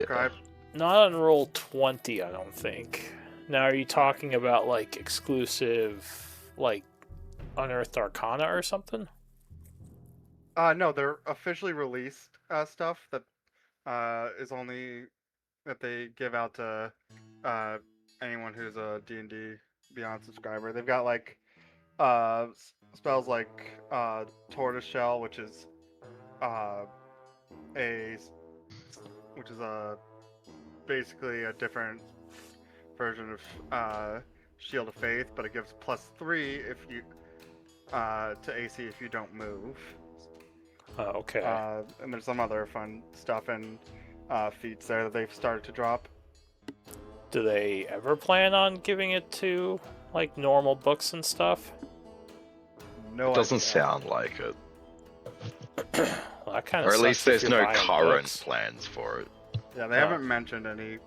Scribe. Not on Roll20, I don't think. Now, are you talking about like exclusive, like Unearthed Arcana or something? No, they're officially released stuff that is only that they give out to uh, anyone who's a D&D Beyond subscriber. They've got like spells like Tortoise Shell, which is uh, a which is a basically a different version of Shield of Faith, but it gives +3 if you to AC if you don't move. Okay. And there's some other fun stuff and feats there that they've started to drop. Do they ever plan on giving it to like normal books and stuff? No, It doesn't idea. sound like it. Well, that kind of Or at sucks least if there's you're no buying current books. plans for it. Yeah, they haven't mentioned any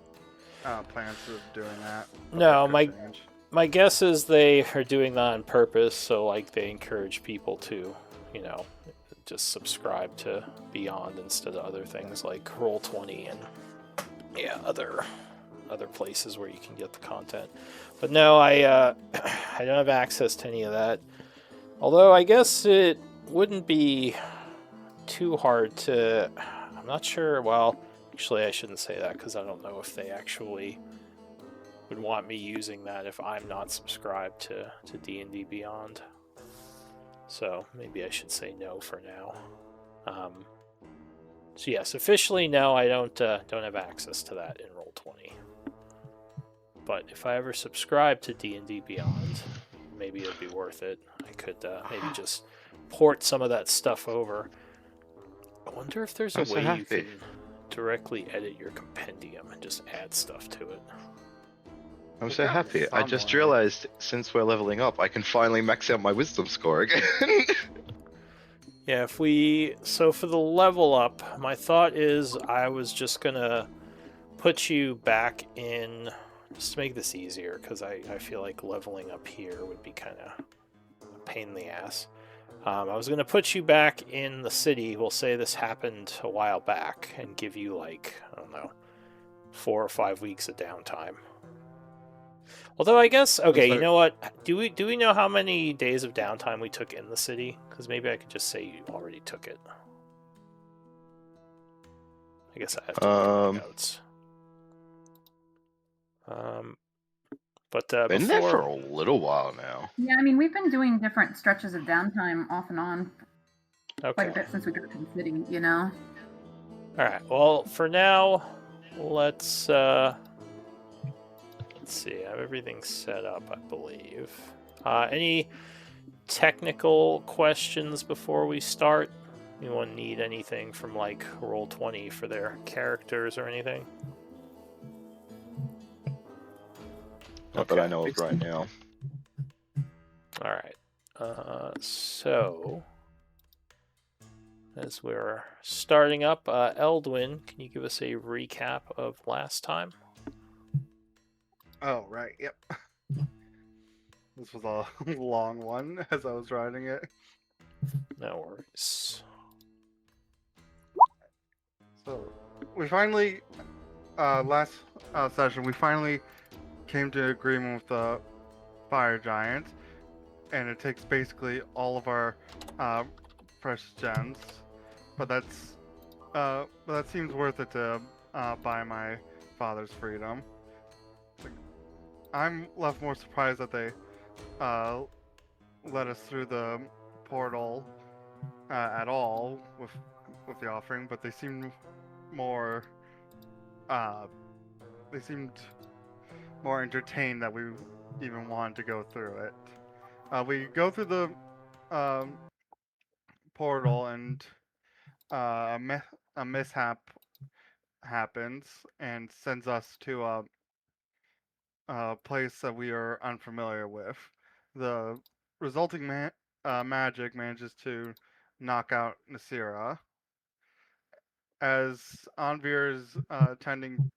plans of doing that. No, my guess is they are doing that on purpose, so like they encourage people to, you know, just subscribe to Beyond instead of other things like Roll20 and yeah, other places where you can get the content. But no, I I don't have access to any of that. Although I guess it wouldn't be too hard to. I'm not sure. Well, actually, I shouldn't say that because I don't know if they actually would want me using that if I'm not subscribed to D&D Beyond. So maybe I should say no for now. So yes, officially no, I don't have access to that in Roll20. But if I ever subscribe to D&D Beyond, maybe it'd be worth it. I could maybe just port some of that stuff over. I wonder if there's a way you can directly edit your compendium and just add stuff to it. I'm so happy. I just realized since we're leveling up, I can finally max out my wisdom score again. Yeah, so for the level up, my thought is I was just gonna put you back in, just to make this easier, because I feel like leveling up here would be kind of a pain in the ass. I was gonna put you back in the city. We'll say this happened a while back, and give you like, I don't know, 4 or 5 weeks of downtime. Although I guess, okay, you know what? Do we know how many days of downtime we took in the city? Because maybe I could just say you already took it. I guess I have to look at my notes. But been there for a little while now. Yeah, I mean, we've been doing different stretches of downtime off and on quite a bit since we got to the city, you know? Alright, well, for now, let's see, I have everything set up, I believe. Any technical questions before we start? Anyone need anything from like Roll20 for their characters or anything? Not that I know of right now. Alright, so as we're starting up, Eldwin, can you give us a recap of last time? Oh, right, yep. This was a long one as I was writing it. No worries. So, we finally, last session, we finally came to agreement with the fire giant, and it takes basically all of our precious gems, but that seems worth it to buy my father's freedom. Like, I'm left more surprised that they let us through the portal at all with the offering, but they seemed more entertained that we even wanted to go through it. We go through the portal, and a mishap happens and sends us to a place that we are unfamiliar with. The resulting magic manages to knock out Nasira. As Anvir is tending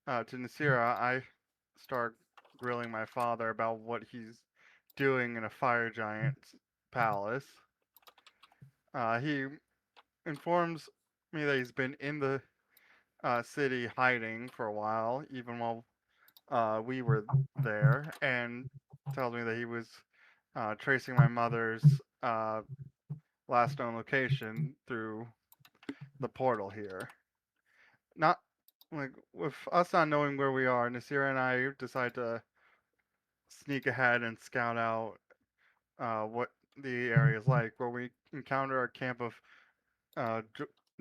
to Nasira, I start grilling my father about what he's doing in a fire giant's palace. He informs me that he's been in the city hiding for a while, even while we were there, and tells me that he was tracing my mother's last known location through the portal here. Not like with us not knowing where we are, Nasira and I decide to sneak ahead and scout out what the area is like, where we encounter a camp of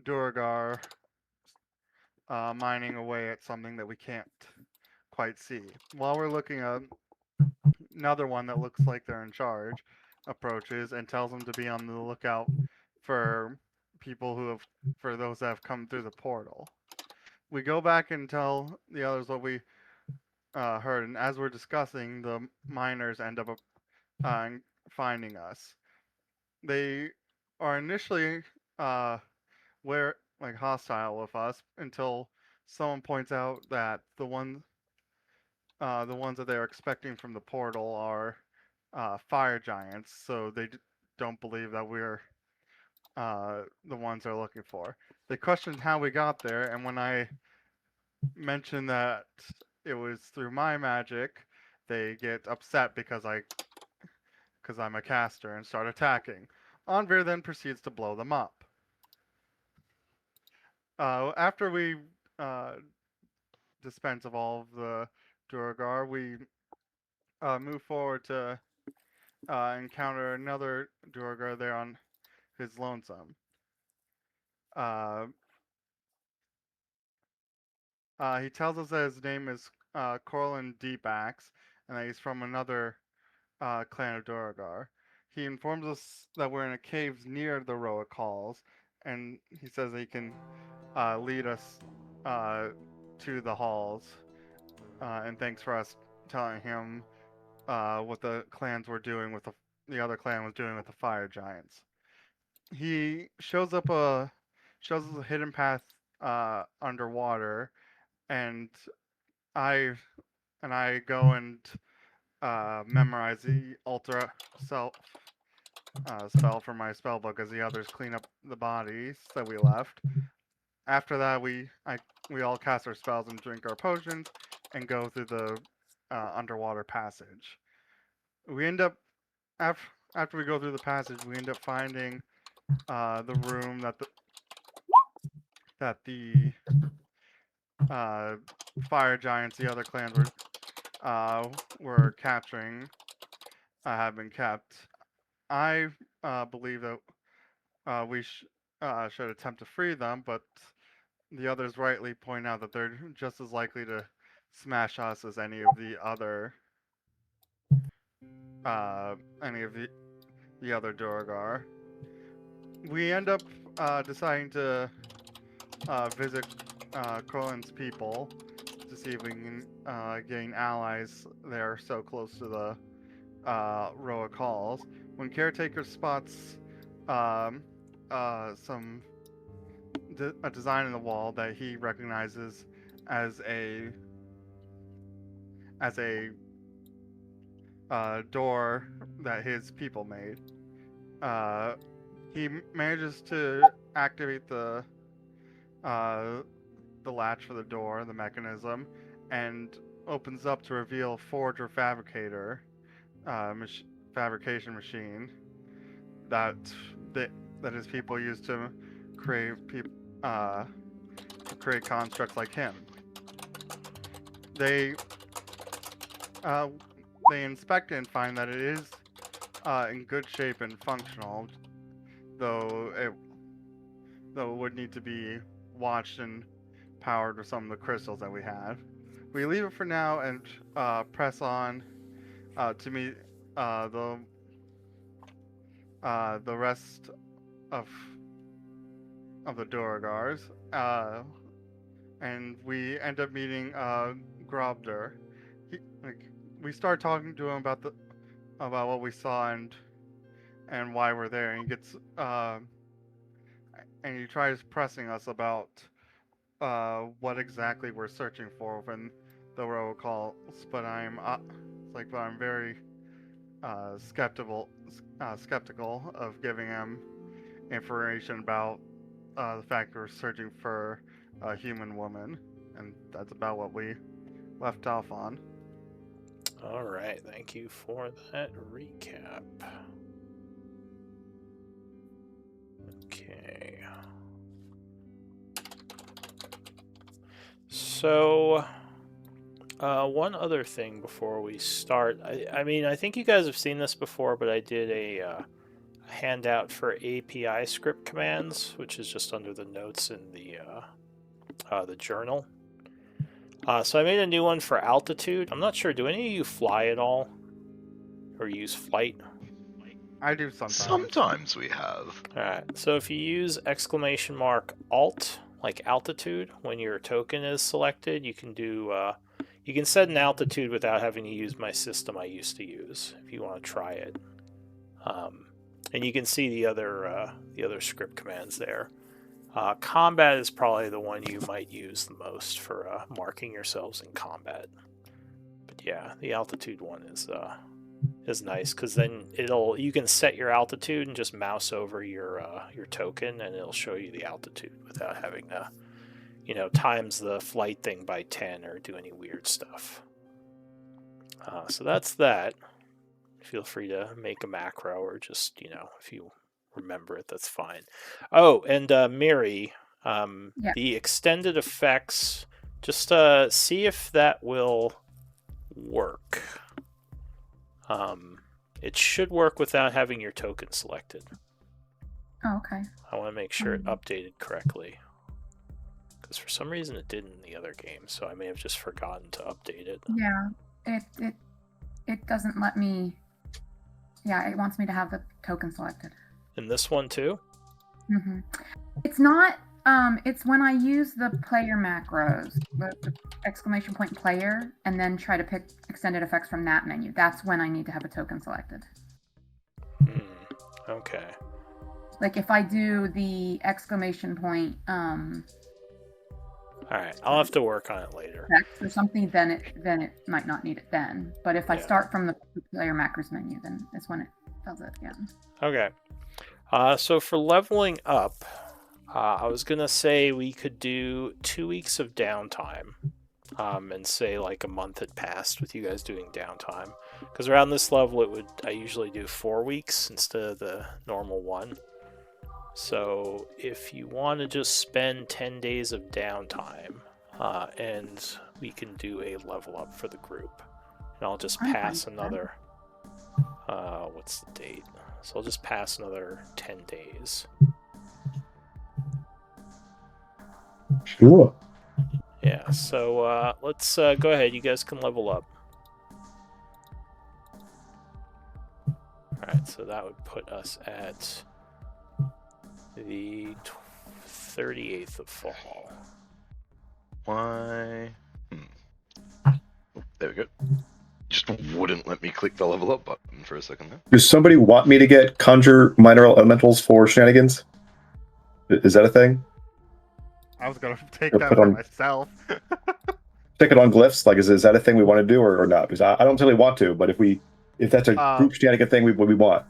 Duragar mining away at something that we can't quite see. While we're looking up, another one that looks like they're in charge approaches and tells them to be on the lookout for for those that have come through the portal. We go back and tell the others what we heard, and as we're discussing, the miners end up finding us. They are initially hostile with us until someone points out that the ones that they're expecting from the portal are fire giants, so they don't believe that we're the ones they're looking for. They questioned how we got there, and when I mentioned that it was through my magic, they get upset because I'm a caster and start attacking. Anvir then proceeds to blow them up. After we dispense of all of the Duragar, we move forward to encounter another Duragar there on his lonesome. He tells us that his name is Corlin Deepax, and that he's from another clan of Duragar. He informs us that we're in a cave near the Roic Halls, and he says that he can lead us to the halls. And thanks for us telling him what the clans were doing with the other clan was doing with the fire giants. He shows us a hidden path underwater, and I go and memorize the Ultra Self spell from my spell book as the others clean up the bodies that we left. After that, we all cast our spells and drink our potions and go through the underwater passage. We end up after we go through the passage, we end up finding the room that the fire giants, the other clans were capturing, have been kept. I believe that we should attempt to free them, but the others rightly point out that they're just as likely to smash us as any of the other Duragar. We end up deciding to visit Colin's people to see if we can gain allies there so close to the Roic Halls. When Caretaker spots a design in the wall that he recognizes as a door that his people made, he manages to activate the latch for the door, the mechanism, and opens up to reveal a forger fabricator fabrication machine that his people use to create constructs like him. They inspect it and find that it is in good shape and functional, though it would need to be watched and powered with some of the crystals that we have. We leave it for now and press on to meet the rest of the Duragars, and we end up meeting Grobder. We start talking to him about what we saw and why we're there, and he gets and he tries pressing us about what exactly we're searching for within the Roic Halls, but I'm very skeptical of giving him information about the fact we're searching for a human woman, and that's about what we left off on. All right, thank you for that recap. Okay. So, one other thing before we start. I mean, I think you guys have seen this before, but I did a handout for API script commands, which is just under the notes in the journal. So I made a new one for altitude. I'm not sure, do any of you fly at all? Or use flight? I do sometimes. Sometimes we have. Alright, so if you use !Alt, like altitude, when your token is selected, you can do, you can set an altitude without having to use my system I used to use, if you want to try it. And you can see the other script commands there. Combat is probably the one you might use the most for marking yourselves in combat. But yeah, the altitude one is nice because then you can set your altitude and just mouse over your token and it'll show you the altitude without having to, times the flight thing by 10 or do any weird stuff. So that's that. Feel free to make a macro or just, if you remember it, that's fine. Oh, and Miri, the extended effects, just see if that will work. It should work without having your token selected. Oh, okay. I want to make sure it updated correctly. Because for some reason it didn't in the other game, so I may have just forgotten to update it. Yeah, it doesn't let me... Yeah, it wants me to have the token selected. In this one too? Mm-hmm. It's not... it's when I use the player macros, the ! Player, and then try to pick extended effects from that menu. That's when I need to have a token selected. Okay. Like if I do the ! All right, I'll have to work on it later. Text or something, then it might not need it then. But if I start from the player macros menu, then it's when it does it. Yeah. Okay. So for leveling up, I was gonna say we could do 2 weeks of downtime, and say like a month had passed with you guys doing downtime. Because around this level, I usually do 4 weeks instead of the normal one. So if you want to just spend 10 days of downtime, and we can do a level up for the group, and I'll just pass another. What's the date? So I'll just pass another 10 days. Sure. Yeah, so let's go ahead. You guys can level up. Alright, so that would put us at the 38th of fall. Why? There we go. Just wouldn't let me click the level up button for a second there. Does somebody want me to get Conjure Minor Elementals for shenanigans? Is that a thing? I was gonna take that for myself. Take it on glyphs? Like, is that a thing we want to do or not? Because I don't really want to, but if that's a group shenanigan thing we want,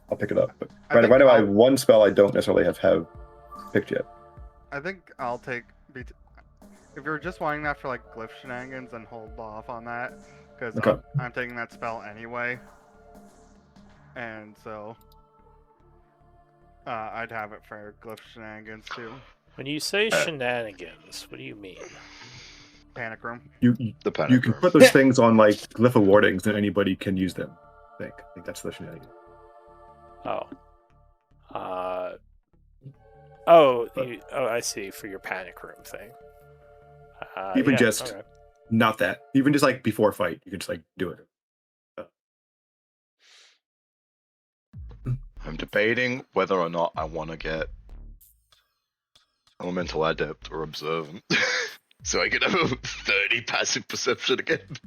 I'll pick it up. But right now I have one spell I don't necessarily have picked yet. I think I'll take... If you're just wanting that for like glyph shenanigans, then hold off on that. Because I'm taking that spell anyway. And so... I'd have it for glyph shenanigans too. When you say shenanigans, what do you mean? Panic room. You can put those things on like glyph wardings and anybody can use them. I think that's the shenanigan. I see, for your panic room thing. Not that. Even just like before fight, you can just like do it. I'm debating whether or not I want to get Elemental Adept or Observant. So I can have 30 passive perception again.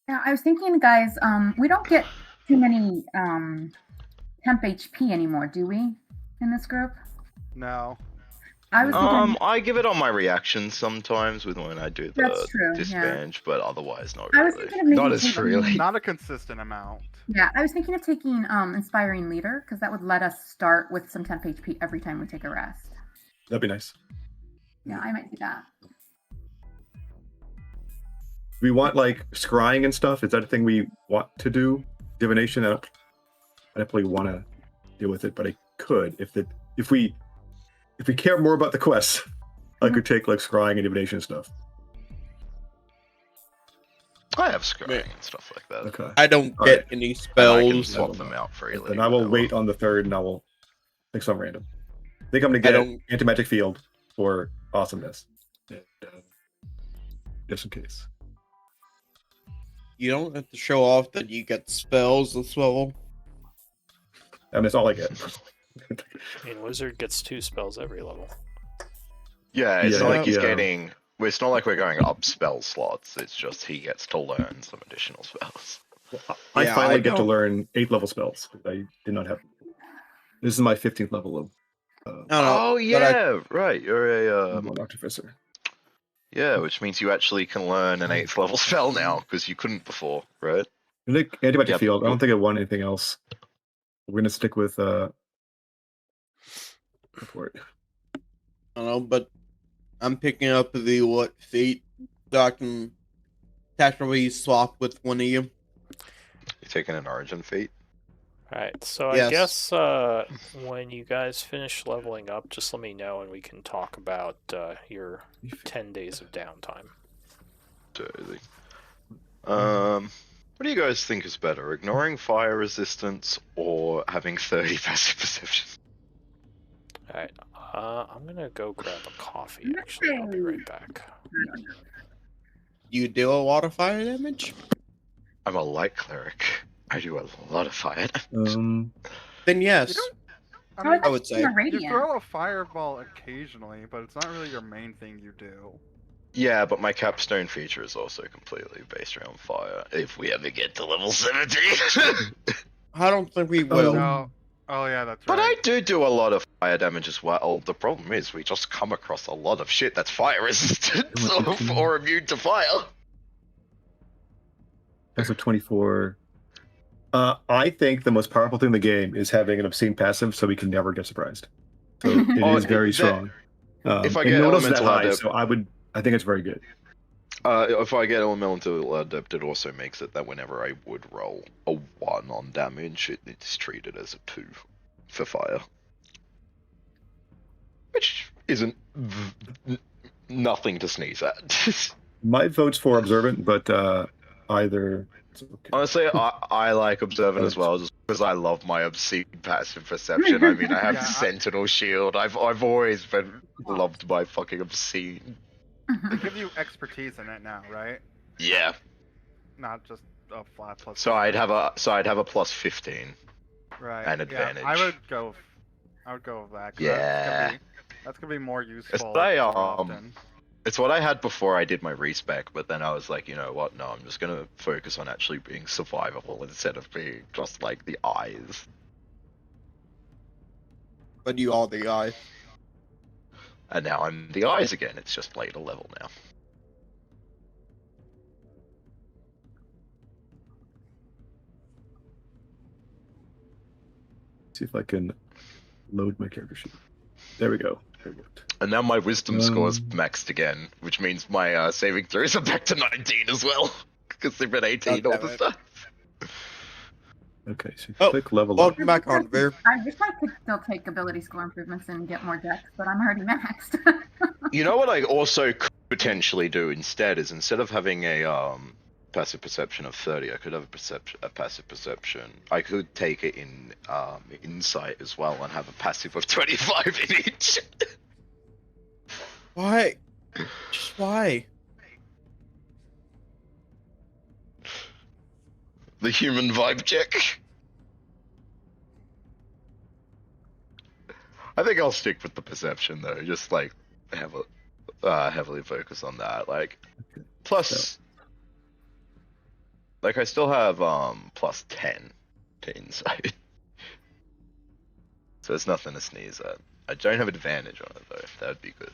Yeah, I was thinking, guys, we don't get too many temp HP anymore, do we? In this group? No. I was thinking... I give it on my reactions sometimes when I do the disband, but otherwise not really. I was thinking of maybe not as freely. Not a consistent amount. Yeah, I was thinking of taking Inspiring Leader, because that would let us start with some temp HP every time we take a rest. That'd be nice. Yeah, I might do that. We want like scrying and stuff. Is that a thing we want to do? Divination. I don't really want to deal with it, but I could if we care more about the quests. I could take like scrying and divination stuff. I have scrying and stuff like that. Okay. I don't All get right. any And I can spells. swap them out freely. Then I will whenever. wait on the third, and I will pick some random. I think I'm gonna get anti-magic field for awesomeness, just in case. You don't have to show off that you get spells this level. I mean, it's all I get. I mean, wizard gets 2 spells every level. Yeah, it's not like he's Yeah. getting. Well, it's not like we're going up spell slots. It's just he gets to learn some additional spells. I Yeah, finally I get to don't- learn 8 level spells. I did not have. This is my 15th level of. I don't know. Oh but yeah, right. You're a I'm an artificer. yeah, which means you actually can learn an 8th level spell now because you couldn't before, right? I think anti-magic Yep. field. I don't think I want anything else. We're gonna stick with report. I don't know, but I'm picking up the fate so I can casually swap with one of you. You're taking an origin feat. Alright, so I Yes. guess when you guys finish leveling up, just let me know and we can talk about your 10 days of downtime. Totally. What do you guys think is better, ignoring fire resistance or having 30 passive perception? Alright, I'm gonna go grab a coffee actually. I'll be right back. You deal a lot of fire damage? I'm a light cleric. I do a lot of fire damage. Then yes. I Oh, mean, I would say. You're you radiant. throw a fireball occasionally, but it's not really your main thing you do. Yeah, but my capstone feature is also completely based around fire. If we ever get to level 70. I don't think we will. No. Oh yeah, that's But I right. do a lot of fire damage as well. The problem is we just come across a lot of shit that's fire resistant or immune to fire. That's a 24. I think the most powerful thing in the game is having an obscene passive, so we can never get surprised. So it is Oh, very that- strong. if I and get no one else is that elemental high, adept- so I think it's very good. If I get elemental adept, it also makes it that whenever I would roll a 1 on damage, it's treated as a 2 for fire. Which isn't nothing to sneeze at. My vote's for observant, but either. It's okay. Honestly, I like observant as well, just because I love my obscene passive perception. I mean, I have Yeah, Sentinel Shield. I've always been loved by fucking obscene. They give you expertise in it now, right? Yeah. Not just a flat plus. So I'd have a plus 15. right. an Yeah, advantage. I would go with that. 'cause Yeah. That's gonna be more useful. what I, more um, often. It's what I had before I did my respec, but then I was like, you know what? No, I'm just gonna focus on actually being survivable instead of being just like the eyes. But you are the guy. And now I'm the eyes again. It's just later level now. See if I can load my character sheet. There we go. There we go. And now my wisdom score's Um, maxed again, which means my saving throws are back to 19 as well. Because they've been 18 all God the damn it. stuff. Okay, so Oh, click level up. Welcome back, Oliver. I wish I could still take ability score improvements and get more dex, but I'm already maxed. You know what I also could potentially do instead is instead of having a passive perception of 30, I could have a passive perception. I could take it in insight as well and have a passive of 25 in each. Why? Just why? The human vibe check. I think I'll stick with the perception though. Just like have a heavily focus on that. Like plus, like I still have plus 10 to insight, so it's nothing to sneeze at. I don't have advantage on it though. That would be good.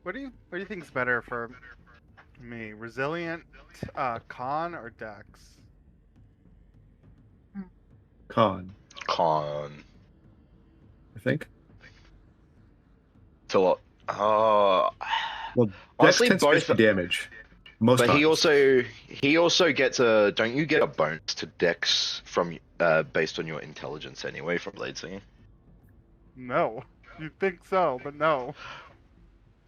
What do you think is better for me? Resilient, con or dex? Con. Con. think. It's a lot. Well, Dex Honestly, tends to both. just be damage. Most But times. he also gets a. Don't you get a bonus to Dex from based on your intelligence anyway from Blade Singing? No, you think so, but no.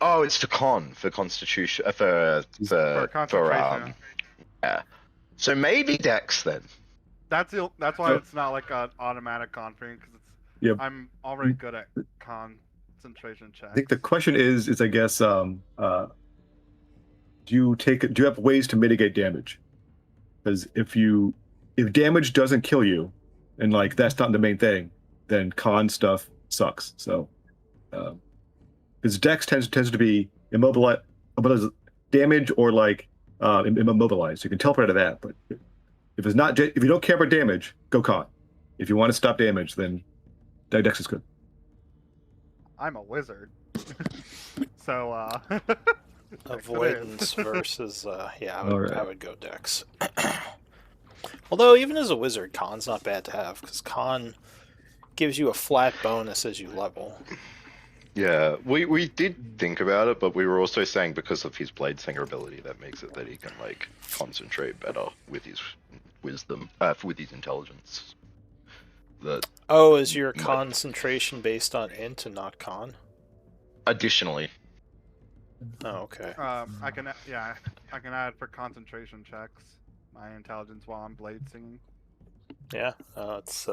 Oh, it's for Constitution For for concentration. yeah. So maybe Dex then. That's why So- it's not like an automatic con for me, because it's. Yep. I'm already good at concentration checks. I think the question is I guess, do you have ways to mitigate damage? Because if damage doesn't kill you, and like that's not the main thing, then con stuff sucks. So, because Dex tends to be immobilized, damage or like immobilized. You can teleport out of that, but if it's not, if you don't care about damage, go con. If you want to stop damage, then Dex is good. I'm a wizard. So, Avoidance versus I Alright. would go Dex. Although even as a wizard, con's not bad to have because con gives you a flat bonus as you level. Yeah, we did think about it, but we were also saying because of his Blade Singer ability, that makes it that he can like concentrate better with his wisdom, with his intelligence. That Oh, is your concentration based on int and not con? additionally, Oh, okay. I can add for concentration checks my intelligence while I'm blade singing. Yeah, it's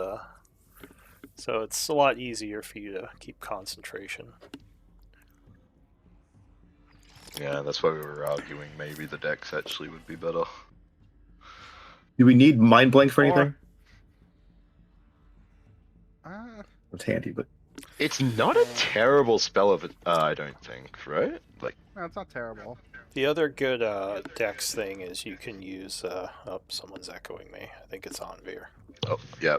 so it's a lot easier for you to keep concentration. yeah, that's why we were arguing maybe the Dex actually would be better. Do we need mind blank for Or- anything? Uh, It's handy, but It's not a terrible spell of it, I don't think, right? Like, no, it's not terrible. The other good dex thing is you can use. Oh, someone's echoing me. I think it's Anvir. oh, yeah,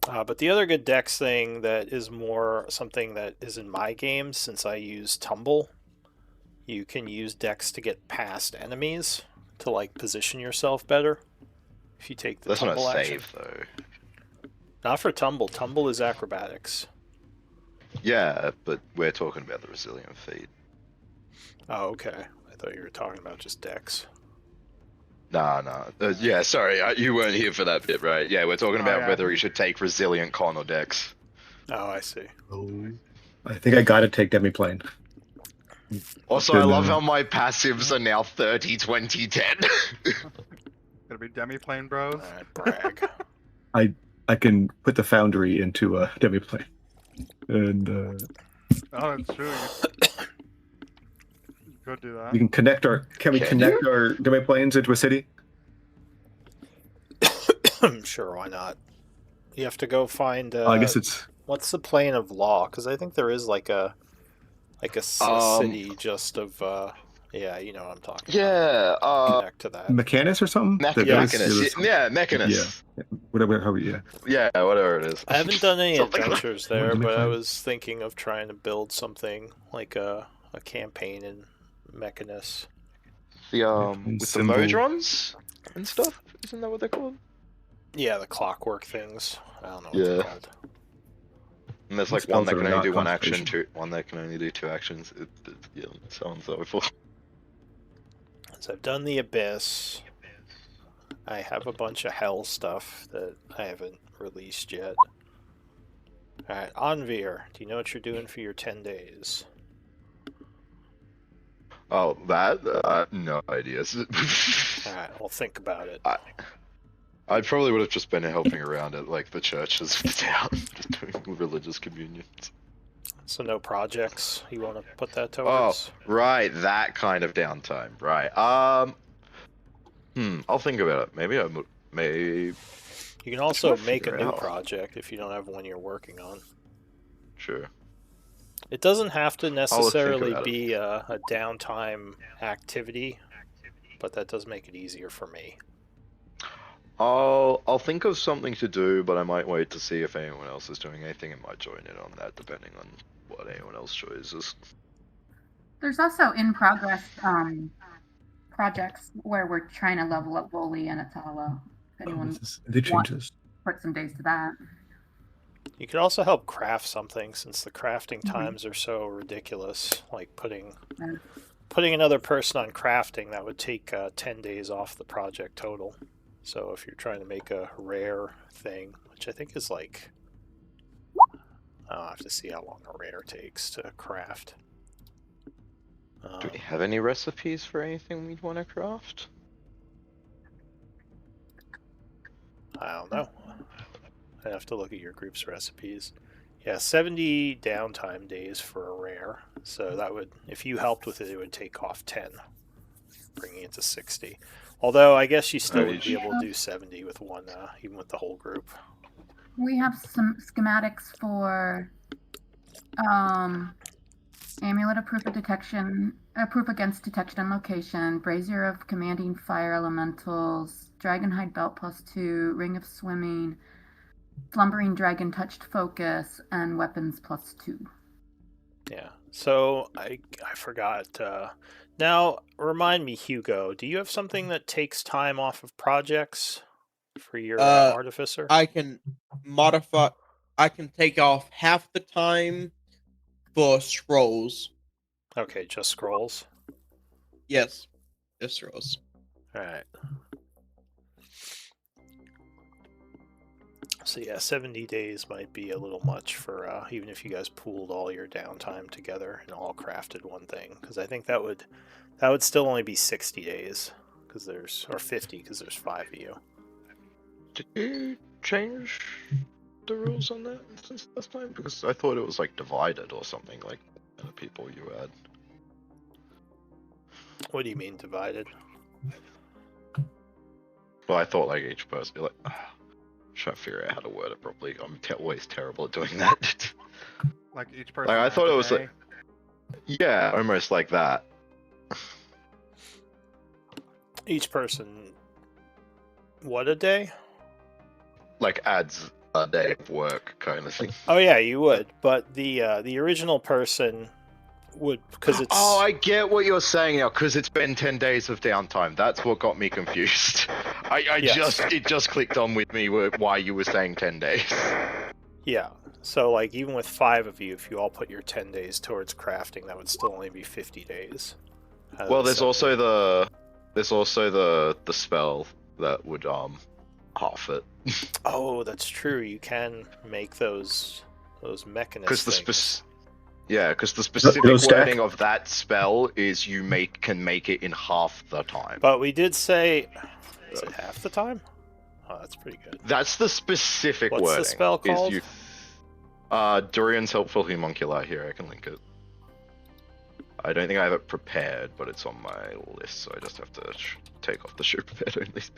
But the other good dex thing that is more something that is in my games, since I use Tumble, you can use dex to get past enemies to like position yourself better. If you take the that's not a tumble action. save though. Not for Tumble. Tumble is acrobatics. Yeah, but we're talking about the resilient feat. Oh, okay. I thought you were talking about just dex. Nah. Yeah, sorry, you weren't here for that bit, right? Yeah, we're talking about yeah. whether he should take resilient con or Dex. Oh, I see. I think I gotta take Demiplane. Also, I love how my passives are now 30, 20, 10. Gonna be demi-plane bros. Alright, brag. I can put the Foundry into a Demiplane, and Oh, that's true. You could do that. we can connect our. Can we Can connect our Demiplanes into a city? Sure, why not? You have to go find. I guess it's. What's the plane of law? Because I think there is like a city just of. Yeah, you know what I'm talking Yeah, about. Connect to that. Mechanus or something? That Mechanus. does- Yeah, Mechanus. Whatever. How yeah. Yeah, whatever it is. I haven't done any Something like- adventures there, Let me but I find- was thinking of trying to build something like a campaign in Mechanus. The with Symbol. the Modrons and stuff. Isn't that what they're called? Yeah, the clockwork things. I don't know what Yeah. they're called. And there's like Spells one that that can are only not do one action, concentration. one that can only do 2 actions. Yeah, so on and so forth. So I've done the Abyss. I have a bunch of Hell stuff that I haven't released yet. Alright, Anvir, do you know what you're doing for your 10 days? Oh, that? No ideas. Alright, I'll think about it. I probably would have just been helping around at like the churches of the town, just doing religious communions. So no projects you want to put that Oh, towards? right, that kind of downtime. Right. I'll think about it. Maybe I may. You can also trying to make a figure new out. project if you don't have one you're working on. Sure. It doesn't have to necessarily about it. be a downtime activity, but that does make it easier for me. I'll think of something to do, but I might wait to see if anyone else is doing anything and might join in on that, depending on what anyone else chooses. There's also in progress projects where we're trying to level up Wooly and Atala. If anyone They changed this. put some days to that. You could also help craft something, since the crafting times are so ridiculous. Like putting another person on crafting, that would take 10 days off the project total. So if you're trying to make a rare thing, which I think is like, I'll have to see how long a rare takes to craft. Do we have any recipes for anything we'd want to craft? I don't know. I have to look at your group's recipes. Yeah, 70 downtime days for a rare. So that would, if you helped with it, it would take off 10, bringing it to 60. Although I guess you still would be able to do 70 with one, even with the whole group. We have some schematics for Amulet of Proof of Detection, Proof Against Detection and Location, Brazier of Commanding Fire Elementals, Dragonhide Belt +2, Ring of Swimming, Slumbering Dragon Touched Focus, and Weapons +2. Yeah. So I forgot. Now remind me, Hugo. Do you have something that takes time off of projects for your artificer? I can modify. I can take off half the time for scrolls. Okay, just scrolls. Yes, just scrolls. All right. So yeah, 70 days might be a little much for even if you guys pooled all your downtime together and all crafted one thing, because I think that would still only be 60 days, because there's, or 50, because there's 5 of you. Did you change the rules on that since last time? Because I thought it was like divided or something, like the people you had. What do you mean divided? Well, I thought like each person, like, trying to figure out how to word it properly. I'm always terrible at doing that. Like each person. Like I thought has it a was day. like, yeah, almost like that. Each person, what a day? Like adds a day of work kind of thing. Oh yeah, you would, but the original person would, because it's. Oh, I get what you're saying now, because it's been 10 days of downtime. That's what got me confused. Yes. It just clicked on with me why you were saying 10 days. Yeah. So like even with 5 of you, if you all put your 10 days towards crafting, that would still only be 50 days. Well, there's also the spell that would half it. Oh, that's true. You can make those mechanisms. Because the specific wording of that spell is you can make it in half the time. But we did say, is it half the time? Oh, that's pretty good. That's the specific What's wording. the spell called? Durian's Helpful Homunculi. Here, I can link it. I don't think I have it prepared, but it's on my list, so I just have to take off the show prepared only bit.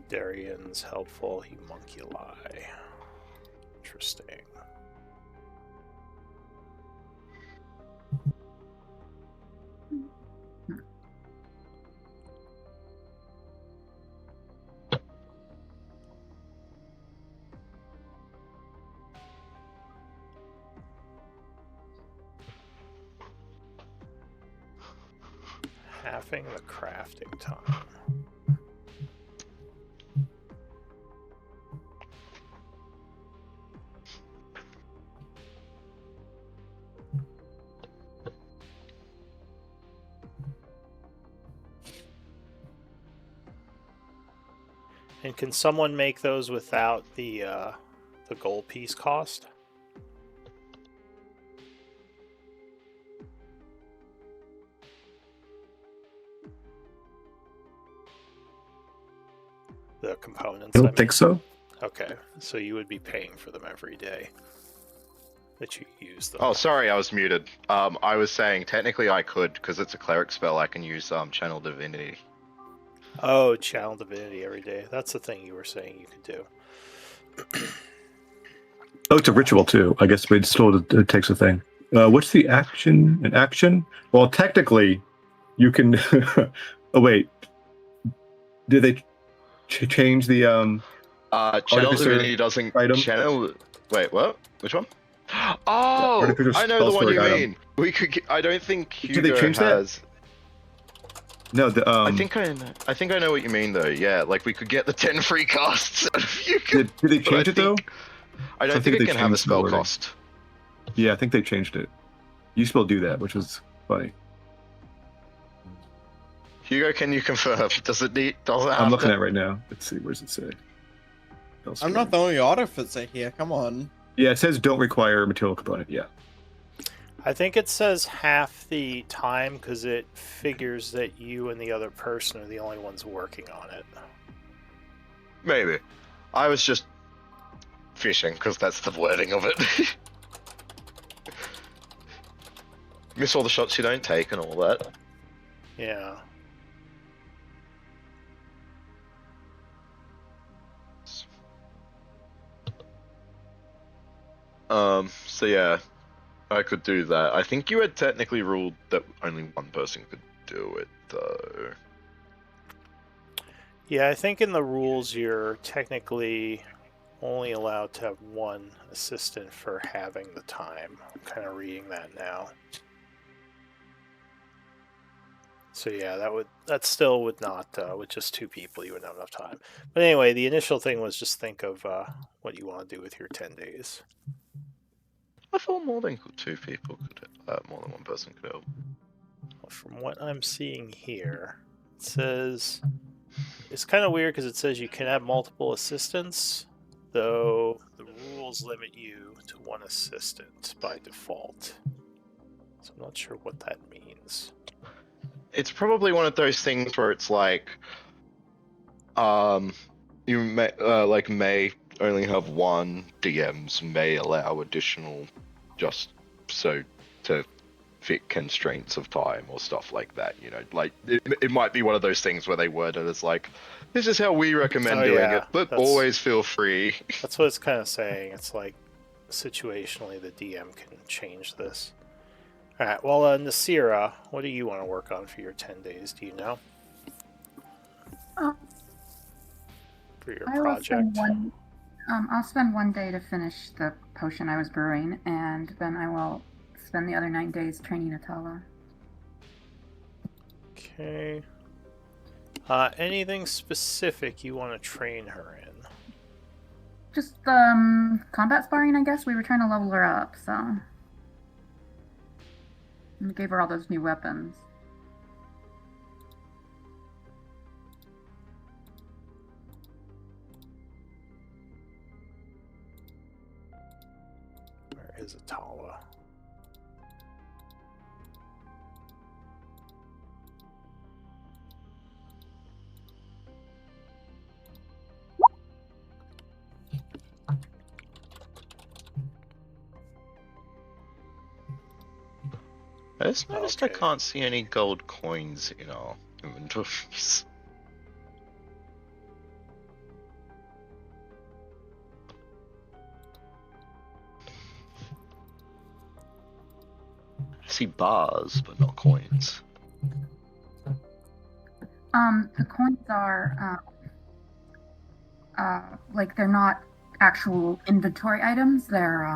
Darian's Helpful Homunculi. Interesting. Halving the crafting time. And can someone make those without the gold piece cost? The components. I don't think so. Okay, so you would be paying for them every day that you use them. Oh, sorry, I was muted. I was saying technically I could, because it's a cleric spell. I can use Channel Divinity. Oh, Channel Divinity every day. That's the thing you were saying you could do. Oh, it's a ritual too. I guess it still takes a thing. What's the action? An action? Well, technically, you can. Oh wait, did they change the Channel Artificer Divinity doesn't item? channel. Wait, what? Which one? Oh, Artificer I know the one spellsword you item. mean. We could. I don't think Hugo Did they change has. No, the I think I know what you mean though. Yeah, like we could get the 10 free casts out of you. did they change it though? I don't So I think think it they can have a changed the spell wording. cost. Yeah, I think they changed it. You used to be able to do that, which was funny. Hugo, can you confirm? Does it have I'm looking to? at it right now. Let's see, where does it say? I'm not the only artificer here. Come on. Yeah, it says don't require material component. Yeah. I think it says half the time because it figures that you and the other person are the only ones working on it. Maybe. I was just fishing because that's the wording of it. Miss all the shots you don't take and all that. Yeah. So yeah, I could do that. I think you had technically ruled that only one person could do it, though. Yeah, I think in the rules you're technically only allowed to have one assistant for having the time. I'm kind of reading that now. So yeah, that still would not with just 2 people you wouldn't have enough time. But anyway, the initial thing was just think of what you want to do with your 10 days. I thought more than 2 people could, more than one person could help. Well, from what I'm seeing here, it says it's kind of weird because it says you can have multiple assistants, though the rules limit you to 1 assistant by default. So I'm not sure what that means. It's probably one of those things where it's like, you may only have 1. DMs may allow additional, just so to fit constraints of time or stuff like that. You know, like it might be one of those things where they word it as like, this is how we recommend doing it, but always feel free. That's what it's kind of saying. It's like situationally the DM can change this. All right. Well, Nasira, what do you want to work on for your 10 days? Do you know? For your project. I'll spend 1 day to finish the potion I was brewing, and then I will spend the other 9 days training Atala. Okay. Anything specific you want to train her in? Just combat sparring, I guess. We were trying to level her up, so we gave her all those new weapons. Where is Atala? I just noticed I Okay. can't see any gold coins in our inventories. I see bars, but not coins. The coins are like they're not actual inventory items. They're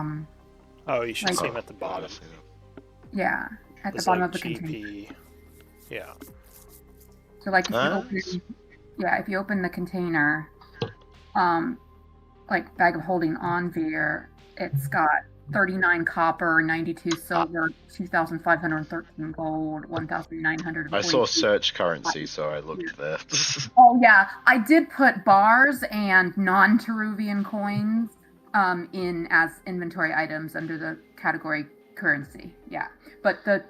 Oh, you should Like- see them at the bottom. yeah, at the It's bottom like of the container. GP. Yeah. So like if you Nice. if you open the container, like bag of holding on Veer, it's got 39 copper, 92 silver, 2,513 gold, 1,900. I saw search currency, so I looked there. Oh yeah, I did put bars and non-Teruvian coins in as inventory items under the category currency. Yeah, but the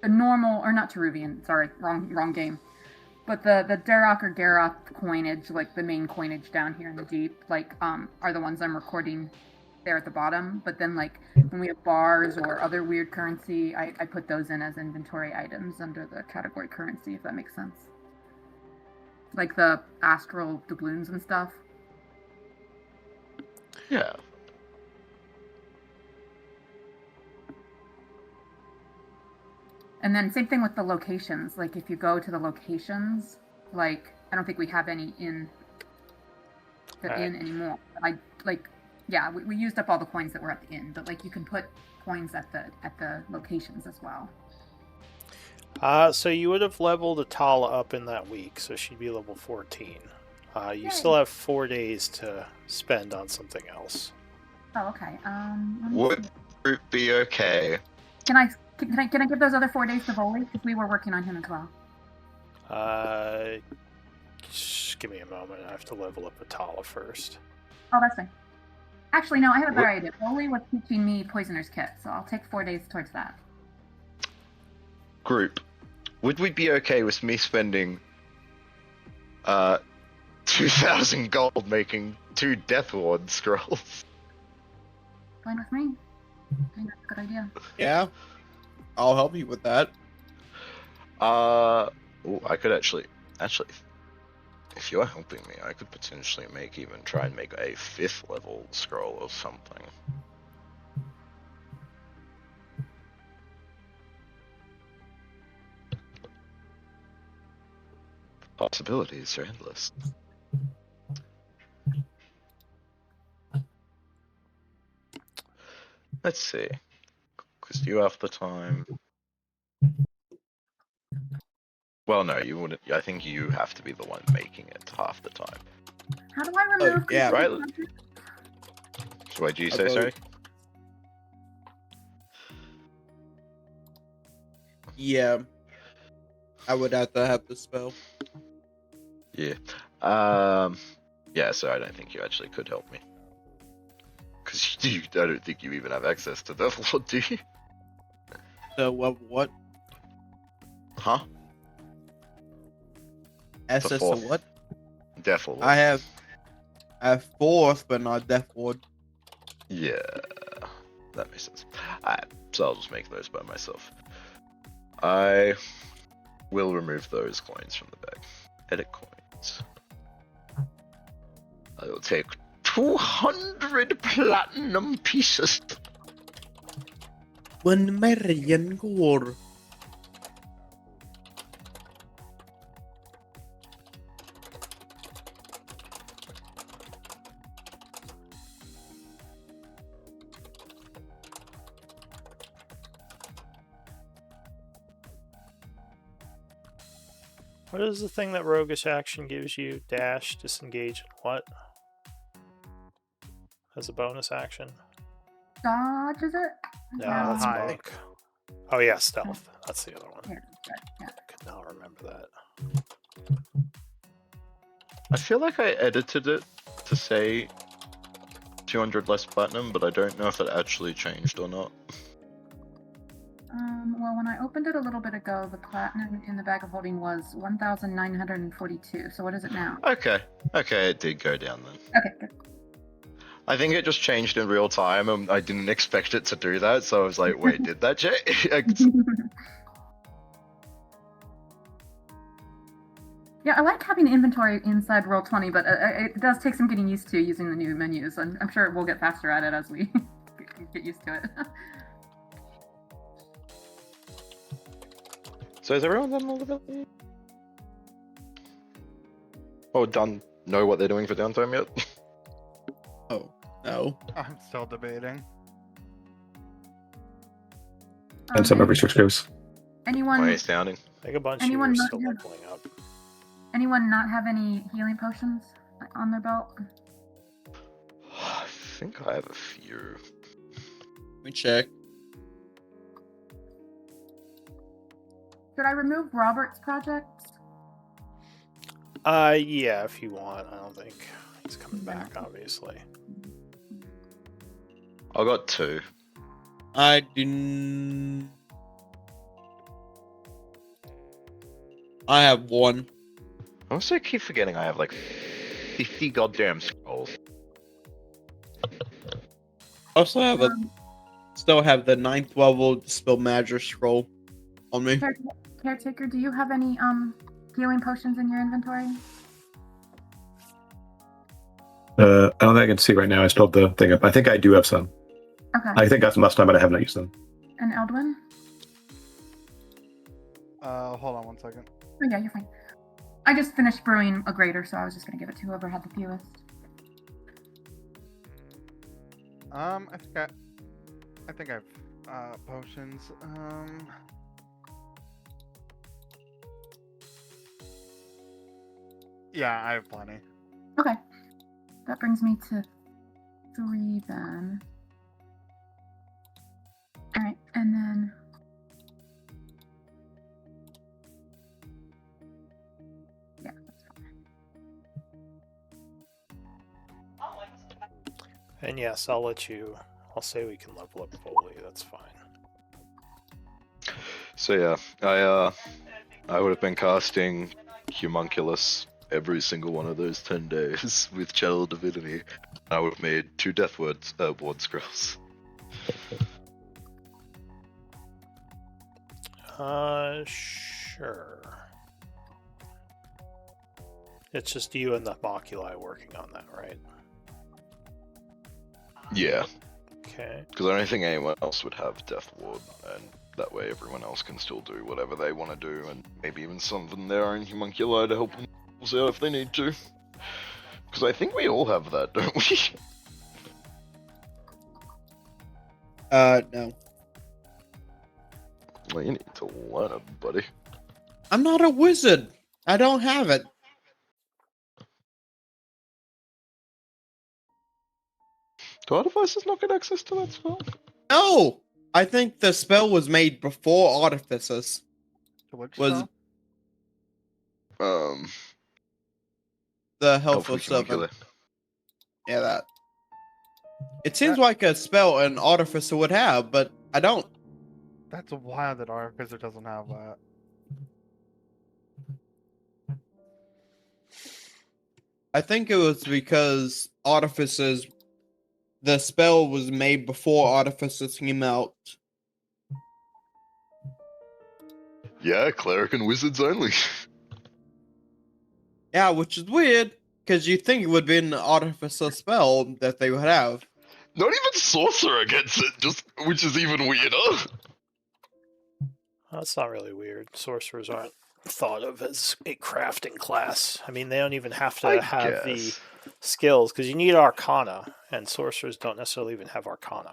normal, or not Teruvian, sorry, wrong game. But the Darok or Garoth coinage, like the main coinage down here in the deep, like are the ones I'm recording there at the bottom. But then like when we have bars or other weird currency, I put those in as inventory items under the category currency, if that makes sense. Like the astral doubloons and stuff. Yeah. And then same thing with the locations. Like if you go to the locations, like I don't think we have any in the Right. inn anymore. I like yeah, we used up all the coins that were at the inn, but like you can put coins at the locations as well. So you would have leveled Atala up in that week, so she'd be level 14. You Yay. still have 4 days to spend on something else. Oh, okay. Let me Would see. Group be okay? Can I give those other 4 days to Volley? Because we were working on him as well. Just give me a moment. I have to level up Atala first. Oh, that's fine. Actually, no, I have a better What- idea. Volley was teaching me Poisoner's Kit, so I'll take 4 days towards that. Group, would we be okay with me spending 2,000 gold making 2 Death Ward scrolls? Fine with me. I think that's a good idea. Yeah, I'll help you with that. Ooh, I could actually, if you're helping me, I could potentially try and make a 5th level scroll or something. Possibilities are endless. Let's see. Because you have the time. Well, no, you wouldn't. I think you have to be the one making it half the time. How do I remove yeah. Right. content? So what do you I say, thought- sorry? Yeah, I would have to have the spell. Yeah. Yeah, so I don't think you actually could help me. Because I don't think you even have access to Death Lord, do you? So what? Huh? SS fourth. what? Death Lord. I have 4th, but not Death Ward. Yeah, that makes sense. Alright, so I'll just make those by myself. I will remove those coins from the bag. Edit coins. I will take 200 platinum pieces. 1 million gold. What is the thing that Roguish Action gives you? Dash, disengage, and what? As a bonus action? Dodge, is it? No, Yeah, that's high. Monk. Oh yeah, Stealth. That's the other one. Here, yeah. Could not remember that. I feel like I edited it to say 200 less platinum, but I don't know if it actually changed or not. Well, when I opened it a little bit ago, the platinum in the bag of holding was 1,942. So what is it now? Okay, it did go down then. Okay, good. I think it just changed in real time, and I didn't expect it to do that, so I was like, wait, did that change? Yeah, I like having inventory inside Roll20, but it does take some getting used to using the new menus, and I'm sure we'll get faster at it as we get used to it. So has everyone done all of it? Oh, know what they're doing for downtime yet? Oh, no. I'm still debating. And some of research goes. Anyone, Why astounding? I think a bunch of you Anyone are not still here? leveling up. anyone not have any healing potions on their belt? I think I have a few. Let me check. Should I remove Robert's projects? Yeah, if you want. I don't think he's coming back, obviously. I got 2. I didn't. I have 1. I also keep forgetting I have like 50 goddamn scrolls. Also have still have the 9th level Dispel Magic scroll on me. Caretaker, do you have any healing potions in your inventory? I don't think I can see right now. I still have the thing up. I think I do have some. Okay. I think that's last time, but I have not used them. And Eldwin? Hold on 1 second. Oh yeah, you're fine. I just finished brewing a grater, so I was just gonna give it to whoever had the fewest. I think I've potions. Yeah, I have plenty. Okay. That brings me to 3 then. Alright, and then... Yeah, that's fine. And yes, I'll say we can level up Volley, that's fine. So yeah, I would have been casting Humunculus every single one of those 10 days with Channel Divinity. I would have made 2 Death Ward Scrolls. Sure. It's just you and the Moculi working on that, right? Yeah, Okay. because I don't think anyone else would have Death Ward, and that way everyone else can still do whatever they want to do, and maybe even summon their own Homunculi to help themselves out if they need to. Because I think we all have that, don't we? No. Well, you need to learn it, buddy. I'm not a wizard. I don't have it. Do Artificers not get access to that spell? No! I think the spell was made before Artificers. So which Was spell? the Helpful Helpful Servant. Homunculi. Yeah, that. It seems like a spell an Artificer would have, but I don't. That's wild that Artificer doesn't have that. I think it was because Artificers. The spell was made before Artificers came out. Yeah, Cleric and Wizards only. Yeah, which is weird, because you think it would be an Artificer spell that they would have. Not even Sorcerer gets it, just which is even weirder. That's not really weird. Sorcerers aren't thought of as a crafting class. I mean, they don't even have to I have the guess. skills, because you need Arcana, and sorcerers don't necessarily even have Arcana.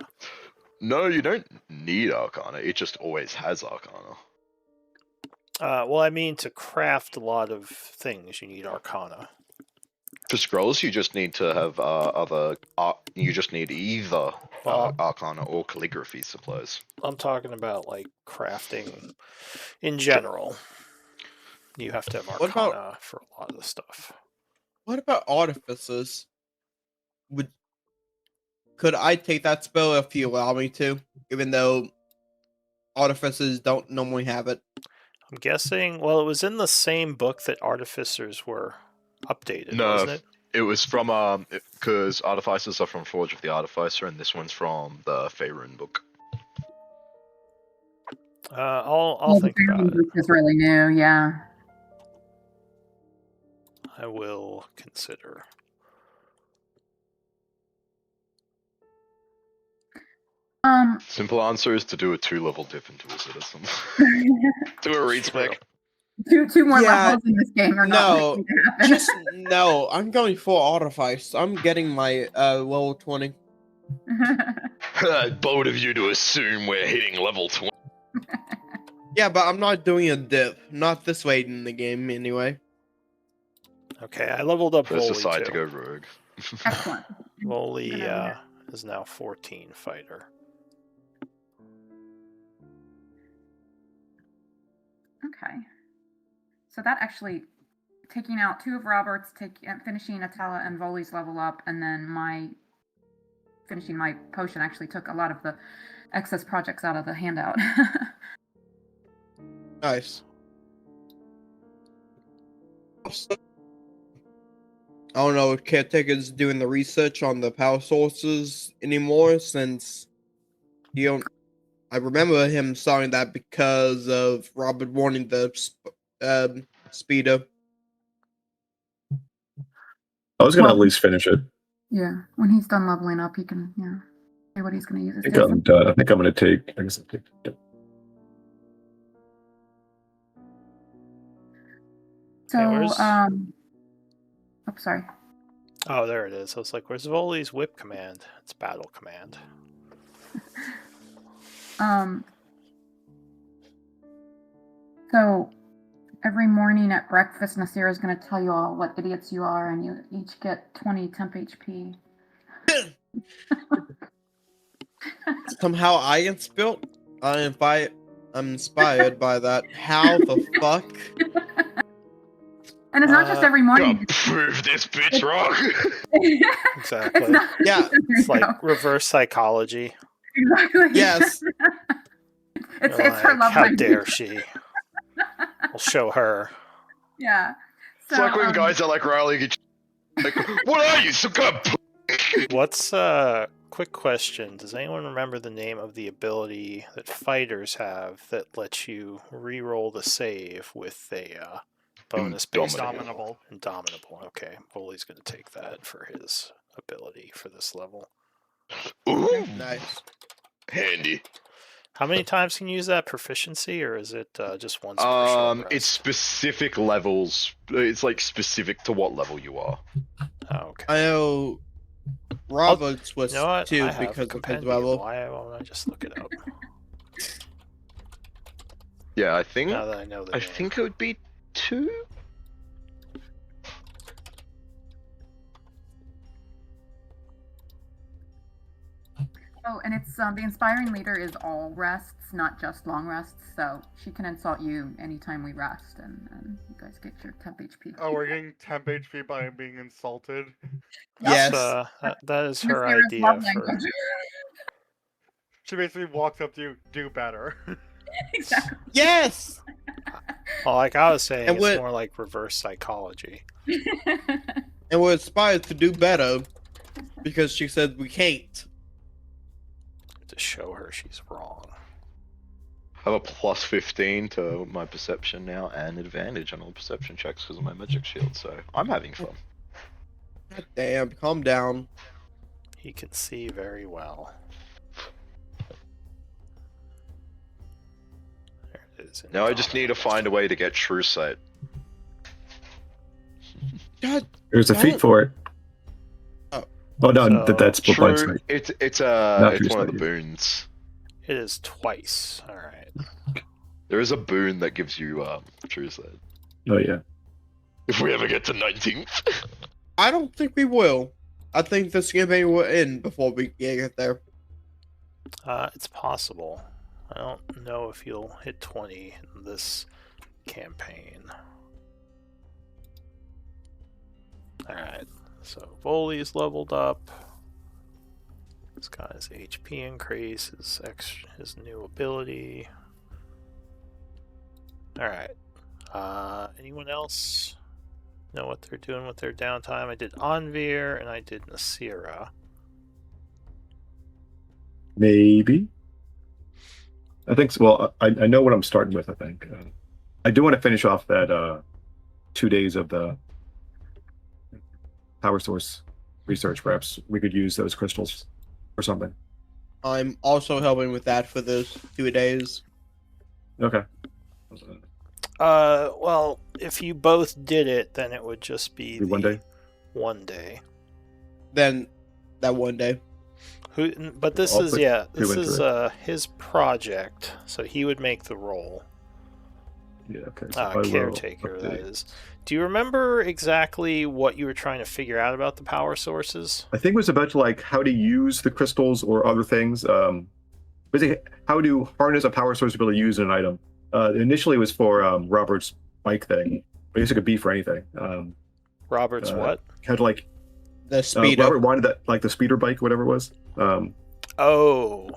No, you don't need Arcana. It just always has Arcana. Well, I mean, to craft a lot of things, you need Arcana. For scrolls, you just need to have you just need either Arcana or calligraphy supplies. I'm talking about like crafting in general. You have to have What about- Arcana for a lot of the stuff. What about Artificers? Could I take that spell if you allow me to? Even though Artificers don't normally have it. I'm guessing. Well, it was in the same book that Artificers were updated, No. wasn't it? It was from because Artificers are from Forge of the Artificer, and this one's from the Faerun book. I'll think about it. It's really new, yeah. I will consider. Simple answer is to do a 2-level dip into Wizardism. Do a read spec. two more Yeah, levels in this game are not no, likely to happen. Just no. I'm going for Artifice. I'm getting my level 20. Bold of you to assume we're hitting level 20. Yeah, but I'm not doing a dip. Not this late in the game, anyway. Okay, I leveled up Let's Volley decide to too. go rogue. Excellent. Volley Gonna- is now 14 fighter. Okay. So that actually, taking out 2 of Robert's, finishing Atala and Volley's level up, and then finishing my potion actually took a lot of the excess projects out of the handout. Nice. I don't know if Caretaker's doing the research on the power sources anymore since he don't. I remember him starting that because of Robert wanting the speeder. I was gonna at least finish it. Yeah, when he's done leveling up, he can, say what he's going to use. I think I'm done. I think I'm gonna take. I guess I'll take. So, where's- sorry. Oh, there it is. I was like, where's Volley's whip command? It's battle command. So Every morning at breakfast, Nasira is going to tell you all what idiots you are, and you each get 20 temp HP. Somehow I get spilt. I'm inspired by that. How the fuck? And it's not just every morning. Gotta prove this bitch wrong. Exactly. It's not, Yeah, It's like reverse psychology. exactly. Yes. it's They're her like, love how language. dare she? We'll show her. Yeah. It's like when guys are like rallying each like, what are you, some kind of What's quick question? Does anyone remember the name of the ability that fighters have that lets you re-roll the save with a bonus based on Indomitable. Indomitable. Okay, Bully's gonna take that for his ability for this level. Ooh, Nice. handy. How many times can you use that proficiency, or is it just once per short rest? It's specific levels. It's like specific to what level you are. Oh, okay. I know Roberts was You know what? too I have because of his compendium. level. Why won't I just look it up? Yeah, I think. Now that I know the I name. think it would be 2. Oh, and it's the inspiring leader is all rests, not just long rests. So she can insult you anytime we rest, and you guys get your temp HP. Oh, we're getting temp HP by being insulted. Yes. That is her Nasira's idea love for. language. She basically walks up to you, do better. Exactly. Yes. Well, like I was saying, And it's what- more like reverse psychology. And we're inspired to do better because she said we can't. To show her she's wrong. I have a plus 15 to my perception now and advantage on all perception checks because of my magic shield, so I'm having fun. God damn, calm down. He can see very well. There it is. Now I just need to find a way to get true sight. God, There's a feat Don't- for it. Oh. Oh no, So- that's True, blind sight. it's Not it's true one of the sight, yeah. boons. It is twice. All right. There is a boon that gives you true sight. Oh yeah. If we ever get to 19th. I don't think we will. I think this campaign will end before we get there. It's possible. I don't know if you'll hit 20 in this campaign. Alright, so Volley's leveled up. This guy's HP increase, his new ability. Alright. Anyone else know what they're doing with their downtime? I did Anvir and I did Nasira. Maybe. I think so. Well, I know what I'm starting with. I think I do want to finish off that 2 days of the power source research. Perhaps we could use those crystals or something. I'm also helping with that for those 2 days. Okay. Well, if you both did it, then it would just be One the day? 1 day. Then that one day. But this I'll is put this two into is his project, so he would make the roll. Yeah. Okay. So I will Caretaker, that update. is. Do you remember exactly what you were trying to figure out about the power sources? I think it was about like how to use the crystals or other things. Basically, how to harness a power source to be able to use an item. Initially, it was for Robert's bike thing. I guess it could be for anything. Robert's what? How to like The speed Robert up. wanted that like the speeder bike, whatever it was. Oh,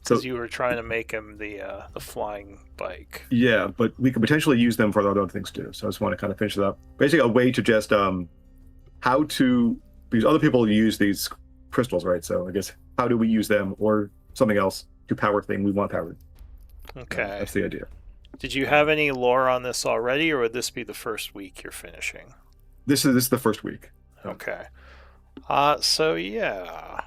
So because you were trying to make him the flying bike. yeah, but we could potentially use them for other things too. So I just want to kind of finish it up. Basically, a way to just how to, because other people use these crystals, right? So I guess how do we use them or something else to power thing we want powered? Okay. That's the idea. Did you have any lore on this already, or would this be the first week you're finishing? This is the first week. Okay. So yeah.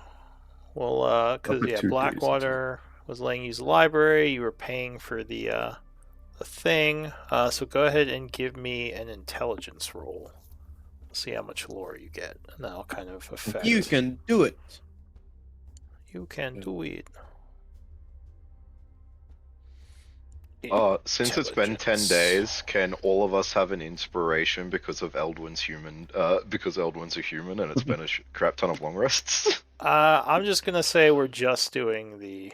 Well, because Up to 2 days, Blackwater was letting you use the library. You were paying for the thing. So go ahead and give me an intelligence roll. See how much lore you get, and that'll kind of affect. You can do it. You can do it. Since it's been 10 Intelligence. days, can all of us have an inspiration because of Eldwin's human? Because Eldwin's a human and it's been a crap ton of long rests. I'm just gonna say we're just doing the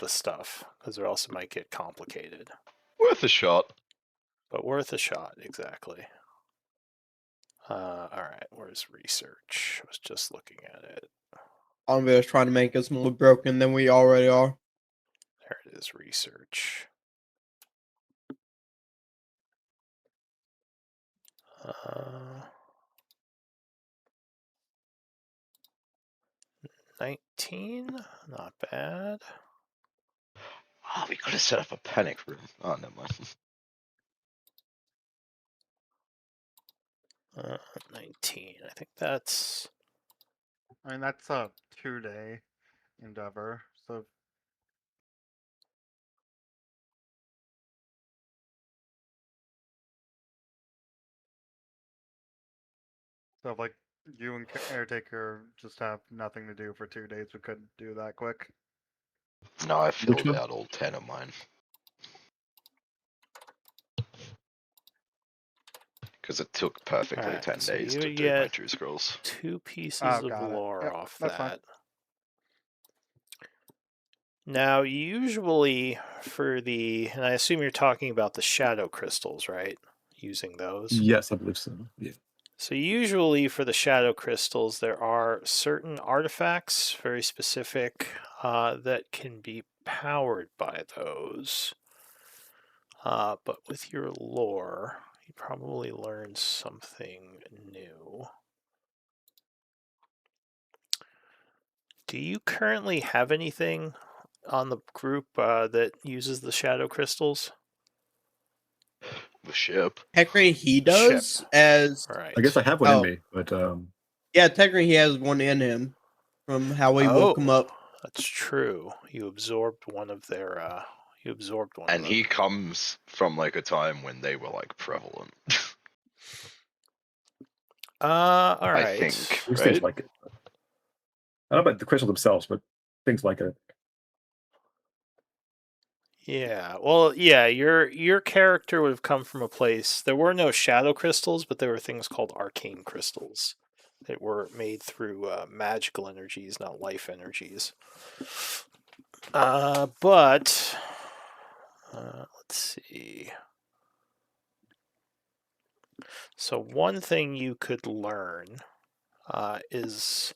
stuff because or else it might get complicated. Worth a shot. But worth a shot, exactly. All right, where's research? I was just looking at it. I'm just trying to make us more broken than we already are. There it is, research. 19, not bad. Oh, we could have set up a panic room. Oh, never mind. 19. I think that's. I mean, that's a 2-day endeavor. So if like you and Caretaker just have nothing to do for 2 days, we couldn't do that quick. No, I filled one? out all 10 of mine. Because it took perfectly Alright, 10 so days you to would do my get 2 scrolls. 2 pieces Oh, of got it. lore Yep, off that's fine. that. Now, usually for the, and I assume you're talking about the shadow crystals, right? Using those. Yes, I believe so. Yeah. So usually for the shadow crystals, there are certain artifacts, very specific, that can be powered by those. But with your lore, you probably learned something new. Do you currently have anything on the group that uses the shadow crystals? The ship. Technically, he The ship. does. As Right. I guess I have one Oh. in me, but yeah, technically he has one in him from how we woke him up. That's true. You absorbed one of their. You absorbed one. And of them. he comes from like a time when they were like prevalent. All right. I think. these Right? things like it. I don't know about the crystals themselves, but things like it. Yeah. Well, yeah. Your character would have come from a place. There were no shadow crystals, but there were things called arcane crystals that were made through magical energies, not life energies. But let's see. So one thing you could learn is,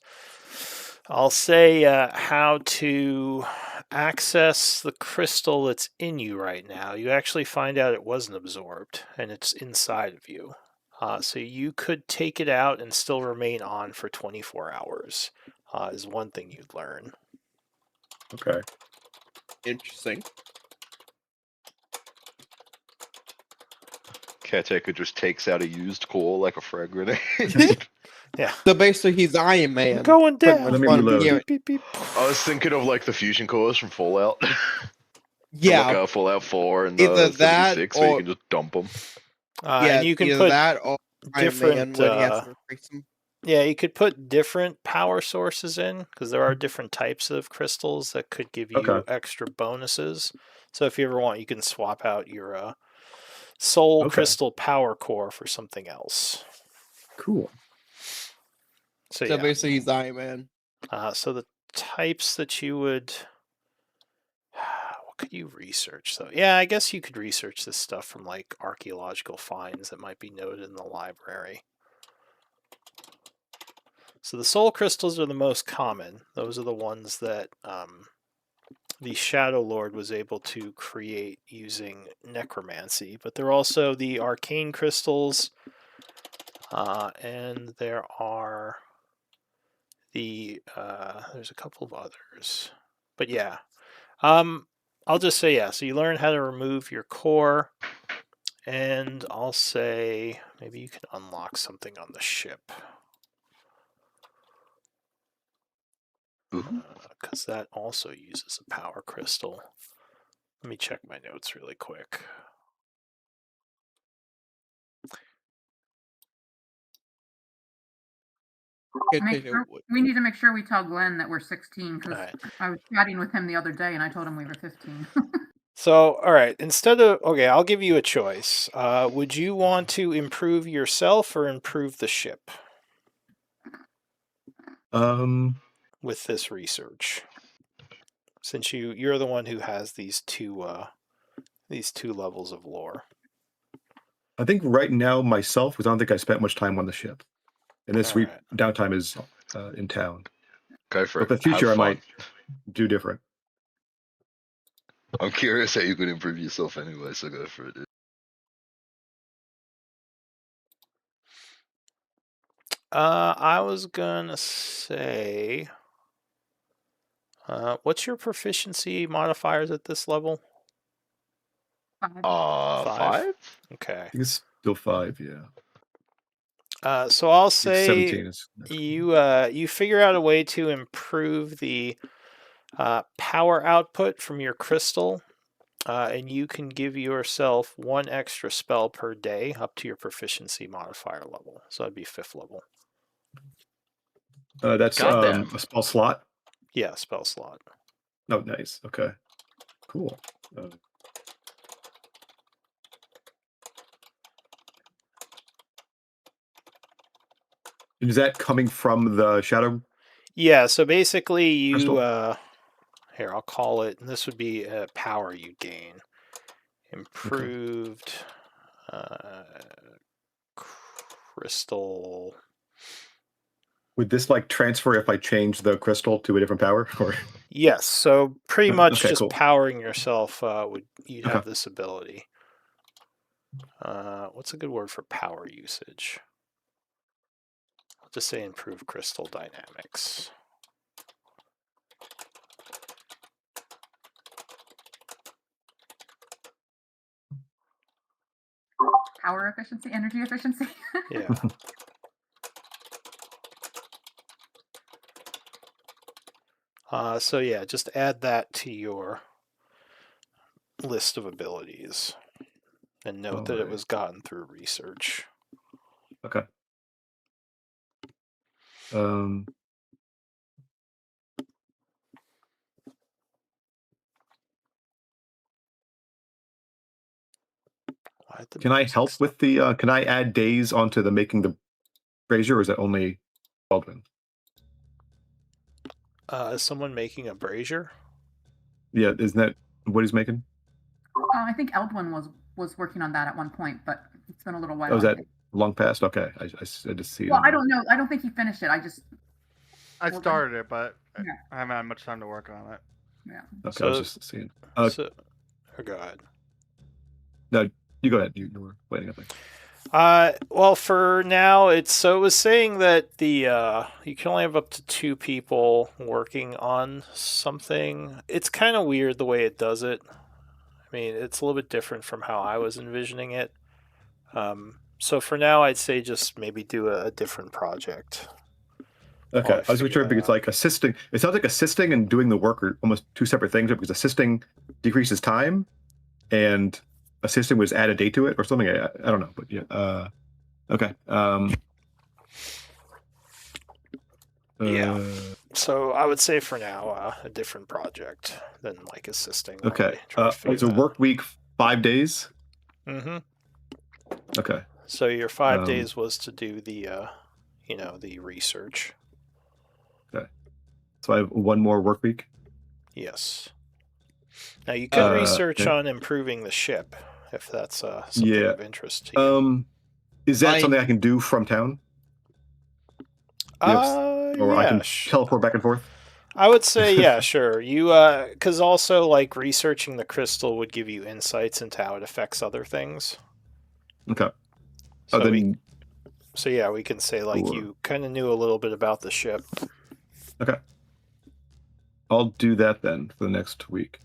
I'll say, how to access the crystal that's in you right now. You actually find out it wasn't absorbed and it's inside of you. So you could take it out and still remain on for 24 hours, is one thing you'd learn. Okay. Interesting. Caretaker just takes out a used core like a frag grenade. Yeah. So basically, he's Iron Man. I'm going Pretty down. much Let me what I'm reload. hearing. Beep, beep. I was thinking of like the fusion cores from Fallout. From, Yeah, like, Fallout 4 and Either that 76, where you or- can just dump them. yeah, And you can either put that or Iron Man different. when he has to increase him. Yeah, you could put different power sources in because there are different types of crystals that could give you Okay. extra bonuses. So if you ever want, you can swap out your soul Okay. crystal power core for something else. Cool. So So yeah. basically, he's Iron Man. So the types that you would, what could you research? So yeah, I guess you could research this stuff from like archaeological finds that might be noted in the library. So the soul crystals are the most common. Those are the ones that the Shadow Lord was able to create using necromancy. But there are also the arcane crystals, and there are there's a couple of others. But yeah, I'll just say yeah. So you learn how to remove your core, and I'll say maybe you can unlock something on the ship. Because that also uses a power crystal. Let me check my notes really quick. We need to make sure we tell Glenn that we're 16 because Alright. I was chatting with him the other day and I told him we were 15. So, all right, okay, I'll give you a choice. Would you want to improve yourself or improve the ship with this research? Since you're the one who has these two levels of lore. I think right now myself, because I don't think I spent much time on the ship, and this week downtime is in town. Go for But it. the future, Have I fun. might do different. I'm curious how you could improve yourself anyway, so go for it. Dude. I was gonna say, what's your proficiency modifiers at this level? 5? Okay. I think it's still 5, yeah. So I'll say 17 is you figure out a way to improve the power output from your crystal, and you can give yourself 1 extra spell per day up to your proficiency modifier level. So that'd be 5th level. That's Goddamn. a spell slot. Yeah, spell slot. Oh, nice. Okay, cool. Is that coming from the shadow? Yeah, so basically you Crystal? here, I'll call it, and this would be a power you gain. Improved crystal. Would this like transfer if I change the crystal to a different power? Or Yes, so pretty much okay, just cool. powering yourself you'd have Okay. this ability. What's a good word for power usage? I'll just say improve crystal dynamics. Power efficiency, energy efficiency. Yeah. So yeah, just add that to your list of abilities and note that it was gotten through research. Okay. Can I help with the? Can I add days onto the making the brazier, or is that only Baldwin? Is someone making a brazier? Yeah, isn't that what he's making? I think Eldwin was working on that at one point, but it's been a little while. Oh, is that long past? Okay, I just see it. Well, I don't know. I don't think he finished it. I started it, but Yeah. I haven't had much time to work on it. Yeah. Okay, I was just seeing. Go ahead. No, you go ahead. You were waiting, I think. Well, for now, it was saying that the you can only have up to 2 people working on something. It's kind of weird the way it does it. I mean, it's a little bit different from how I was envisioning it. So for now, I'd say just maybe do a different project. Okay, I was sure if it's like assisting. It sounds like assisting and doing the work are almost 2 separate things, because assisting decreases time, and assisting was add a date to it or something. I don't know, but yeah. Okay. Yeah. So I would say for now, a different project than like assisting. Okay. It's a work week, 5 days. Mm-hmm. Okay. So your 5 days was to do the, the research. Okay. So I have 1 more work week. Yes. Now you can research on improving the ship if that's something of interest to you. Is that something I can do from town? Or I can teleport back and forth? I would say, yeah, sure. You, because also like researching the crystal would give you insights into how it affects other things. Okay. So yeah, we can say like you kind of knew a little bit about the ship. Okay. I'll do that then for the next week.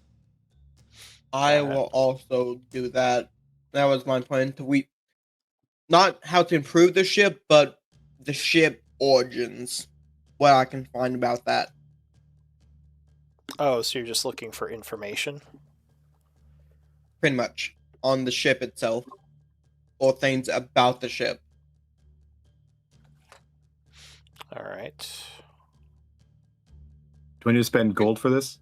I will also do that. That was my plan not how to improve the ship, but the ship origins. What I can find about that. Oh, so you're just looking for information? Pretty much. On the ship itself. Or things about the ship. Alright. Do I need to spend gold for this?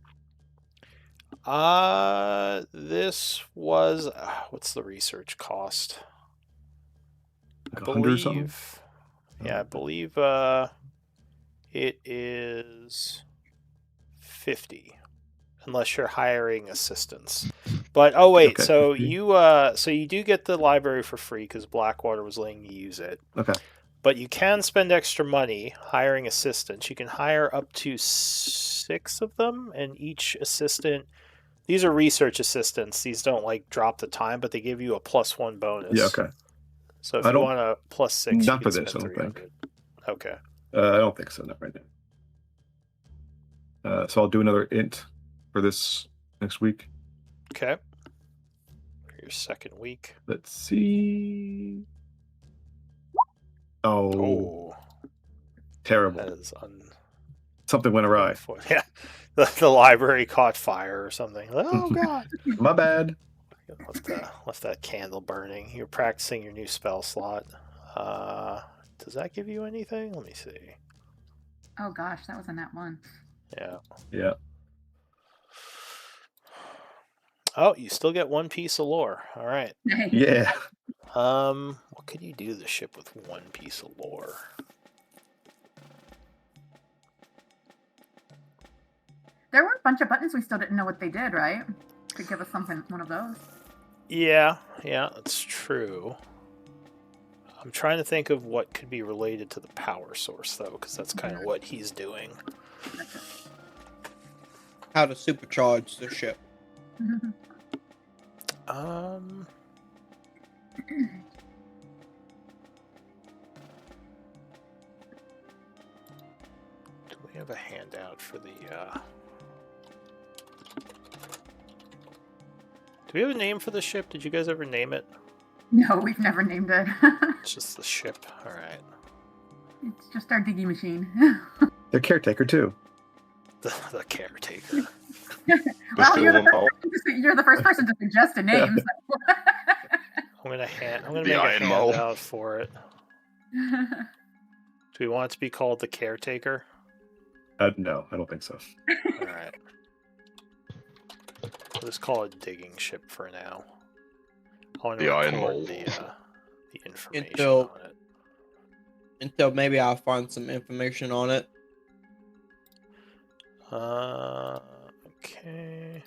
This was what's the research cost? Like I 100 or something? believe. Yeah, I believe it is 50, unless you're hiring assistants. But oh wait, Okay, so 50. you do get the library for free because Blackwater was letting you use it. Okay. But you can spend extra money hiring assistants. You can hire up to 6 of them, and each assistant. These are research assistants. These don't like drop the time, but they give you a +1 bonus. Yeah, okay. So if I you don't- want a +6, you not can for this, spend I don't think. 300. Okay. I don't think so, not right now. So I'll do another int for this next week. Okay. For your second week. Let's see. Oh, Oh, terrible. that is Something went awry. Yeah, the library caught fire or something. Oh god! My bad. Left that candle burning. You're practicing your new spell slot. Does that give you anything? Let me see. Oh gosh, that was a nat 1. Yeah. Yeah. Oh, you still get 1 piece of lore. All right. Yeah. What could you do to the ship with 1 piece of lore? There were a bunch of buttons we still didn't know what they did, right? Could give us something, one of those. Yeah, that's true. I'm trying to think of what could be related to the power source, though, because that's kind of what he's doing. How to supercharge the ship. Do we have a handout for the, Do we have a name for the ship? Did you guys ever name it? No, we've never named it. It's just the ship. Alright. It's just our diggy machine. They're caretaker too. The caretaker. Well, you're Still the first person to suggest a name. I'm gonna The make a Iron Mole. handout for it. So. Do we want it to be called the caretaker? No, I don't think so. Alright. We'll just call it digging ship for now. I want to The Iron record Mole. the information Until- on it. Until maybe I'll find some information on it. Okay.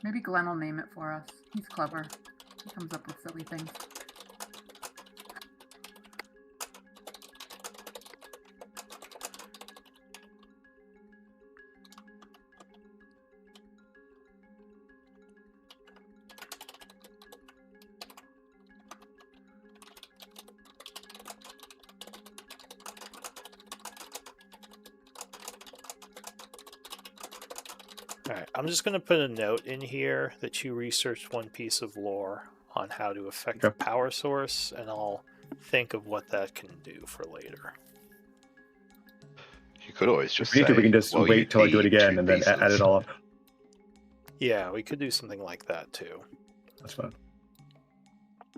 Maybe Glenn will name it for us. He's clever. He comes up with silly things. Alright, I'm just going to put a note in here that you researched 1 piece of lore on how to affect the Okay. power source, and I'll think of what that can do for later. You could always just If we need to, we say, can just well, you wait till I do it need again 2 and then add pieces. it all up. Yeah, we could do something like that too. That's fine.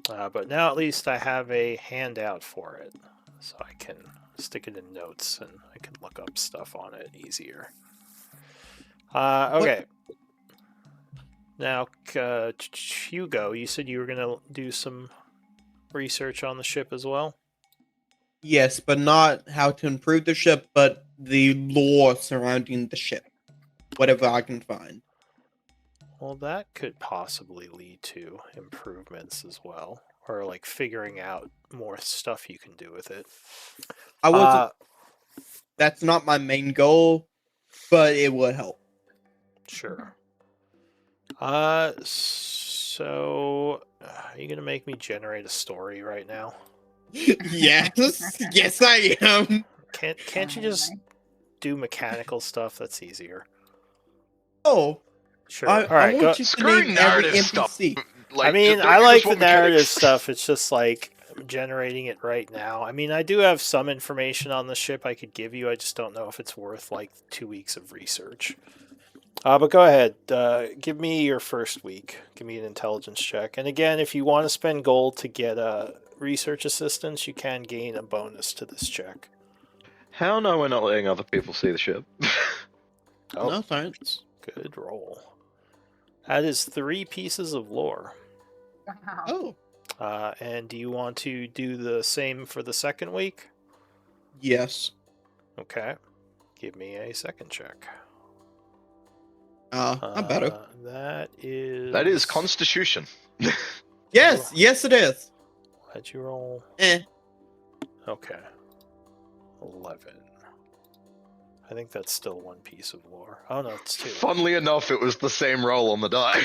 But now at least I have a handout for it, so I can stick it in notes and I can look up stuff on it easier. Okay. Now, Hugo, you said you were going to do some research on the ship as well? Yes, but not how to improve the ship, but the lore surrounding the ship. Whatever I can find. Well, that could possibly lead to improvements as well, or like figuring out more stuff you can do with it. I wasn't. That's not my main goal, but it would help. Sure. So are you gonna make me generate a story right now? Yes, yes, I am. Can't you just do mechanical stuff? That's easier. Oh, Sure. I All right. want Go. you to Screw name every narrative stuff. NPC. Like, I mean, just I give like us the what narrative mechanics- stuff. It's just like generating it right now. I mean, I do have some information on the ship I could give you. I just don't know if it's worth like 2 weeks of research. But go ahead. Give me your first week. Give me an intelligence check. And again, if you want to spend gold to get research assistance, you can gain a bonus to this check. Hell no, we're not letting other people see the ship. Oh, No science. it's good roll. That is 3 pieces of lore. Wow. Oh, And do you want to do the same for the second week? yes. Okay. Give me a second check. I'm better. That is... That is Constitution. Yes, yes, it is. What'd you roll? Okay. 11. I think that's still 1 piece of lore. Oh no, it's 2. Funnily enough, it was the same roll on the die.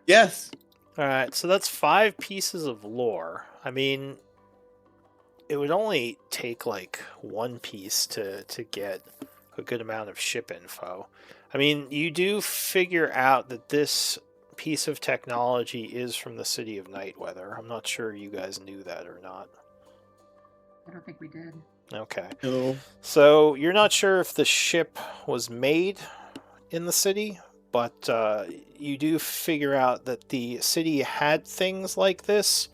Yes. Alright, so that's 5 pieces of lore. I mean, it would only take like 1 piece to get a good amount of ship info. I mean, you do figure out that this piece of technology is from the city of Nightweather. I'm not sure you guys knew that or not. I don't think we did. Okay. No. So you're not sure if the ship was made in the city, but you do figure out that the city had things like this.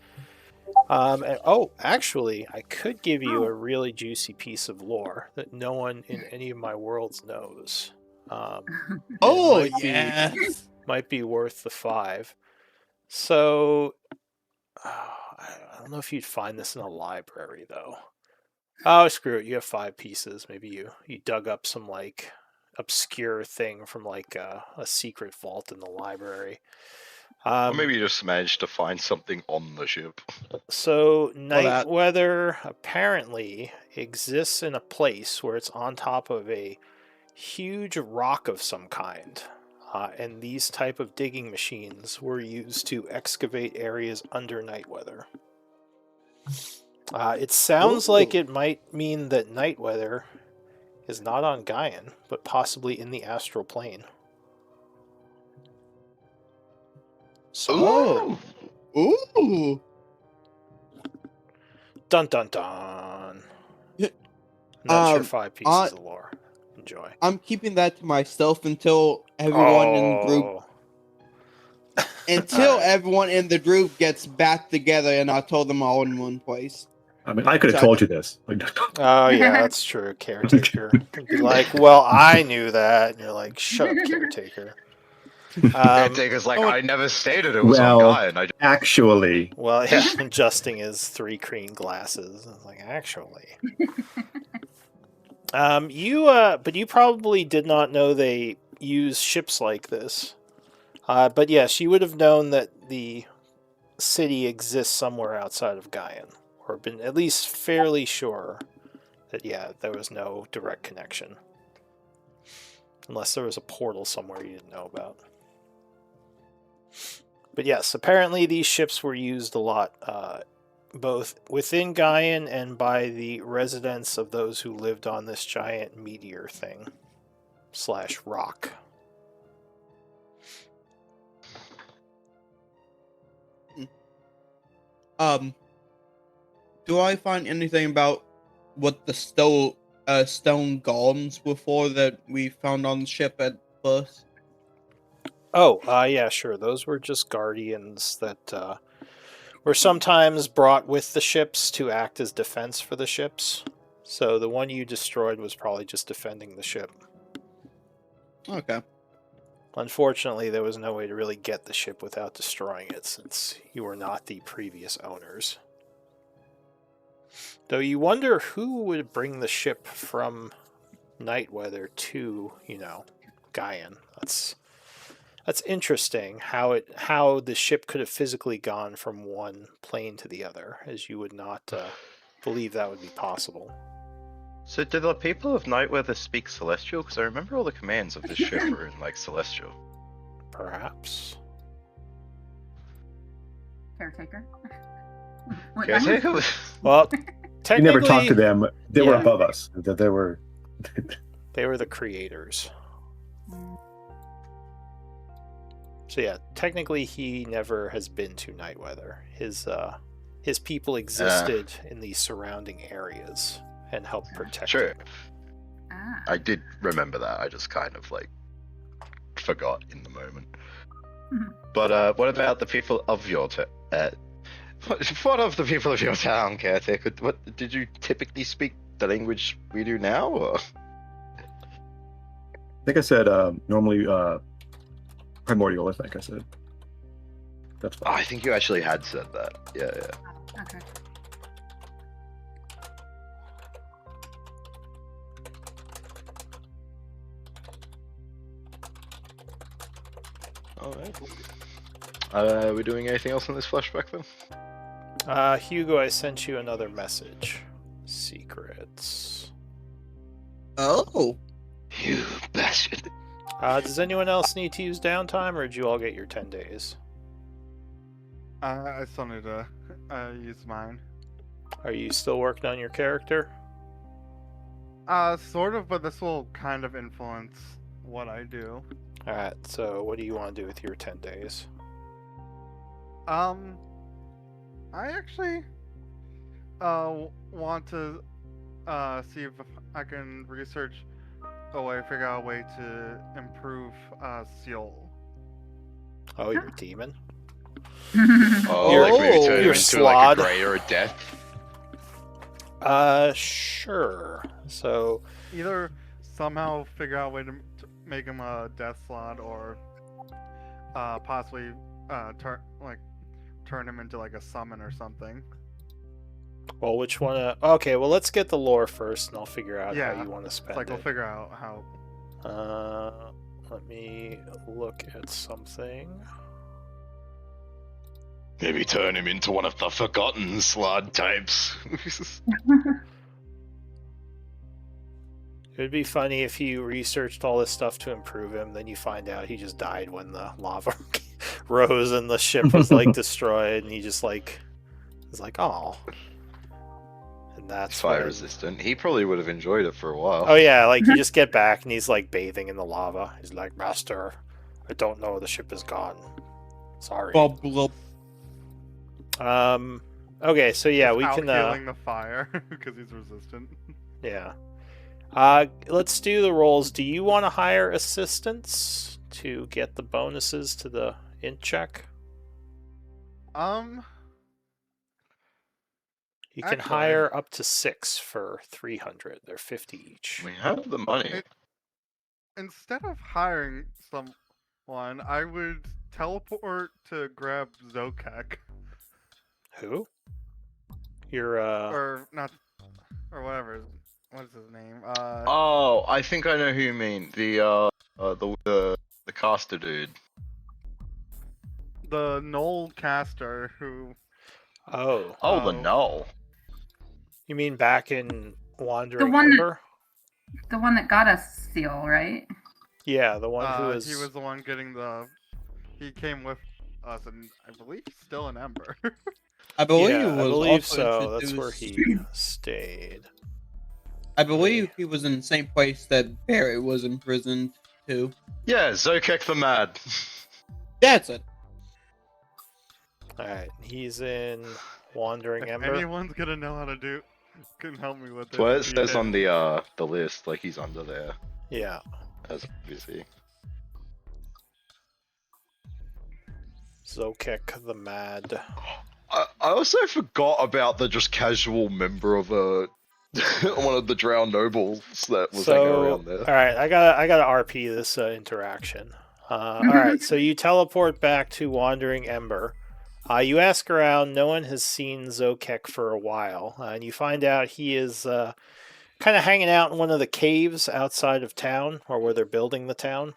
Actually, I could give you a really juicy piece of lore that no one in any of my worlds knows. Oh, might be- yes. Might be worth the 5. So, I don't know if you'd find this in a library, though. Oh, screw it. You have 5 pieces. Maybe you dug up some, like, obscure thing from, like, a secret vault in the library. Or maybe you just managed to find something on the ship. So, that- Nightweather apparently exists in a place where it's on top of a huge rock of some kind. And these type of digging machines were used to excavate areas under Nightweather. It sounds like it might mean that Nightweather is not on Gaian, but possibly in the astral plane. So, Oh. Ooh. dun dun dun. That's your 5 pieces of lore. Enjoy. I'm keeping that to myself until everyone in the group Oh. everyone in the group gets back together and I told them all in one place. I mean, I could have told you this. Like, Oh yeah, that's true. Caretaker. You'd be like, well, I knew that, and you're like, shut up, caretaker. Caretaker's like, oh, I never stated it was well- on Guy, and I actually, Well, yeah, adjusting his 3 green glasses. I was like, actually. But you probably did not know they use ships like this. But yes, you would have known that the city exists somewhere outside of Gaian, or been at least fairly sure that, yeah, there was no direct connection. Unless there was a portal somewhere you didn't know about. But yes, apparently these ships were used a lot, both within Gaian and by the residents of those who lived on this giant meteor thing / rock. Do I find anything about what the stone golems were for that we found on the ship at first? Oh, yeah, sure. Those were just guardians that were sometimes brought with the ships to act as defense for the ships. So the one you destroyed was probably just defending the ship. Okay. Unfortunately, there was no way to really get the ship without destroying it, since you were not the previous owners. Though you wonder who would bring the ship from Nightweather to, Gaian. That's interesting, how the ship could have physically gone from one plane to the other, as you would not believe that would be possible. So do the people of Nightweather speak Celestial? Because I remember all the commands of this ship were in, Celestial. Perhaps. Caretaker. What Caretaker language? was... Well, we technically, never talked to them. They were yeah. above us. They were. They were the creators. So yeah, technically he never has been to Nightweather. His people existed in the surrounding areas and helped protect Sure. it. Ah. I did remember that. I just kind of forgot in the moment. Mhm. But what about the people of your what of the people of your town, Caretaker? What did you typically speak the language we do now, or? think I said normally primordial. I think I said. That's fine. I think you actually had said that. Yeah, yeah. Okay. Alright. Are we doing anything else in this flashback then? Hugo, I sent you another message. Secrets. Oh. You bastard. Does anyone else need to use downtime, or did you all get your 10 days? I still need to use mine. Are you still working on your character? Sort of, but this will kind of influence what I do. Alright, so what do you want to do with your 10 days? I actually want to see if I can research a way, figure out a way to improve Seal. Oh, you're a demon? Oh, like maybe turn him You're into like Slod. a grey or a death? Sure. So, Either somehow figure out a way to make him a death slot, or possibly turn him into like a summon or something. well, which one? Okay, well, let's get the lore first, and I'll figure out Yeah, how you want to It's spend like we'll it. figure out how. Let me look at something. Maybe turn him into one of the forgotten Slod types. It would be funny if you researched all this stuff to improve him, then you find out he just died when the lava rose and the ship was like destroyed, and he just like is like, oh. And that's Fire when- resistant. He probably would have enjoyed it for a while. Oh yeah, like you just get back and he's like bathing in the lava. He's like, Master, I don't know, the ship is gone. Sorry. Bub, blub. Okay, so yeah, He's we out can healing the fire because he's resistant. yeah. Let's do the rolls. Do you want to hire assistants to get the bonuses to the int check? Um, You can Actually- hire up to 6 for 300. They're 50 each. We have the money. instead of hiring someone, I would teleport to grab Zokek, Who? You're or not, or whatever. What is his name? Oh, I think I know who you mean. The caster dude. the Knoll caster who. oh. Oh, the Oh. null. You mean back in Wandering one that- Ember? The one that got us Seal, right? Yeah, the one who is He was the one getting the. He came with us, and I believe he's still in Ember. I believe yeah, it was I believe also so. That's where introduced- he stayed. I believe he was in the same place that Barrett was imprisoned too. Yeah, Zokek the Mad. That's it. Alright, he's in Wandering If Ember. anyone's gonna know how to do, can help me with this. Well, it be says him. on the list, like he's under there Yeah. as obviously. Zokek the Mad. I also forgot about the just casual member of a one of the drowned nobles that was hanging around there. Alright, I gotta RP this interaction. Alright, so you teleport back to Wandering Ember. You ask around, no one has seen Zokek for a while, and you find out he is kind of hanging out in one of the caves outside of town, or where they're building the town.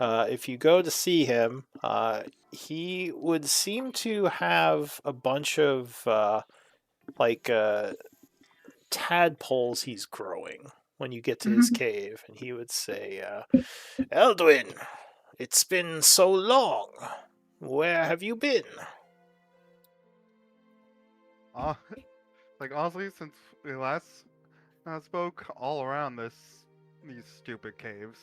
If you go to see him, he would seem to have a bunch of tadpoles he's growing when you get to his cave, and he would say, Eldwin, it's been so long. Where have you been? Like honestly, since we last spoke, all around these stupid caves.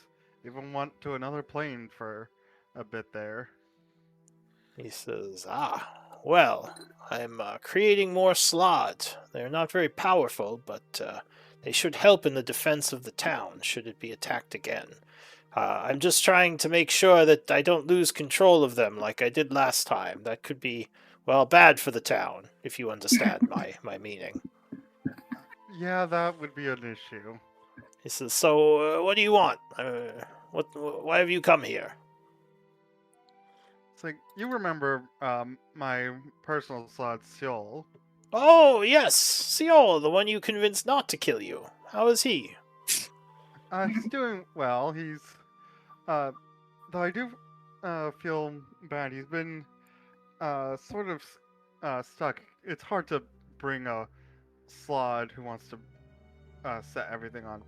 Even went to another plane for a bit there. He says, well, I'm creating more Slod. They're not very powerful, but they should help in the defense of the town should it be attacked again. I'm just trying to make sure that I don't lose control of them like I did last time. That could be, well, bad for the town, if you understand my meaning. Yeah, that would be an issue. He says, "So, what do you want? Why have you come here?" It's like, you remember my personal slot, Seoul. "Oh, yes, Seol, the one you convinced not to kill you. How is he?" He's doing well. He's, though I do feel bad. He's been sort of stuck. It's hard to bring a Slod who wants to set everything on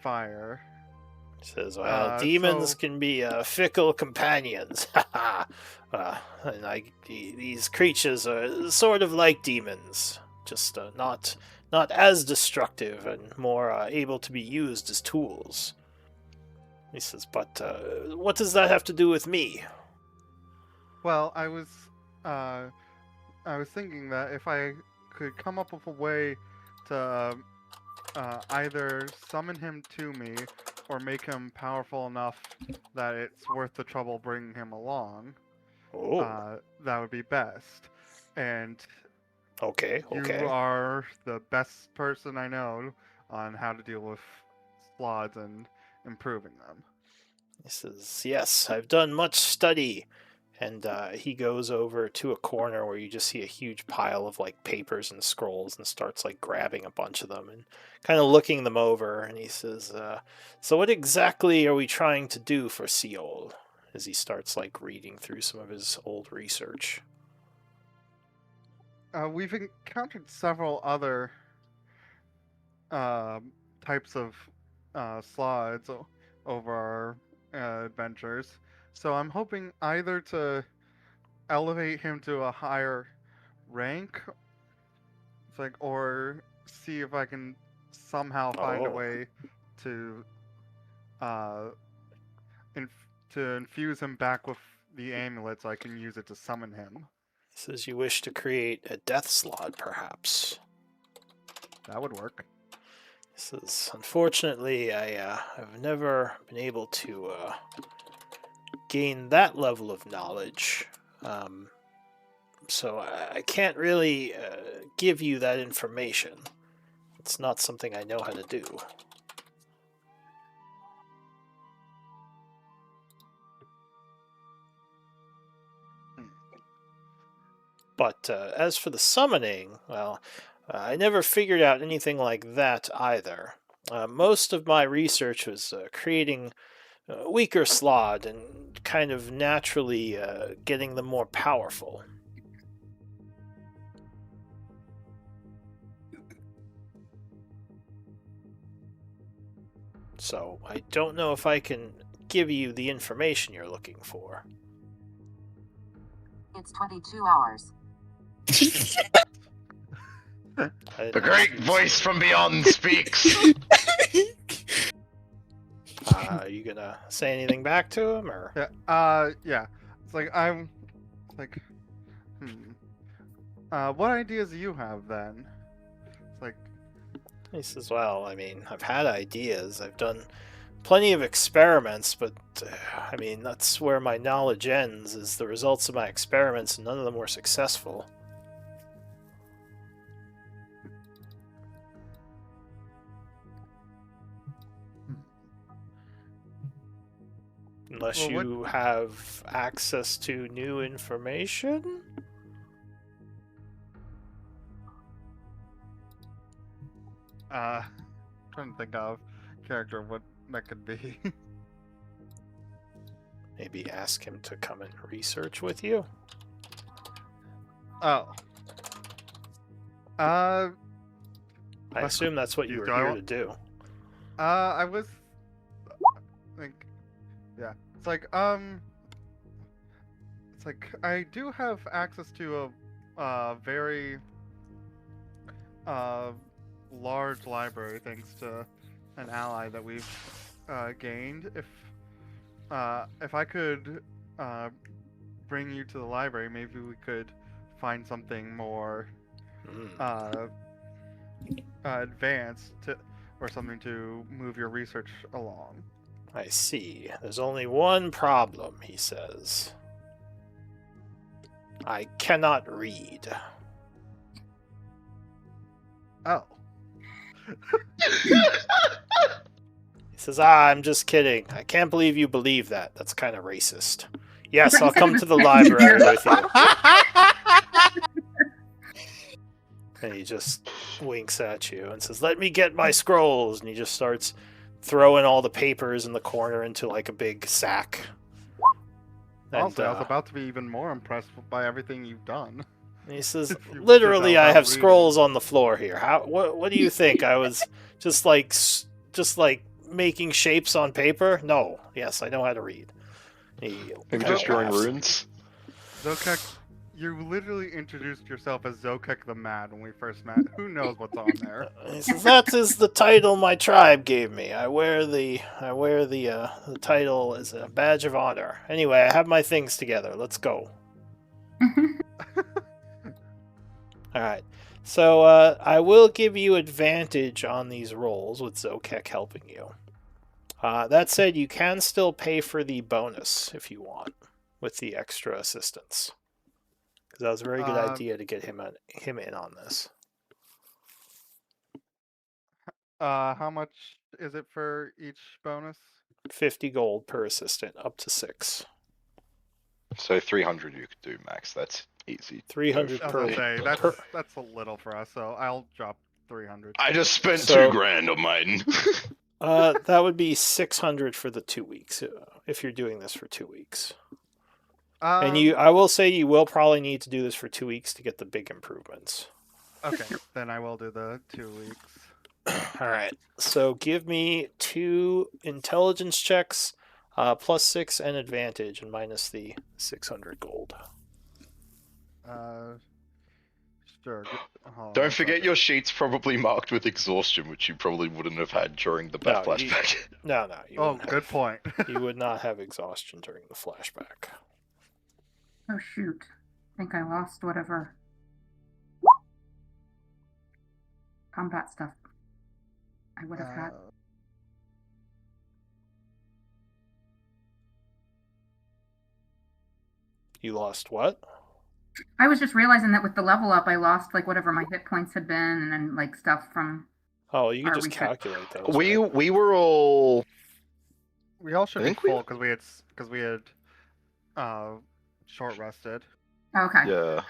fire. He says, "Well, demons so- can be fickle companions. And these creatures are sort of like demons, just not as destructive and more able to be used as tools." He says, "But what does that have to do with me?" Well, I was thinking that if I could come up with a way to either summon him to me or make him powerful enough that it's worth the trouble bringing him along, Oh, that would be best. And okay. you are the best person I know on how to deal with Slods and improving them. He says, "Yes, I've done much study." And he goes over to a corner where you just see a huge pile of like papers and scrolls and starts like grabbing a bunch of them and kind of looking them over. And he says, "So what exactly are we trying to do for Seol?" As he starts like reading through some of his old research. We've encountered several other types of slides over our adventures, so I'm hoping either to elevate him to a higher rank, or see if I can somehow find a Oh. way to infuse him back with the amulet so I can use it to summon him. He says, "You wish to create a death slot, perhaps?" That would work. He says, "Unfortunately, I've never been able to gain that level of knowledge. So I can't really give you that information. It's not something I know how to do." But as for the summoning, well, I never figured out anything like that either. Most of my research was creating weaker Slod and kind of naturally getting them more powerful. So I don't know if I can give you the information you're looking for. It's 22 hours. The great voice from beyond speaks. Are you gonna say anything back to him, or? Yeah. It's like what ideas do you have then? It's like, He says, "Well, I mean, I've had ideas. I've done plenty of experiments, but I mean, that's where my knowledge ends, is the results of my experiments, and none of them were successful." Unless Well, you have access to new information? trying to think of character what that could be. Maybe ask him to come and research with you? Oh. I assume that's what you were Do I here want- to do. I was like, yeah. It's like I do have access to a very large library thanks to an ally that we've gained. If I could bring you to the library, maybe we could find something more advanced or something to move your research along. I see. There's only one problem, he says. I cannot read. Oh. says, I'm just kidding. I can't believe you believe that. That's kind of racist. Yes, But I'll you said come it to the was library secondary. with you. And he just winks at you and says, let me get my scrolls. And he just starts throwing all the papers in the corner into like a big sack. And, Also, I was about to be even more impressed by everything you've done. and he says, If you did literally, that I without have reading. scrolls on the floor here. What do you think? I was just like making shapes on paper? No. Yes, I know how to read. He I'm kinda just drawing laughs. runes. Zokek, you literally introduced yourself as Zokek the Mad when we first met. Who knows what's on there? He says, that is the title my tribe gave me. I wear the title as a badge of honor. Anyway, I have my things together. Let's go. Alright. So, I will give you advantage on these rolls with Zokek helping you. That said, you can still pay for the bonus if you want, with the extra assistance. Because that was a very good idea to get him in on this. How much is it for each bonus? 50 gold per assistant, up to 6. So 300 you could do, Max. That's easy. 300 I was per. gonna say that's per- that's a little for us, so I'll drop 300. I just spent So- 2 grand on mine. That would be 600 for the 2 weeks, if you're doing this for 2 weeks. And I will say you will probably need to do this for 2 weeks to get the big improvements. Okay, then I will do the 2 weeks. All right. So give me 2 intelligence checks, plus 6 and advantage, and minus the 600 gold. Sure. Hold on Don't a forget second. your sheet's probably marked with exhaustion, which you probably wouldn't have had during the No, flashback. No. You Oh, wouldn't good have- point. You would not have exhaustion during the flashback. Oh shoot. I think I lost whatever combat stuff I would have had. You lost what? I was just realizing that with the level up, I lost like whatever my hit points had been, and then like stuff from. Oh, you can Or just we could- calculate those. We right? we were all We all should I be think we- full because we had short rested. Okay. yeah.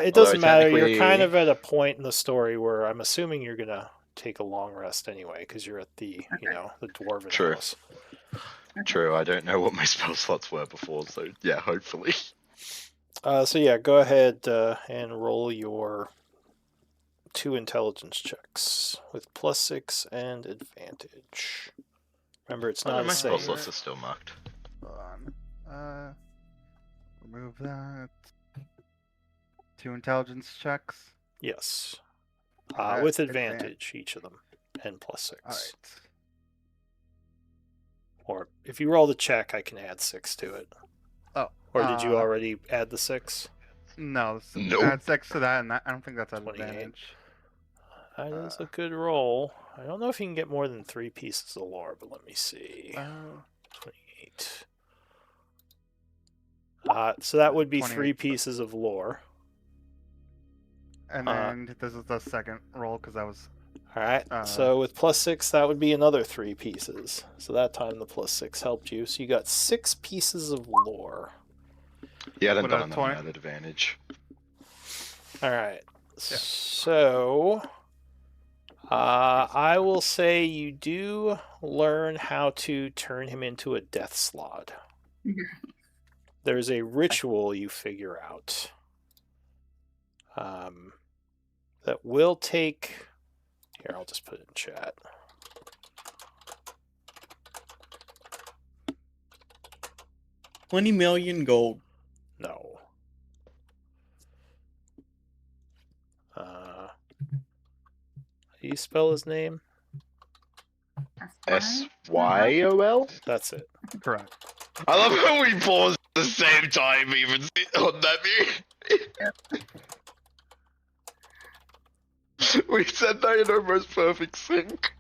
It doesn't Although matter. You're technically- kind of at a point in the story where I'm assuming you're gonna take a long rest anyway, because you're at the the dwarven True. house. True, I don't know what my spell slots were before, so yeah, hopefully. So yeah, go ahead and roll your 2 intelligence checks with plus 6 and advantage. Remember, it's not my a spell save. slots are still marked. Hold on. Remove that. 2 intelligence checks. Yes, Alright, with advantage each of them, and plus 6. Alright. Or if you roll the check, I can add 6 to it. Oh. Or did you uh, already add the 6? No, Nope. add 6 to that, and I don't think that's an 28. advantage. That is a good roll. I don't know if you can get more than 3 pieces of lore, but let me see. 28. So that would be 3 28. pieces of lore. And then this is the second roll because that was Alright, so with plus 6, that would be another 3 pieces. So that time the plus 6 helped you. So you got 6 pieces of lore. Yeah, I hadn't What done about that 20? at advantage. Alright, so I will say you do learn how to turn him into a death slot. There's a ritual you figure out that will take. Here, I'll just put it in chat. $20 million gold. No. How do you spell his name? SYOL? That's it. correct. I love how we paused at the same time, even on that mute. We said that in almost perfect sync.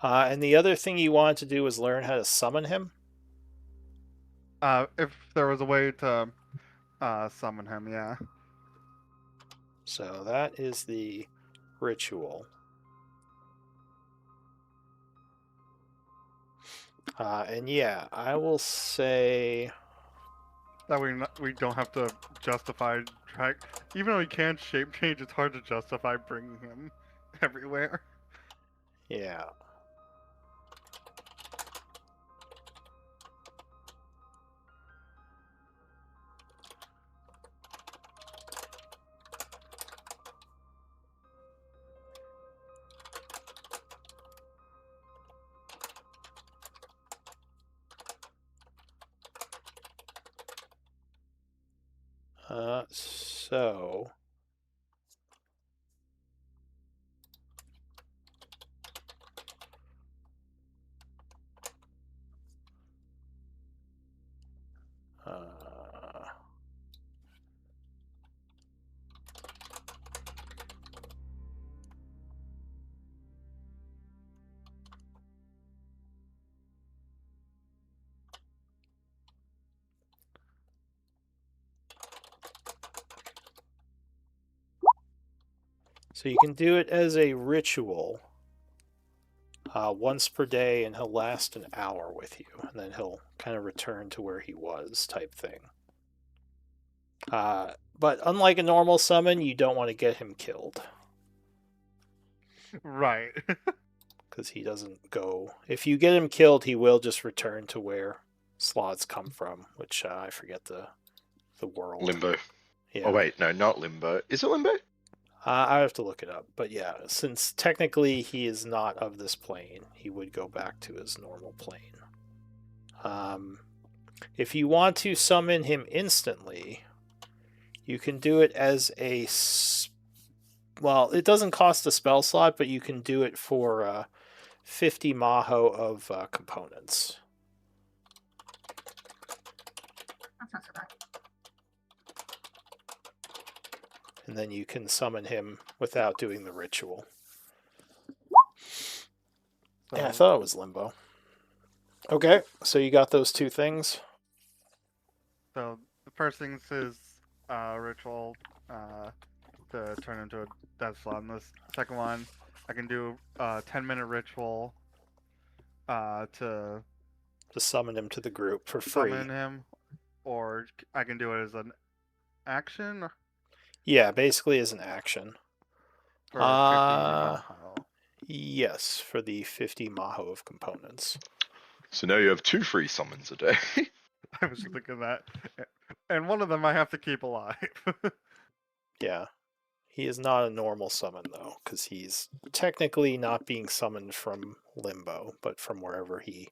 And the other thing you wanted to do was learn how to summon him. If there was a way to summon him, yeah. So that is the ritual. And yeah, I will say That way we don't have to justify track. Even though he can't shape change, it's hard to justify bringing him everywhere. yeah. So so you can do it as a ritual once per day, and he'll last an hour with you, and then he'll kind of return to where he was, type thing. But unlike a normal summon, you don't want to get him killed. Right. Because he doesn't go... If you get him killed, he will just return to where slots come from, which I forget the world. Limbo. Yeah. Oh wait, no, not Limbo. Is it Limbo? I have to look it up. But yeah, since technically he is not of this plane, he would go back to his normal plane. If you want to summon him instantly, you can do it as a... Well, it doesn't cost a spell slot, but you can do it for 50 Maho of components. That's not so bad. And then you can summon him without doing the ritual. Yeah, I thought it was Limbo. Okay, so you got those two things. So the first thing is ritual to turn into a death slot. And the second one, I can do a 10-minute ritual to summon him to the group for free. Summon him, or I can do it as an action. Yeah, basically as an action. For 50 Maho. Yes, for the 50 Maho of components. So now you have 2 free summons a day. I was thinking that, and one of them I have to keep alive. Yeah. He is not a normal summon, though, because he's technically not being summoned from Limbo, but from wherever he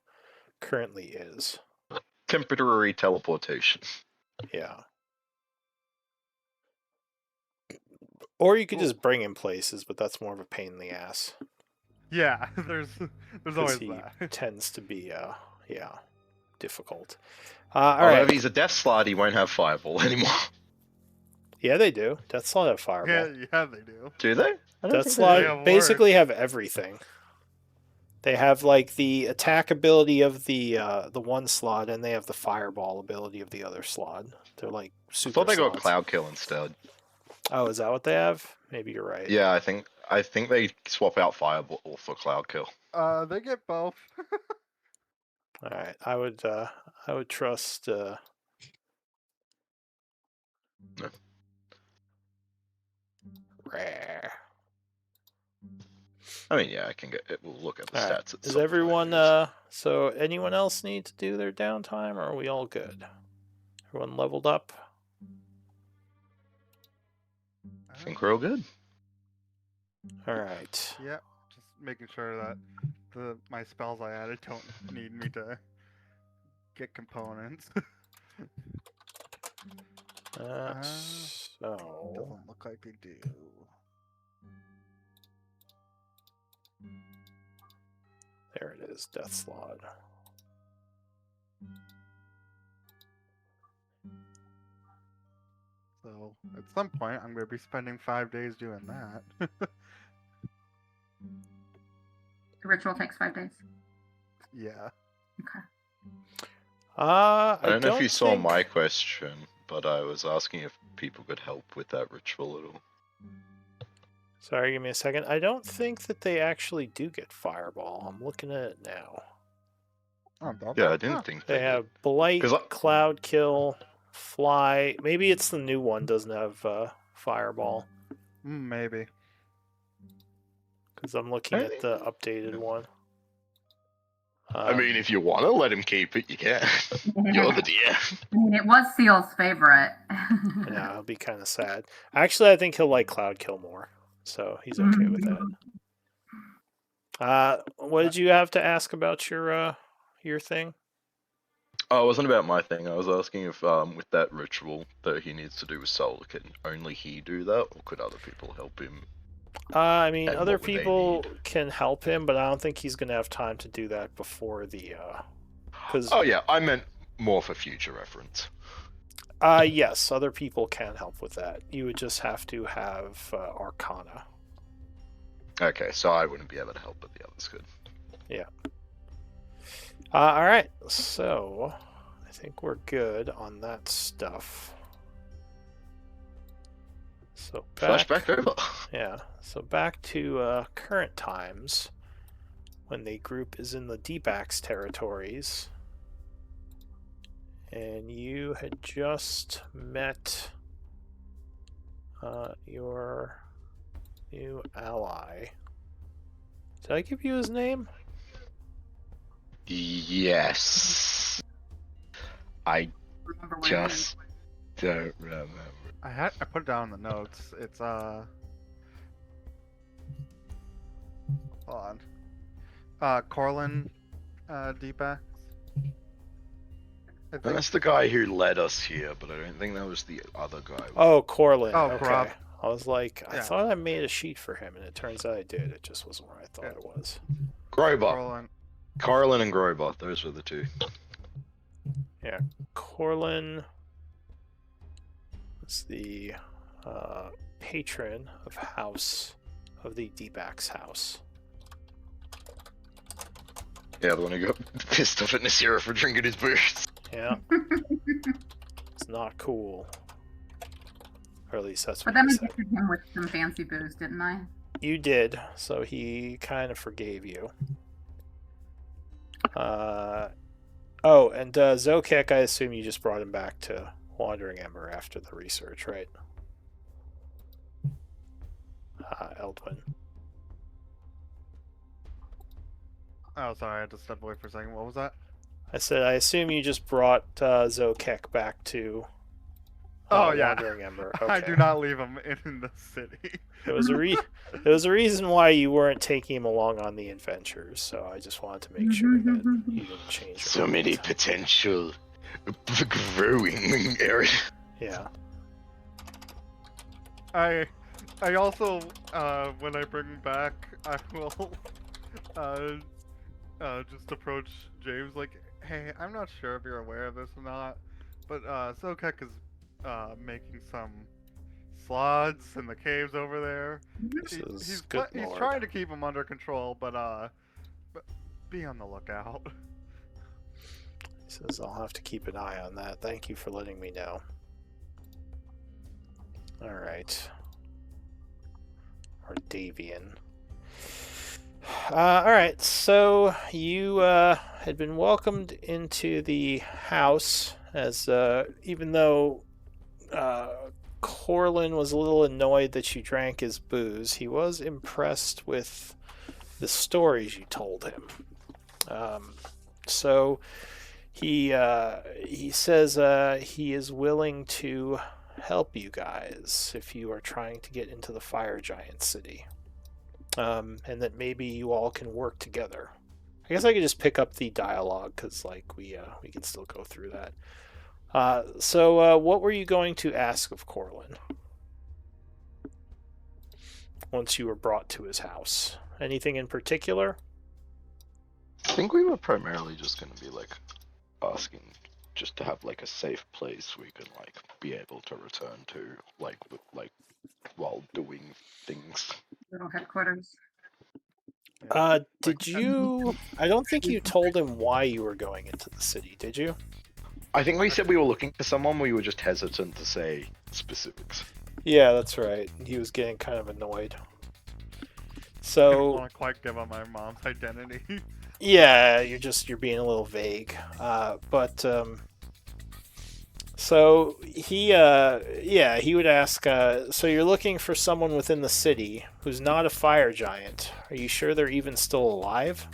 currently is. Temporary teleportation. Yeah. Or you could just bring him places, but that's more of a pain in the ass. Yeah, there's always He that. tends to be, difficult. Alright. If he's a death slot, he won't have Fireball anymore. Yeah, they do. Death Slot have Fireball. Yeah, they do. Do they? Death Slot have basically have everything. They have like the attack ability of the one slot, and they have the Fireball ability of the other slot. They're like I super. thought they got slots. Cloud Kill instead. Oh, is that what they have? Maybe you're right. Yeah, I think they swap out Fireball for Cloud Kill. They get both. All right, I would trust. No. Rare. I mean, yeah, I can get it. We'll look at the All right. stats. At Does some everyone? point. So anyone else need to do their downtime, or are we all good? Everyone leveled up. I think we're all good. All right. Yep. Just making sure that my spells I added don't need me to get components. So Doesn't look like they do. there it is, Death Slot. So at some point, I'm going to be spending 5 days doing that. The ritual takes 5 days. Yeah. Okay. I don't know if you saw think- my question, but I was asking if people could help with that ritual at all. Sorry, give me a second. I don't think that they actually do get Fireball. I'm looking at it now. Oh, don't Yeah, they? I didn't Oh, think They they have Blight, 'Cause I- Cloud Kill, Fly. Maybe it's the new one doesn't have Fireball. maybe. Because I'm looking I at think- the updated one. I mean, if you want to let him keep it, you can. You're the DM. I mean, it was Seal's favorite. yeah, it'll be kind of sad. Actually, I think he'll like Cloud Kill more, so he's okay with that. What did you have to ask about your thing? Oh, it wasn't about my thing. I was asking if, with that ritual that he needs to do with Soul, can only he do that, or could other people help him? I mean, And other what would they people need? can help him, but I don't think he's gonna have time to do that before the. Because Oh yeah, I meant more for future reference. yes, other people can help with that. You would just have to have Arcana. Okay, so I wouldn't be able to help, but the others could. All right, so I think we're good on that stuff. So Flashback over. Yeah, so back to current times, when the group is in the D-Backs territories, and you had just met your new ally. Did I give you his name? Yes. I Remember what it just don't remember. I put it down in the notes. It's hold on. Corlin Deepak. I think. That's the guy who led us here, but I don't think that was the other guy. Oh, Corlin. Oh, okay. Grob. I was like, I Yeah. thought I made a sheet for him, and it turns out I did. It just wasn't where I thought Yeah. it was. Grober. Corlin. Carlin and Grober, those were the two. Corlin is the patron of the D-Backs house. Yeah, the one who got pissed off at Nasira for drinking his booze. Yeah. It's not cool. Or at least that's But what then he I said. gifted him with some fancy booze, didn't I? You did, so he kind of forgave you. Oh, and Zokek, I assume you just brought him back to Wandering Ember after the research, right? Eldwin. Oh, sorry, I had to step away for a second. What was that? I said, I assume you just brought Zokek back to Oh, yeah. Wandering Ember. I Okay. do not leave him in the city. There was a reason why you weren't taking him along on the adventures, so I just wanted to make sure that you didn't change your So many mind. potential growing areas. Yeah. I also when I bring him back, I will just approach James like, hey, I'm not sure if you're aware of this or not, but Zokek is making some slots in the caves over there. This is good He's lord. trying to keep them under control, but be on the lookout. He says, I'll have to keep an eye on that. Thank you for letting me know. Alright. Or Davian. Alright, so you had been welcomed into the house as even though Corlin was a little annoyed that you drank his booze, he was impressed with the stories you told him. So he says he is willing to help you guys if you are trying to get into the Fire Giant City, and that maybe you all can work together. I guess I could just pick up the dialogue because like we can still go through that. So what were you going to ask of Corlin once you were brought to his house? Anything in particular? I think we were primarily just going to be like asking just to have like a safe place we can like be able to return to like while doing things. Little headquarters. Did you? I don't think you told him why you were going into the city, did you? I think we said we were looking for someone. We were just hesitant to say specifics. Yeah, that's right. He was getting kind of annoyed. don't So want to quite give up my mom's identity. yeah, you're being a little vague. So he would ask. So you're looking for someone within the city who's not a fire giant. Are you sure they're even still alive?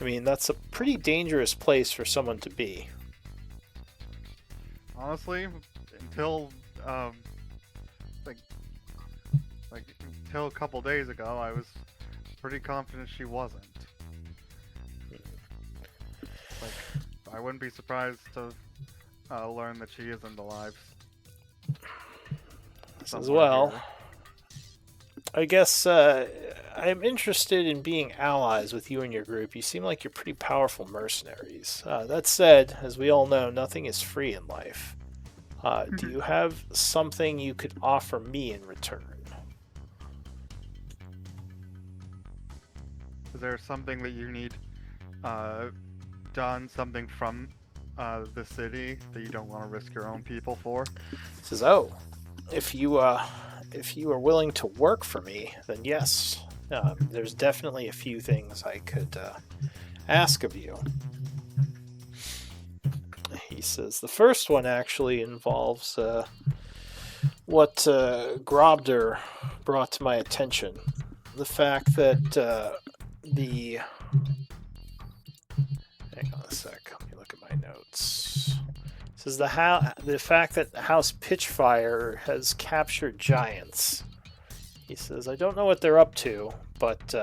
I mean, that's a pretty dangerous place for someone to be. Honestly, until until a couple days ago, I was pretty confident she wasn't. I wouldn't be surprised to learn that she isn't alive. As well, Here. I guess I'm interested in being allies with you and your group. You seem like you're pretty powerful mercenaries. That said, as we all know, nothing is free in life. Do you have something you could offer me in return? Is there something that you need done, something from the city that you don't want to risk your own people for? He says, "Oh, if you are willing to work for me, then yes. There's definitely a few things I could ask of you." He says, "The first one actually involves what Grobder brought to my attention. The fact that the... Hang on a sec. Let me look at my notes. It says the fact that House Pitchfire has captured giants. He says, I don't know what they're up to, but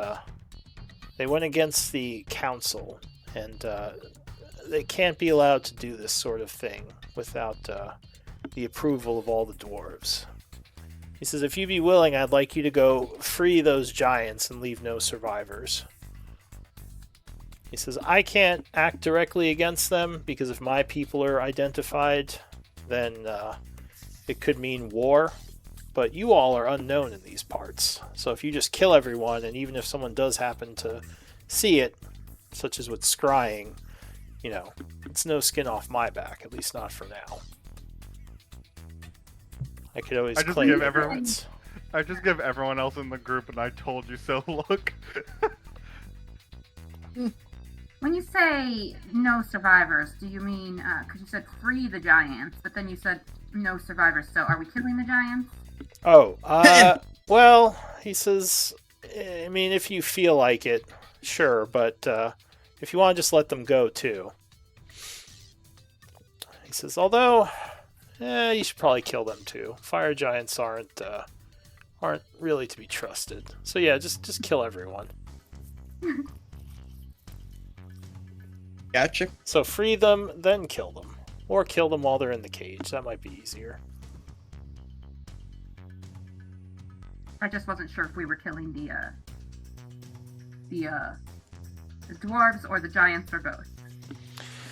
they went against the council, and they can't be allowed to do this sort of thing without the approval of all the dwarves. He says, if you'd be willing, I'd like you to go free those giants and leave no survivors. He says, I can't act directly against them, because if my people are identified, then it could mean war. But you all are unknown in these parts. So if you just kill everyone, and even if someone does happen to see it, such as with scrying, you know, it's no skin off my back, at least not for now. I could always claim ignorance. I just give everyone else in the group and I told you so look. When you say no survivors, do you mean, because you said free the giants, but then you said no survivors, so are we killing the giants? Oh, well, he says, I mean, if you feel like it, sure, but if you want to just let them go too. He says, although, you should probably kill them too. Fire giants aren't really to be trusted. So yeah, just kill everyone. Gotcha. So free them, then kill them. Or kill them while they're in the cage. That might be easier. I just wasn't sure if we were killing the dwarves or the giants or both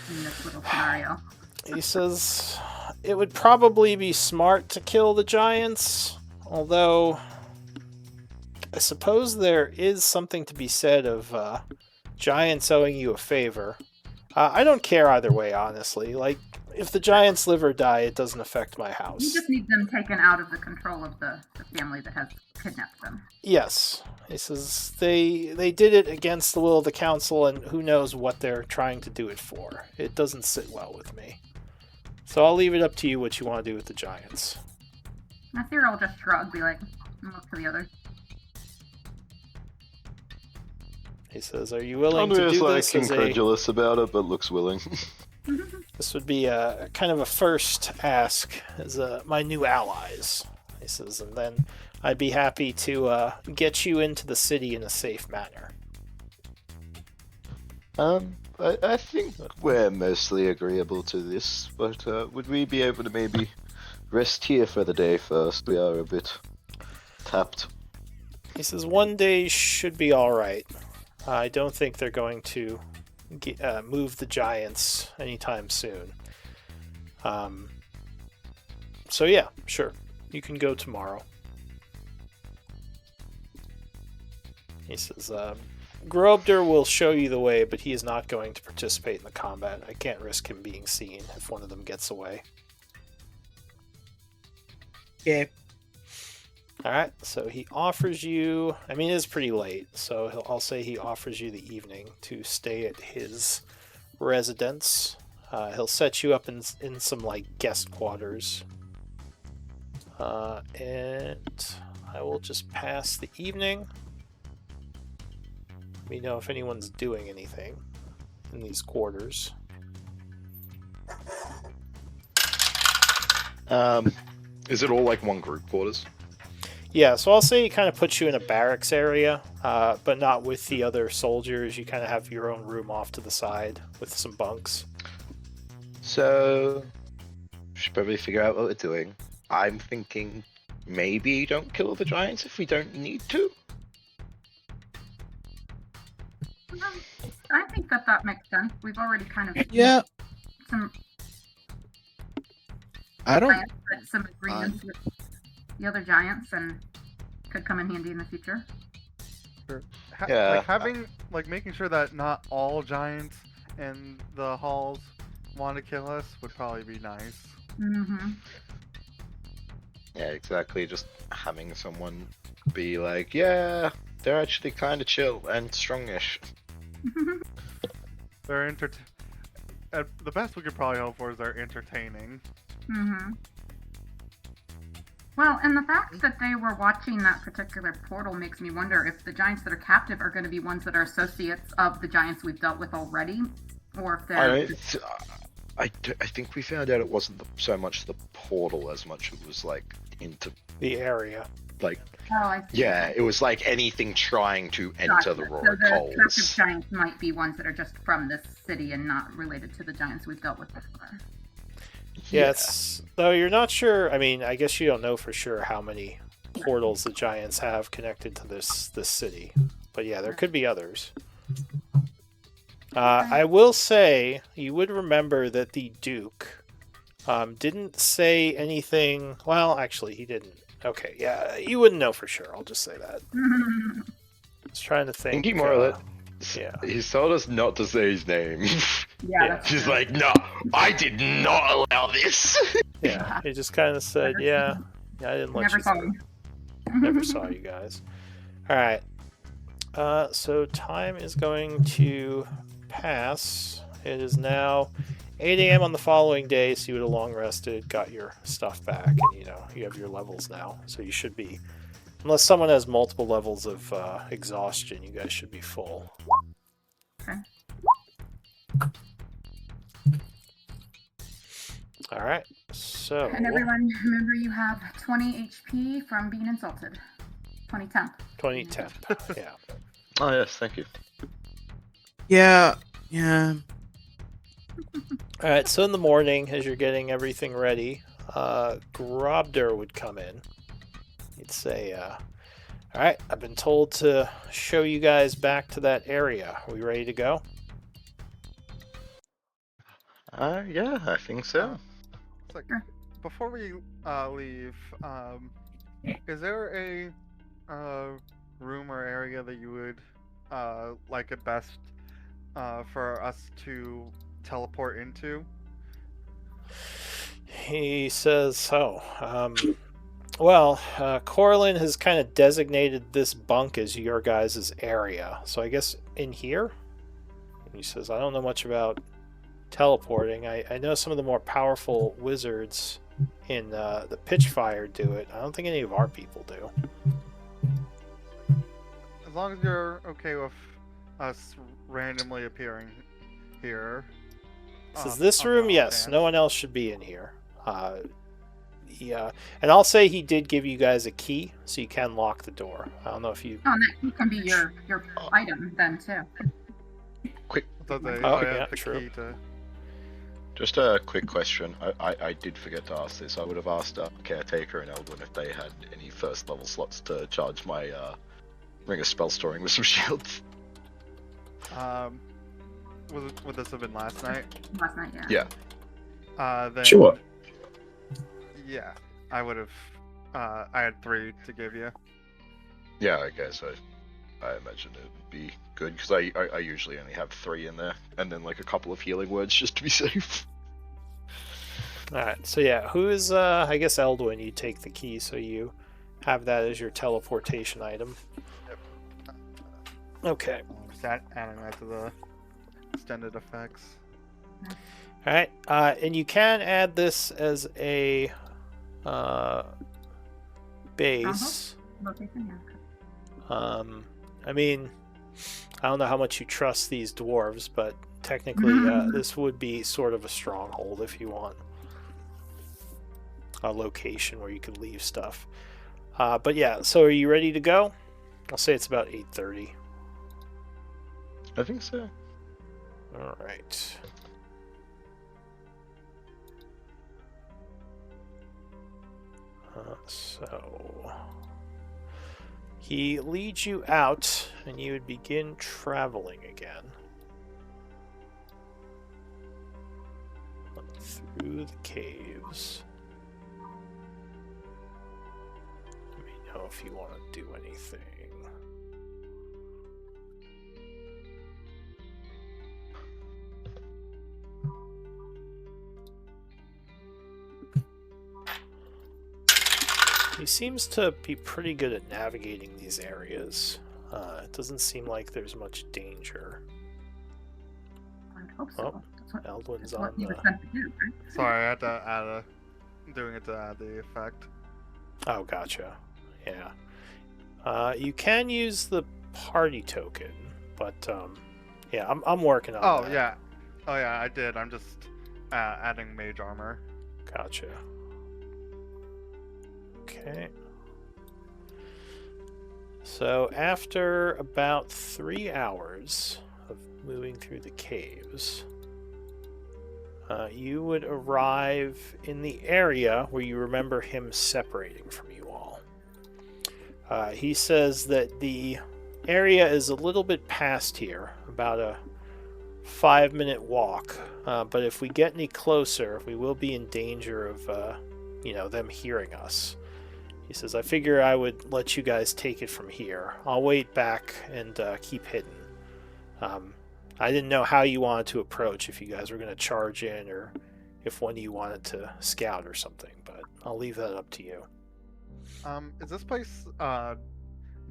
in this little scenario. He says it would probably be smart to kill the giants, although I suppose there is something to be said of giants owing you a favor. I don't care either way, honestly. Like, if the giants live or die, it doesn't affect my house. You just need them taken out of the control of the family that has kidnapped them. Yes. He says they did it against the will of the council, and who knows what they're trying to do it for. It doesn't sit well with me. So I'll leave it up to you what you want to do with the giants. Cyril will just shrug, be like, and look to the others. He says, are you willing to do this like as a... incredulous about it, but looks willing. This would be a kind of a first ask as my new allies. He says, and then I'd be happy to get you into the city in a safe manner. I think we're mostly agreeable to this, but would we be able to maybe rest here for the day first? We are a bit tapped. He says, one day should be alright. I don't think they're going to move the giants anytime soon. So yeah, sure. You can go tomorrow. He says, Grobder will show you the way, but he is not going to participate in the combat. I can't risk him being seen if one of them gets away. Yeah. All right, so he offers you. I mean, it's pretty late, so I'll say he offers you the evening to stay at his residence. He'll set you up in some like guest quarters, and I will just pass the evening. Let me know if anyone's doing anything in these quarters. Is it all like one group quarters? Yeah, so I'll say he kind of puts you in a barracks area, but not with the other soldiers. You kind of have your own room off to the side with some bunks. So, we should probably figure out what we're doing. I'm thinking maybe don't kill the giants if we don't need to. I think that makes sense. We've already kind of Yeah, some I don't. some agreements with the other giants and could come in handy in the future. Yeah. Like having, like making sure that not all giants in the halls want to kill us would probably be nice. Mm-hmm. Yeah, exactly. Just having someone be like, yeah, they're actually kind of chill and strongish. They're the best we could probably hope for is they're entertaining. Mm-hmm. Well, and the fact that they were watching that particular portal makes me wonder if the giants that are captive are going to be ones that are associates of the giants we've dealt with already, or if they're... I think we found out it wasn't so much the portal as much it was like into The area. like Oh, I see. yeah, it was like anything trying to enter Gotcha. the So Roaring the captive Coals. giants might be ones that are just from this city and not related to the giants we've dealt with before. Yeah, it's, though you're not sure. I mean, I guess you don't know for sure how many portals the giants have connected to this city, but yeah, there could be others. I will say you would remember that the Duke didn't say anything. Well, actually, he didn't. Okay, yeah, you wouldn't know for sure. I'll just say that. I was trying to think. Thinking more of it. Yeah. He's told us not to say his name. Yeah, that's She's true. like, no, I did not allow this. Yeah, he just kind of said, yeah, I didn't let Never you saw know. them. Never saw you guys. All right. So time is going to pass. It is now 8 a.m. on the following day, so you would have long rested, got your stuff back, and you have your levels now. So you should be, unless someone has multiple levels of exhaustion, you guys should be full. Okay. All right. So And everyone, remember you have 20 HP from being insulted. 20 temp. 20 temp. Yeah. Oh yes, thank you. Yeah. All right, so in the morning, as you're getting everything ready, Grobder would come in. He'd say, all right, I've been told to show you guys back to that area. Are we ready to go? Yeah, I think so. It's like, before we leave, is there a room or area that you would like it best for us to teleport into? He says, well, Corlin has kind of designated this bunk as your guys' area. So I guess in here? And he says, I don't know much about teleporting. I know some of the more powerful wizards in the Pitchfire do it. I don't think any of our people do. As long as you're okay with us randomly appearing here. Says this on room, the yes. off No one else should be in here. Yeah, and I'll say he did give you guys a key, so you can lock the door. I don't know if you. Oh, and that can be your item then too. So they Oh, have yeah, the true. key to... Just a quick question. I did forget to ask this. I would have asked Caretaker and Eldwin if they had any first level slots to charge my Ring of Spell Storing with some shields. Would this have been last night? Last night, yeah. Yeah. Then, Sure. Yeah, I would have. I had 3 to give you. Yeah, I guess I imagine it would be good because I usually only have 3 in there, and then like a couple of healing words just to be safe. All right, so yeah, who is? I guess Eldwin. You take the key, so you have that as your teleportation item. Yep. Okay. Just adding that to the extended effects. All right. And you can add this as a base. Location, yeah. I mean, I don't know how much you trust these dwarves, but technically this would be sort of a stronghold if you want a location where you could leave stuff. But yeah, so are you ready to go? I'll say it's about 8:30. I think so. All right. So he leads you out, and you would begin traveling again through the caves. Let me know if you want to do anything. He seems to be pretty good at navigating these areas. It doesn't seem like there's much danger. I hope so. Oh, Eldwin's That's what on you were the... sent to do, right? Sorry, I had to add doing it to add the effect. Oh, gotcha. Yeah. You can use the party token, but yeah, I'm working on Oh that. yeah, I did. I'm just adding mage armor. Gotcha. Okay. So after about 3 hours of moving through the caves, you would arrive in the area where you remember him separating from you all. He says that the area is a little bit past here, about a 5-minute walk. But if we get any closer, we will be in danger of, them hearing us. He says, I figure I would let you guys take it from here. I'll wait back and keep hidden. I didn't know how you wanted to approach, if you guys were going to charge in or if one of you wanted to scout or something, but I'll leave that up to you. Is this place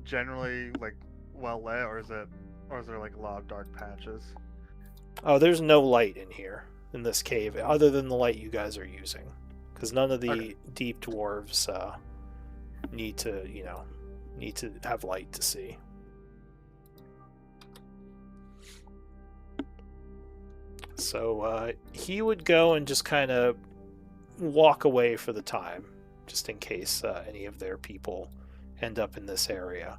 generally like well lit, or is there like a lot of dark patches? Oh, there's no light in here, in this cave, other than the light you guys are using. Because none of the deep dwarves need to have light to see. So he would go and just kind of walk away for the time, just in case any of their people end up in this area,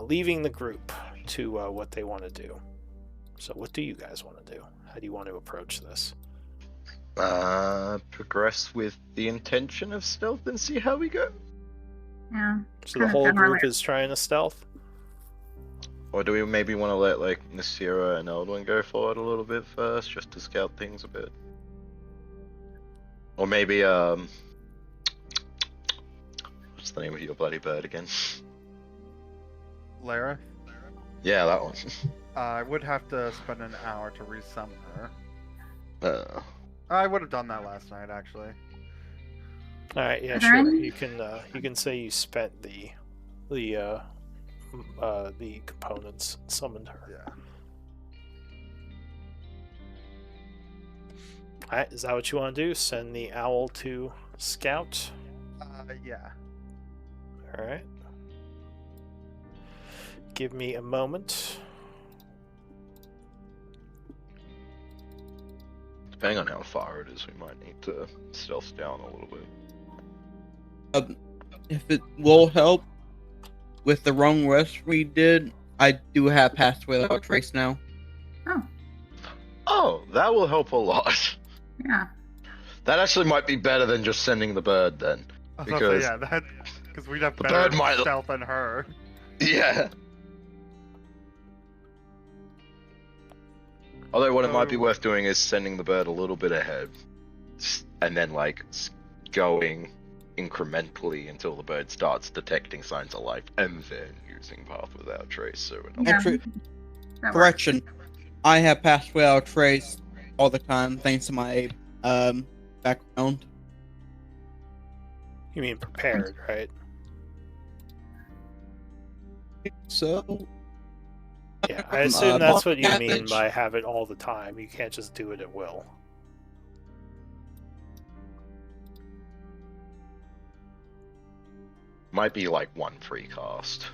leaving the group to what they want to do. So what do you guys want to do? How do you want to approach this? Progress with the intention of stealth and see how we go. Yeah. So the whole group is trying to stealth? Or do we maybe want to let like Nasira and Eldwin go forward a little bit first, just to scout things a bit? Or maybe what's the name of your bloody bird again? Lara? Yeah, that one. I would have to spend an hour to resummon her. I would have done that last night, actually. All right, yeah, Are there sure. any- You can say you spent the components, summoned her. Yeah. All right, is that what you want to do? Send the owl to scout? Yeah. All right. Give me a moment. Depending on how far it is, we might need to stealth down a little bit. If it will help with the wrong rest we did, I do have Passed Without Trace now. Oh, that will help a lot. Yeah. That actually might be better than just sending the bird then. I was about to say, yeah, because we'd have the better bird might- stealth than her. Yeah. Although what it might be So- worth doing is sending the bird a little bit ahead, and then like going incrementally until the bird starts detecting signs of life, and then using Path Without Trace. So we're not... Yeah. Actually, That works. correction. I have Passed Without Trace all the time, thanks to my background. You mean prepared, right? So Yeah, I assume that's what you mean damage. by have it all the time. You can't just do it at will. Might be like one free cast.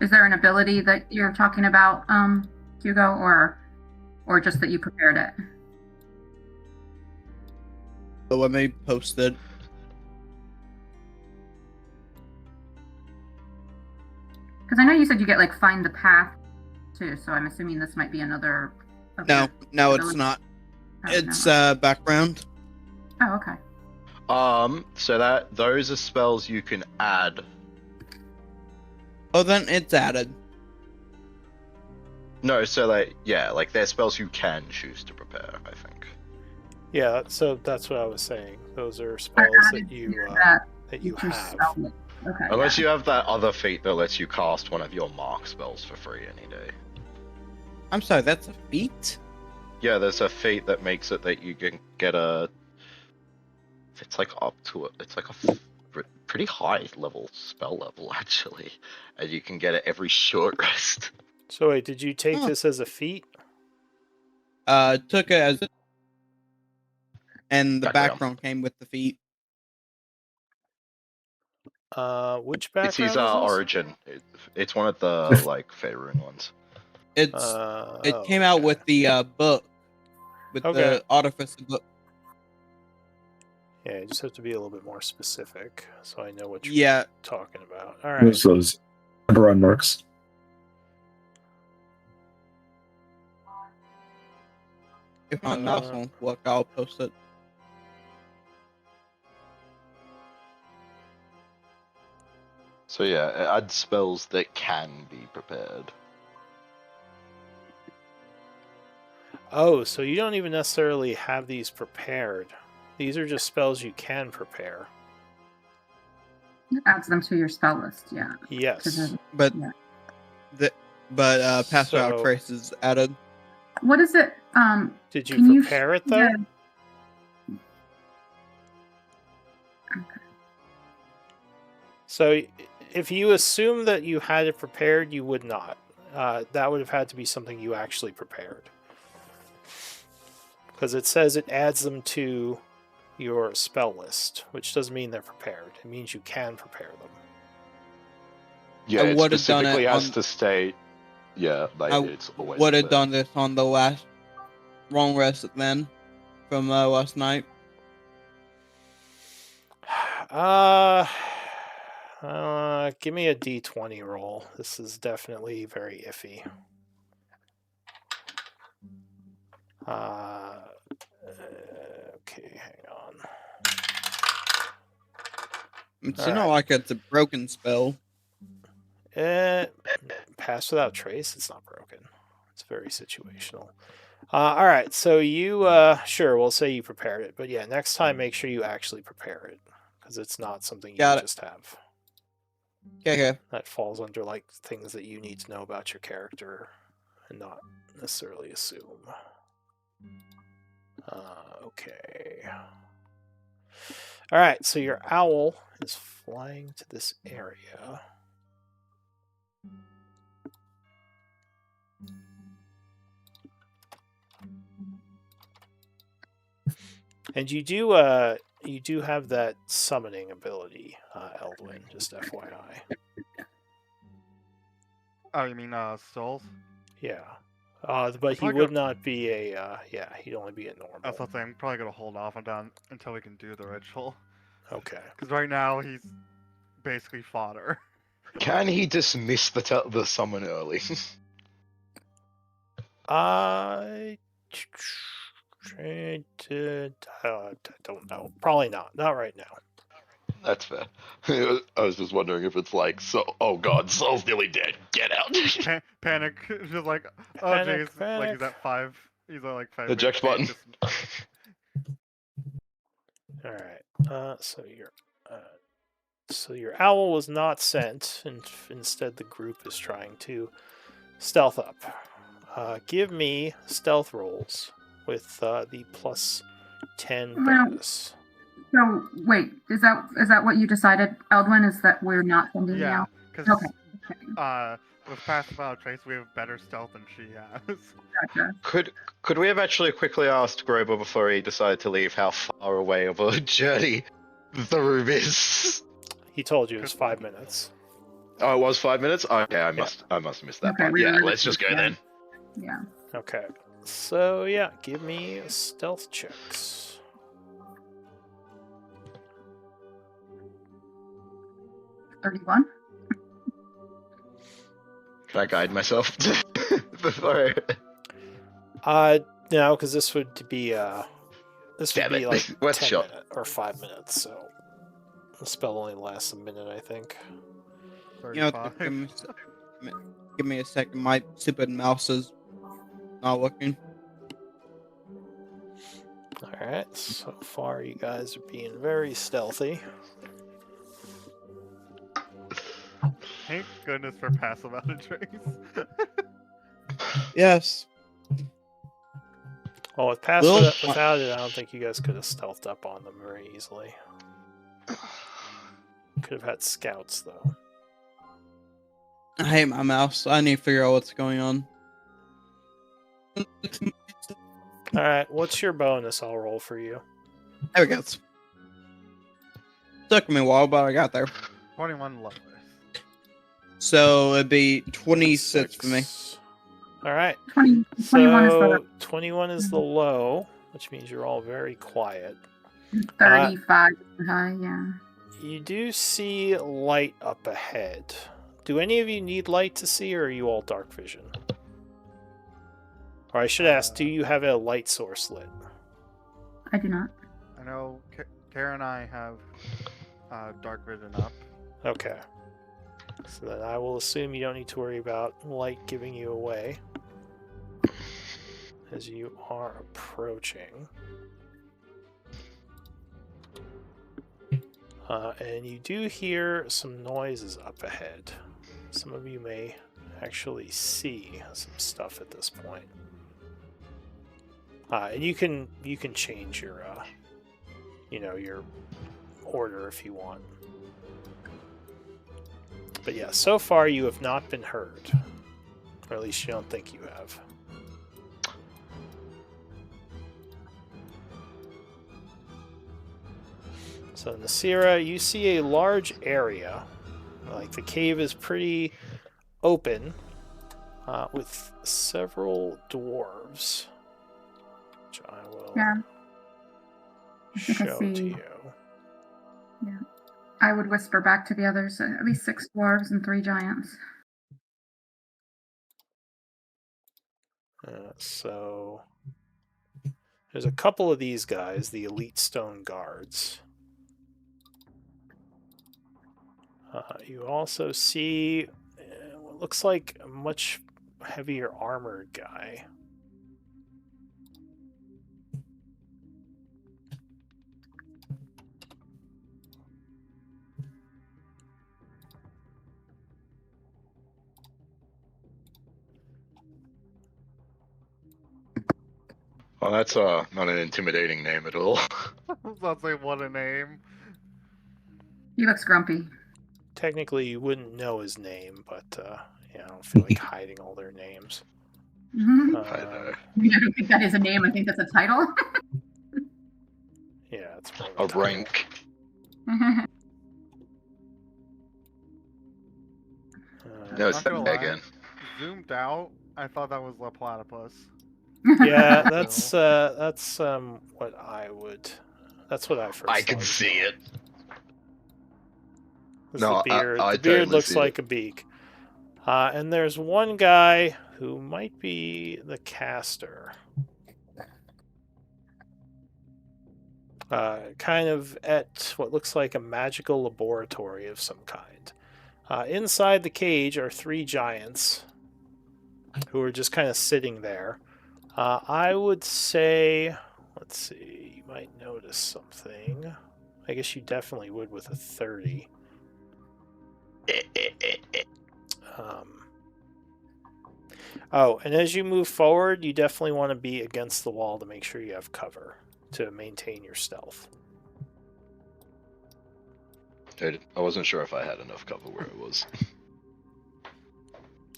Is there an ability that you're talking about, Hugo, or just that you prepared it? So let me post it. Because I know you said you get like find the path too, so I'm assuming this might be another. of No, the no, it's abilities. not. Oh, It's no. background. Oh, okay. So that those are spells you can add. Oh, then it's added. No, so like they're spells you can choose to prepare. I think. Yeah, so that's what I was saying. Those are spells that you Future have. spell. Okay. Unless yeah. you have that other feat that lets you cast one of your mark spells for free any day. I'm sorry, that's a feat? Yeah, there's a feat that makes it that you can get a. It's like up to it. It's like a pretty high level spell level actually, and you can get it every short rest. So wait, did you take Huh. this as a feat? Took it as, and the Background. background came with the feat. Which It's background his is this? origin. It's one of the like Faerun ones. It's it came out okay. with the book, with Okay. the Artificer book. Yeah, you just have to be a little bit more specific, so I know what you're Yeah, talking about. All right. Those Eberron marks. if my mouse won't work, I'll post it. So yeah, it adds spells that can be prepared. Oh, so you don't even necessarily have these prepared. These are just spells you can prepare. It adds them to your spell list. Yeah. Yes. But Yeah. Pass Without So- Trace is added. What is it? Did you Can you prepare it though? yeah. So if you assume that you had it prepared, you would not. That would have had to be something you actually prepared. Because it says it adds them to your spell list, which doesn't mean they're prepared. It means you can prepare them. Yeah, I it would've done specifically it has on- to state. Yeah, like I it's always. would have there. done this on the last wrong rest then from last night. Give me a d20 roll. This is definitely very iffy. Okay, hang on. It's All not right. like it's a broken spell. Pass Without Trace. It's not broken. It's very situational. All right, so you sure we'll say you prepared it, but yeah, next time make sure you actually prepare it because it's not something you Got it. just have. Okay. That falls under like things that you need to know about your character and not necessarily assume. Okay. All right, so your owl is flying to this area. And you do have that summoning ability, Eldwin, just FYI. Oh, you mean souls? Yeah. But he Probably would not be a he'd only be a normal. That's something I'm probably gonna hold off on that until we can do the ritual. Okay. Because right now he's basically fodder. Can he dismiss the summon early? I don't know. Probably not. Not right now. That's fair. I was just wondering if it's like, so. Oh god, Saul's nearly dead. Get out. Panic, just like, oh Panic, jeez, like he's panic. at 5. He's at like 5. Eject button. All right. So your owl was not sent, and instead the group is trying to stealth up. Give me stealth rolls with the plus 10 Well, bonus. So wait, is that what you decided, Eldwin? Is that we're not sending you Yeah, out? because Okay. with passive without trace, we have better stealth than she has. Gotcha. Could we have actually quickly asked Grober before he decided to leave how far away of a journey the room is? He told you it was 5 minutes. Oh, it was 5 minutes. Okay, I Yeah. must have missed that Okay, part. we Yeah, were really let's just go close, then. Yeah. Okay. So yeah, give me stealth checks. 31. Can I guide myself before? No, because this would be Damn it, like worth a 10 shot. minutes or 5 minutes. So the spell only lasts a minute, I think. You know, 35. give me a second. My stupid mouse is not working. All right. So far, you guys are being very stealthy. Thank goodness for passive without a trace. Yes. Well, with pass Well, without it, I don't think you guys could have stealthed up on them very easily. Could have had scouts though. I hate my mouse. I need to figure out what's going on. All right. What's your bonus? I'll roll for you. There we go. Took me a while, but I got there. 21 lowest. So it'd be 26 for me. All right. 21 is So the 21 is the low, which means you're all very quiet. 35 high, yeah. You do see light up ahead. Do any of you need light to see, or are you all dark vision? Or I should ask, do you have a light source lit? I do not. I know Kara and I have dark vision up. Okay. So then I will assume you don't need to worry about light giving you away as you are approaching. And you do hear some noises up ahead. Some of you may actually see some stuff at this point. And you can change your your order if you want. But yeah, so far you have not been heard. Or at least you don't think you have. So Nasira, you see a large area. Like the cave is pretty open with several dwarves. Which I will Yeah. I think I show to see. you. Yeah. I would whisper back to the others, at least 6 dwarves and 3 giants. So there's a couple of these guys, the elite stone guards. You also see what looks like a much heavier armored guy. Well, that's not an intimidating name at all. Sounds like what a name. He looks grumpy. Technically, you wouldn't know his name, but I don't feel like hiding all their names. I know. I don't think that is a name. I think that's a title. Yeah, it's more A of title. rank. No, it's Not gonna that lie, again. Zoomed out, I thought that was La Platypus. Yeah, that's what I would. That's what I first. I can thought. see it. It's No, the beard. I The beard totally looks see like a beak. And there's one guy who might be the caster. Kind of at what looks like a magical laboratory of some kind. Inside the cage are 3 giants who are just kind of sitting there. I would say, let's see, you might notice something. I guess you definitely would with a 30. And as you move forward, you definitely want to be against the wall to make sure you have cover to maintain your stealth. I wasn't sure if I had enough cover where it was.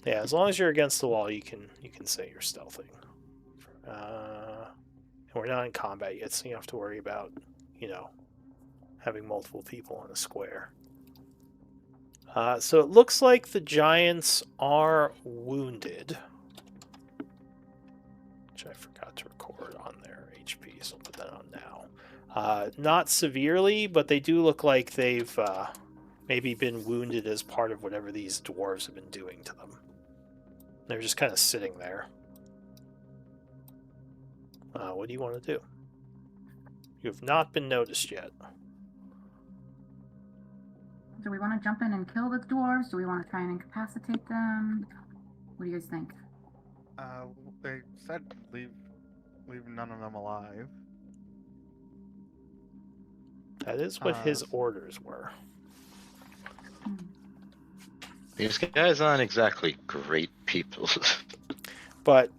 Yeah, as long as you're against the wall, you can say you're stealthing. And we're not in combat yet, so you don't have to worry about, having multiple people in a square. So it looks like the giants are wounded, which I forgot to record on their HP, so I'll put that on now. Not severely, but they do look like they've maybe been wounded as part of whatever these dwarves have been doing to them. They're just kind of sitting there. What do you want to do? You have not been noticed yet. Do we want to jump in and kill the dwarves? Do we want to try and incapacitate them? What do you guys think? They said leave none of them alive. That is what his orders were. These guys aren't exactly great people. But,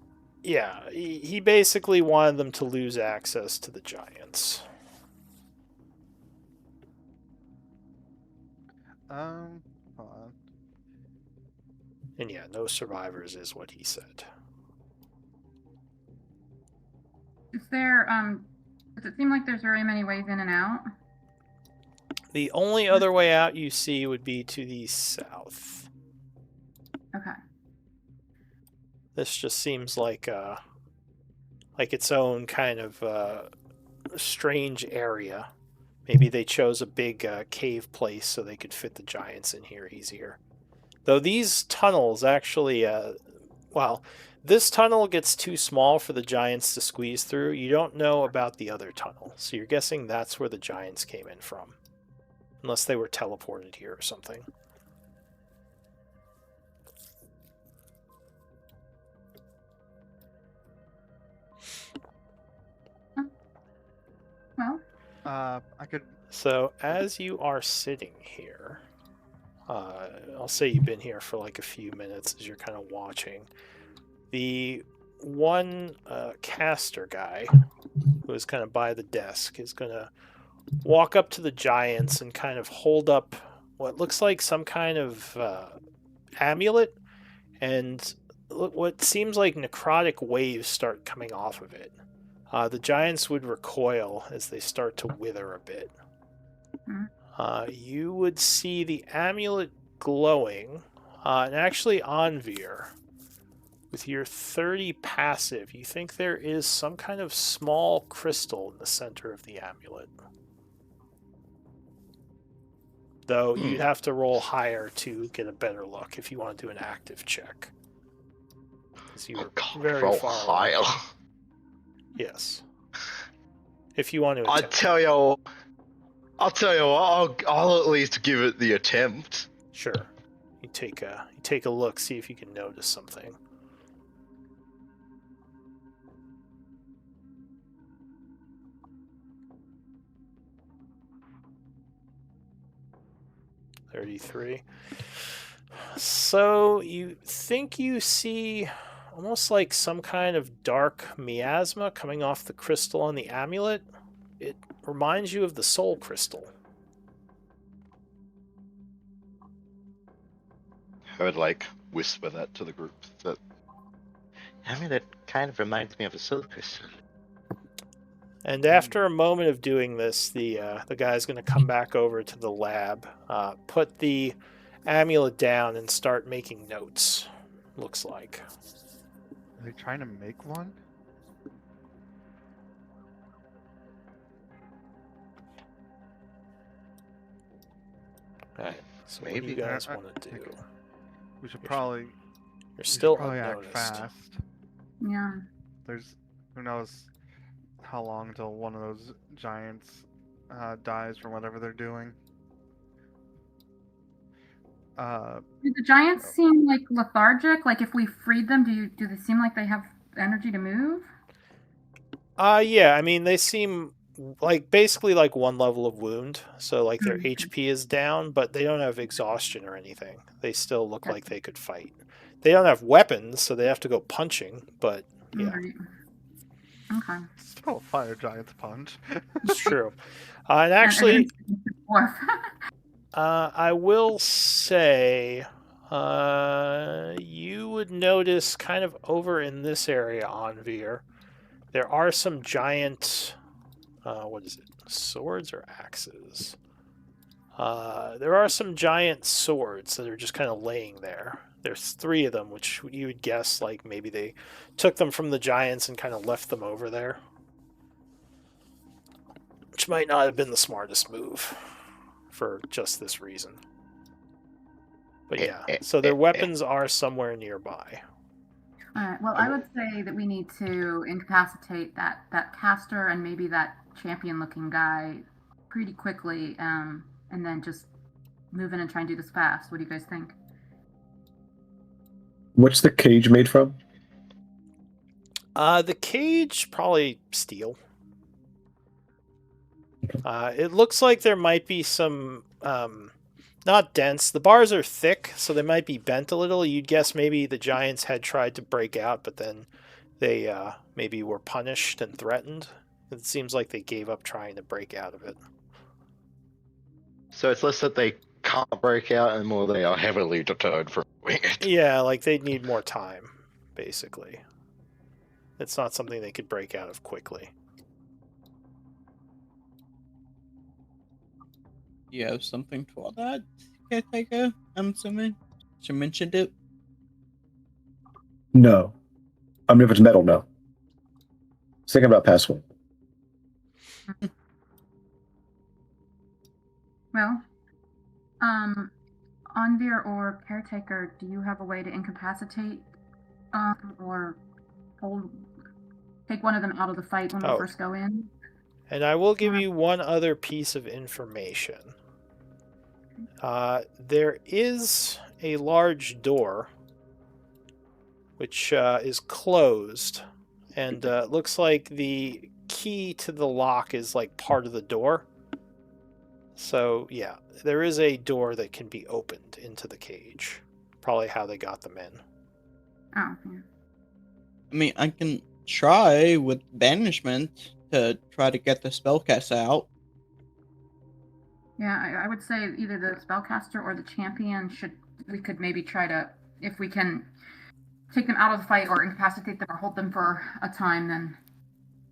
yeah, he basically wanted them to lose access to the giants. Hold on. And yeah, no survivors is what he said. Is there, does it seem like there's very many ways in and out? The only other way out you see would be to the south. Okay. This just seems like its own kind of strange area. Maybe they chose a big cave place so they could fit the giants in here easier. Though these tunnels actually, this tunnel gets too small for the giants to squeeze through. You don't know about the other tunnel, so you're guessing that's where the giants came in from. Unless they were teleported here or something. Well, I could. So as you are sitting here, I'll say you've been here for like a few minutes as you're kind of watching. The one caster guy who is kind of by the desk is going to walk up to the giants and kind of hold up what looks like some kind of amulet, and what seems like necrotic waves start coming off of it. The giants would recoil as they start to wither a bit. You would see the amulet glowing, and actually Anvir, with your 30 passive, you think there is some kind of small crystal in the center of the amulet. Though you'd have to roll higher to get a better look if you want to do an active check. Because you were very roll far higher. away. Yes. If you want to I'll attempt. tell you what, I'll at least give it the attempt. Sure. You take a look, see if you can notice something. $33. So you think you see almost like some kind of dark miasma coming off the crystal on the amulet. It reminds you of the soul crystal. I would like whisper that to the group. That amulet kind of reminds me of a soul crystal. And after a moment of doing this, the guy's going to come back over to the lab, put the amulet down, and start making notes. Looks like. Are they trying to make one? Alright, so Maybe. what do you guys I- want to do? okay. We should probably. You're still probably act unnoticed. fast. yeah. There's who knows how long until one of those giants dies from whatever they're doing. Do the giants seem like lethargic? Like if we freed them, do they seem like they have energy to move? Yeah, I mean, they seem like basically like one level of wound, so like their Mhm. HP is down, but they don't have exhaustion or anything. They still look like they could fight. They don't have weapons, so they have to go punching, but yeah, Right. Okay. Still a fire giant's punch. it's true. And actually, Dwarf. I will say, you would notice kind of over in this area on Veer, there are some giant, what is it, swords or axes? There are some giant swords that are just kind of laying there. There's 3 of them, which you would guess like maybe they took them from the giants and kind of left them over there. Which might not have been the smartest move for just this reason. But yeah, so their weapons are somewhere nearby. Alright, well, I would say that we need to incapacitate that caster and maybe that champion-looking guy pretty quickly, and then just move in and try and do this fast. What do you guys think? What's the cage made from? The cage, probably steel. It looks like there might be some, not dense. The bars are thick, so they might be bent a little. You'd guess maybe the giants had tried to break out, but then they maybe were punished and threatened. It seems like they gave up trying to break out of it. So it's less that they can't break out and more they are heavily deterred from doing it. Yeah, like they'd need more time, basically. It's not something they could break out of quickly. You have something for that, Caretaker? I'm assuming she mentioned it. No. I mean, if it's metal, no. I was thinking about password. Well, Onvir or Caretaker, do you have a way to incapacitate or take one of them out of the fight when we first go in? And I will give you one other piece of information. There is a large door which is closed, and it looks like the key to the lock is like part of the door. So yeah, there is a door that can be opened into the cage. Probably how they got them in. Oh, yeah. I mean, I can try with banishment to try to get the spellcast out. Yeah, I would say either the spellcaster or the champion we could maybe try to, if we can take them out of the fight or incapacitate them or hold them for a time, then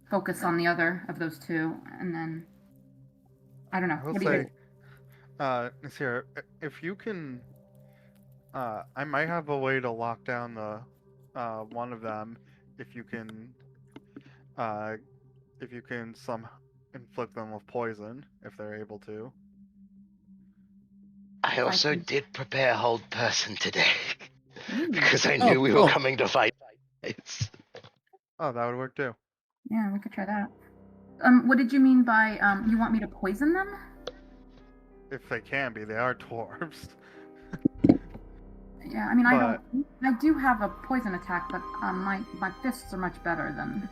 focus on the other of those 2, and then I don't know. I will What do you say, Nasir, if you can, I might have a way to lock down the one of them. If you can some inflict them with poison, if they're able to. I also did prepare Hold Person today. Ooh. Because I knew we were coming to fight. Oh, that would work too. Yeah, we could try that. What did you mean by you want me to poison them? If they can be, they are dwarves. Yeah, I mean, I do have a poison attack, but my fists are much better than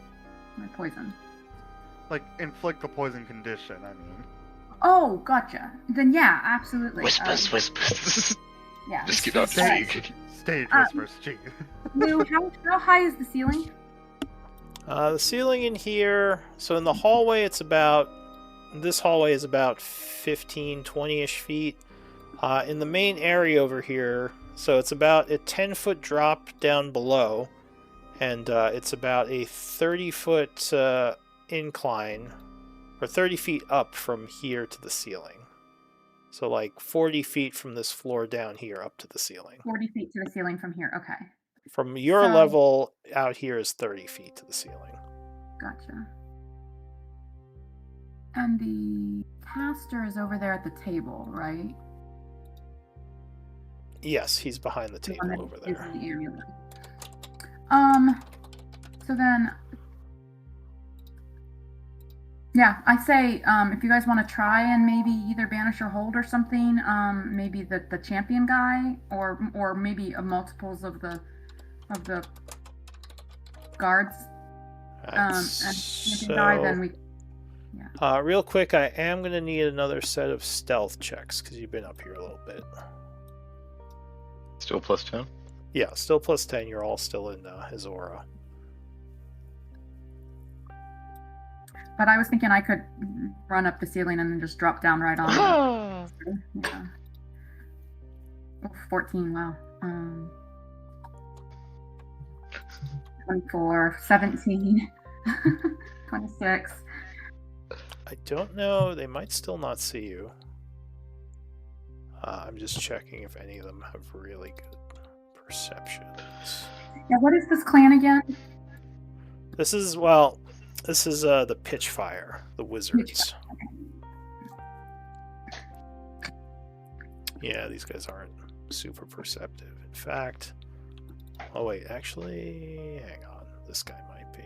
my poison. Like, inflict the poison condition, I mean. Oh, gotcha. Then yeah, absolutely. Whispers. Yeah. Just keep on speaking. Stage whispers, gee. Lou, how high is the ceiling? The ceiling in here, so in the hallway this hallway is about 15, 20-ish feet. In the main area over here, so it's about a 10-foot drop down below, and it's about a 30-foot incline, or 30 feet up from here to the ceiling. So like 40 feet from this floor down here up to the ceiling. 40 feet to the ceiling from here, okay. From your level out here is 30 feet to the ceiling. Gotcha. And the caster is over there at the table, right? Yes, he's behind the table over there. The amulet. So then, yeah, I say if you guys want to try and maybe either banish or hold or something, maybe the champion guy or maybe multiples of the guards. And champion guy, then we. Yeah. Real quick, I am going to need another set of stealth checks because you've been up here a little bit. Still plus 10? Yeah, still plus 10. You're all still in his aura. But I was thinking I could run up the ceiling and then just drop down right on it. Yeah. Oh, 14, wow. 24, 17, 26. I don't know. They might still not see you. I'm just checking if any of them have really good perceptions. Yeah, what is this clan again? This is the Pitchfire, the wizards. Yeah, these guys aren't super perceptive. In fact, oh wait, actually, hang on. This guy might be.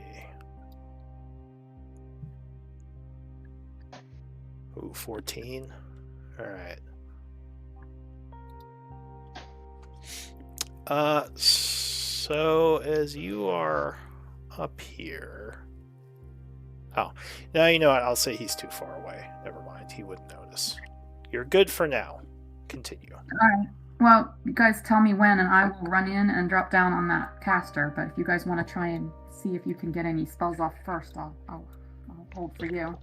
Ooh, 14. All right. So as you are up here. Oh, now you know what? I'll say he's too far away. Never mind. He wouldn't notice. You're good for now. Continue. All right. Well, you guys tell me when, and I will run in and drop down on that caster. But if you guys want to try and see if you can get any spells off first, I'll hold for you.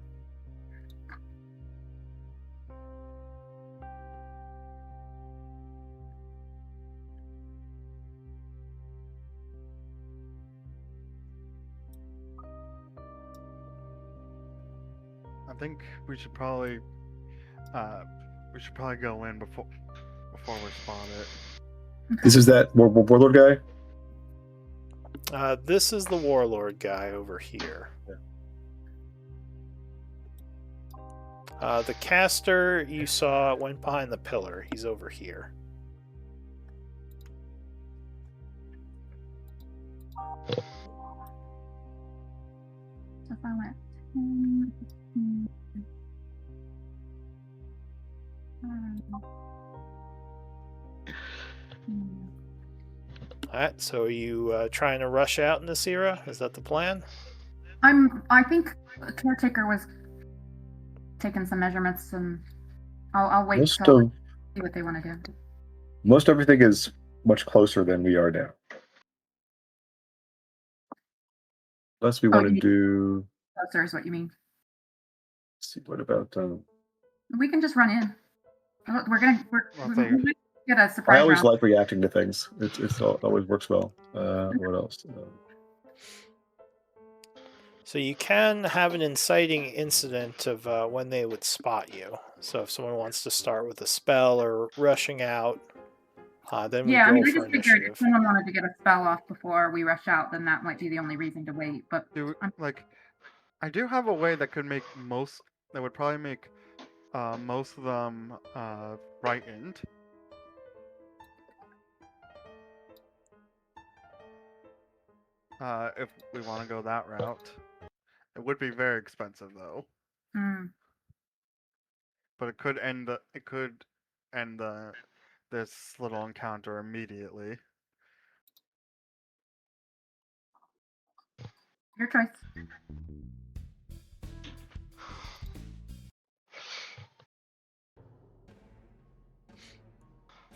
I think we should probably go in before we spot it. This is that warlord guy? This is the warlord guy over here. The caster you saw went behind the pillar. He's over here. If I went. Alright, so are you trying to rush out in this era? Is that the plan? I think Caretaker was taking some measurements, and I'll wait till see what they want to do. Most everything is much closer than we are now. Unless we want to do. Closer is what you mean. Let's see, what about? We can just run in. We're gonna get a surprise. I always round. like reacting to things. It always works well. What else? So you can have an inciting incident of when they would spot you. So if someone wants to start with a spell or rushing out, then we go I for just figured initiative. if someone wanted to get a spell off before we rush out, then that might be the only reason to wait. But I do have a way that could make that would probably make most of them frightened. If we want to go that route, it would be very expensive though. But it could end this little encounter immediately. Your choice.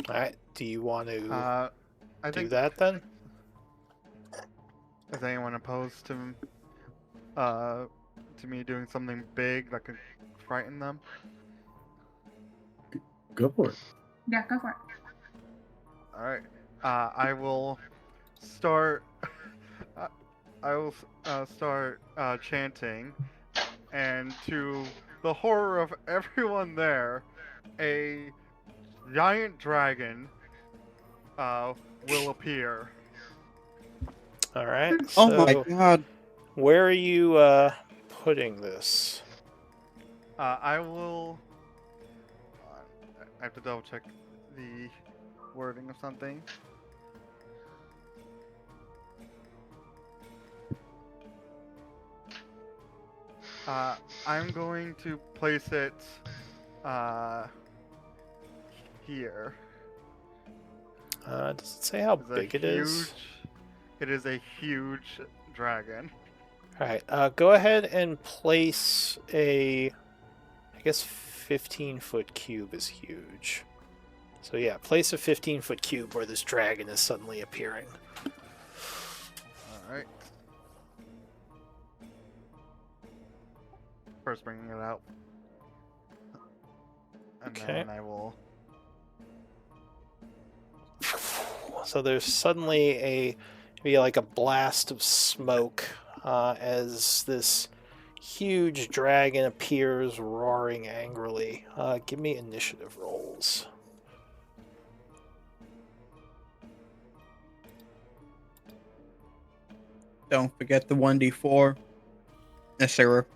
Alright, do you want to do think that then? Is anyone opposed to me doing something big that could frighten them? Go for it. Yeah, go for it. All right. I will start. Start chanting, and to the horror of everyone there, a giant dragon will appear. All right. Oh So my god. where are you putting this? I will. I have to double check the wording of something. I'm going to place it here. Does it say how big it is? It is a huge dragon. Alright, go ahead and place I guess 15-foot cube is huge. So yeah, place a 15-foot cube where this dragon is suddenly appearing. Alright. first bringing it out. And Okay. then I will. So there's suddenly maybe like a blast of smoke as this huge dragon appears, roaring angrily. Give me initiative rolls. Don't forget the 1d4. Yes, Sarah.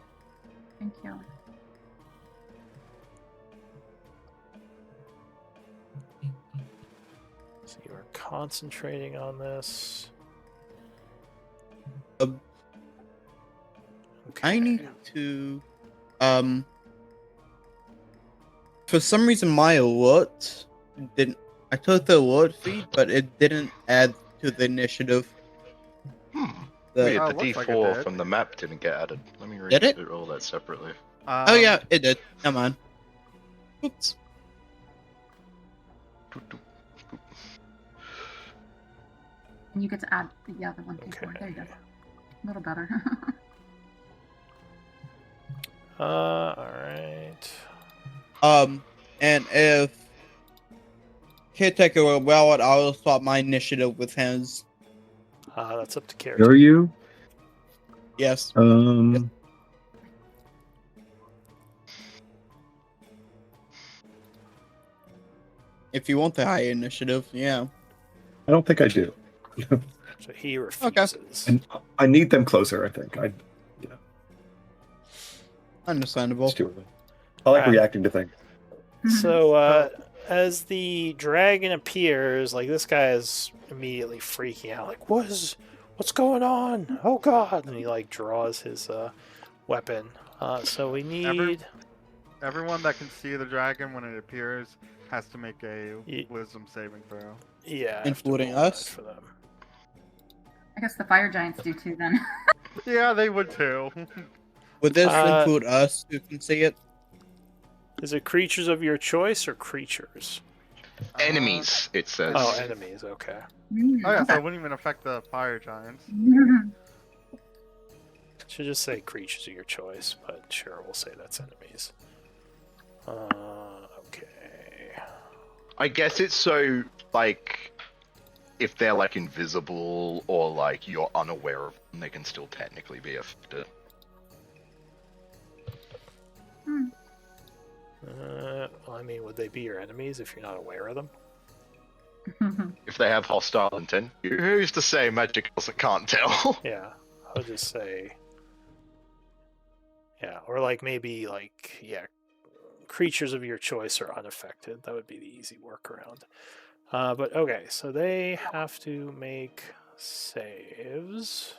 Thank you. So you are concentrating on this. I need to for some reason my alert didn't I took the alert feed, but it didn't add to the initiative. Weird, Oh, the looks like it D4 did. from the map didn't get added. Let me Did it? roll that separately. Oh yeah, it did. Come on. Oops. And you get to add the other one. Okay. There you go. A little better. Alright. And if Caretaker will allow it, I will swap my initiative with his. That's up to Are character. you? Yes. If you want the high initiative, yeah. I don't think I do. So he refuses. And I need them closer, I think. Understandable. It's too early. I like Alright. reacting to things. So, as the dragon appears, like this guy is immediately freaking out, like, what's going on? Oh god! And he like draws his weapon. So we need. Everyone that can see the dragon when it appears has to make a Ye- wisdom saving throw. Yeah, I have to Including roll that us? for them. I guess the fire giants do too then. Yeah, they would too. Would this Uh, include us who can see it? Is it creatures of your choice or creatures? Enemies, it says. Oh, enemies. Okay. Oh yeah, so Okay. it wouldn't even affect the fire giants. Should just say creatures of your choice, but sure, we'll say that's enemies. Okay. I guess it's so, like, if they're, like, invisible or, like, you're unaware of them, they can still technically be affected. Well, I mean, would they be your enemies if you're not aware of them? If they have hostile intent, who's to say magic also can't tell? Yeah, I would just say. Yeah, or like maybe like yeah, creatures of your choice are unaffected. That would be the easy workaround. But okay, so they have to make saves.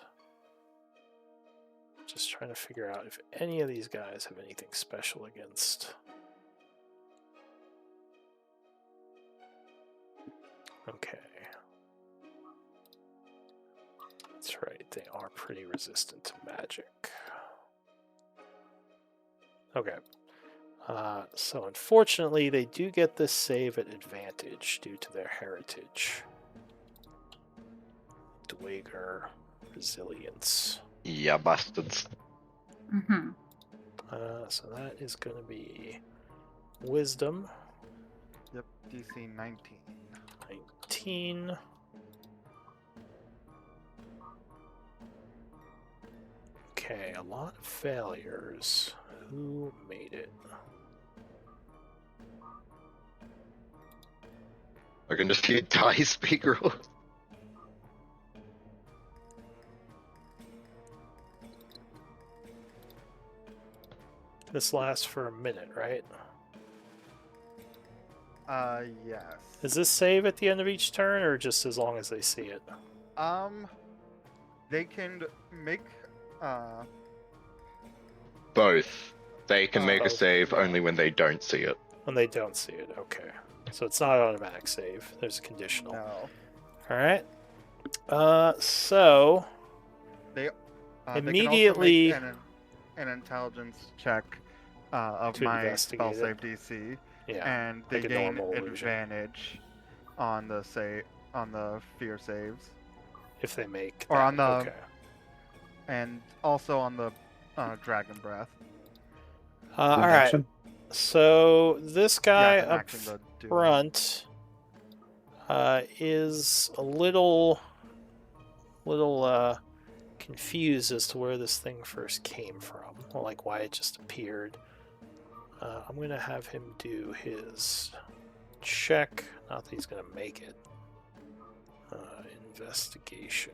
Just trying to figure out if any of these guys have anything special against. Okay. That's right, they are pretty resistant to magic. Okay. So unfortunately, they do get this save at advantage due to their heritage. Dweger, resilience. Yeah, bastards. Mm-hmm. So that is going to be wisdom, Yep, DC 19. 19. Okay, a lot of failures. Who made it? I can just hear die speak rules. This lasts for a minute, right? Yes. Does this save at the end of each turn, or just as long as they see it? They can make, Both. They can make a both, save yeah. only when they don't see it. When they don't see it, okay. So it's not automatic save. There's a conditional. no. All right. So They Immediately- they can also make an intelligence check of To my investigate spell it. save DC, yeah, and they like a gain normal illusion. advantage on the fear saves, if they make or that, on the- okay. and also on the dragon breath. All right. Action? So this guy Yeah, it's an up action to do that. front is a little confused as to where this thing first came from, or like why it just appeared. I'm gonna have him do his check. Not that he's gonna make it. Investigation.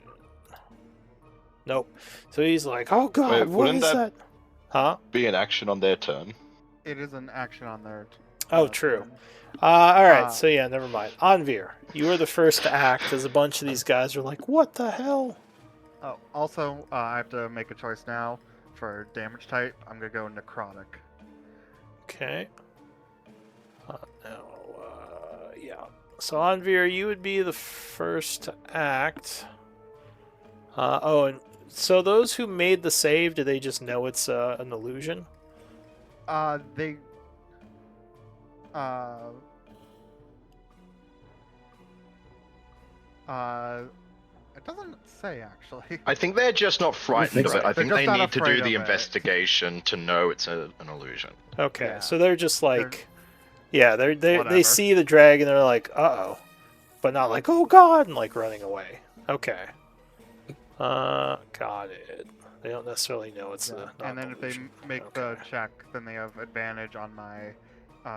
Nope. So he's like, "Oh God, Wait, what wouldn't is that- that?" Huh? Be an action on their turn. It is an action on there. Oh, true. All right, Uh, so yeah, never mind. Anvir, you were the first to act as a bunch of these guys are like, what the hell? Oh, also, I have to make a choice now for damage type. I'm gonna go necrotic. Okay. Yeah. So Anvir, you would be the first to act. And so those who made the save, do they just know it's an illusion? They. It doesn't say actually. I think they're just not frightened of it. I They're think just they not need to afraid do the of it. investigation to know it's an illusion. Okay, Yeah. so they're just like, they Whatever. see the dragon, they're like, uh-oh, but not like, oh God, and like running away. Okay. Got it. They don't necessarily know it's Yeah. not And then an if they illusion. make the Okay. check, then they have advantage on my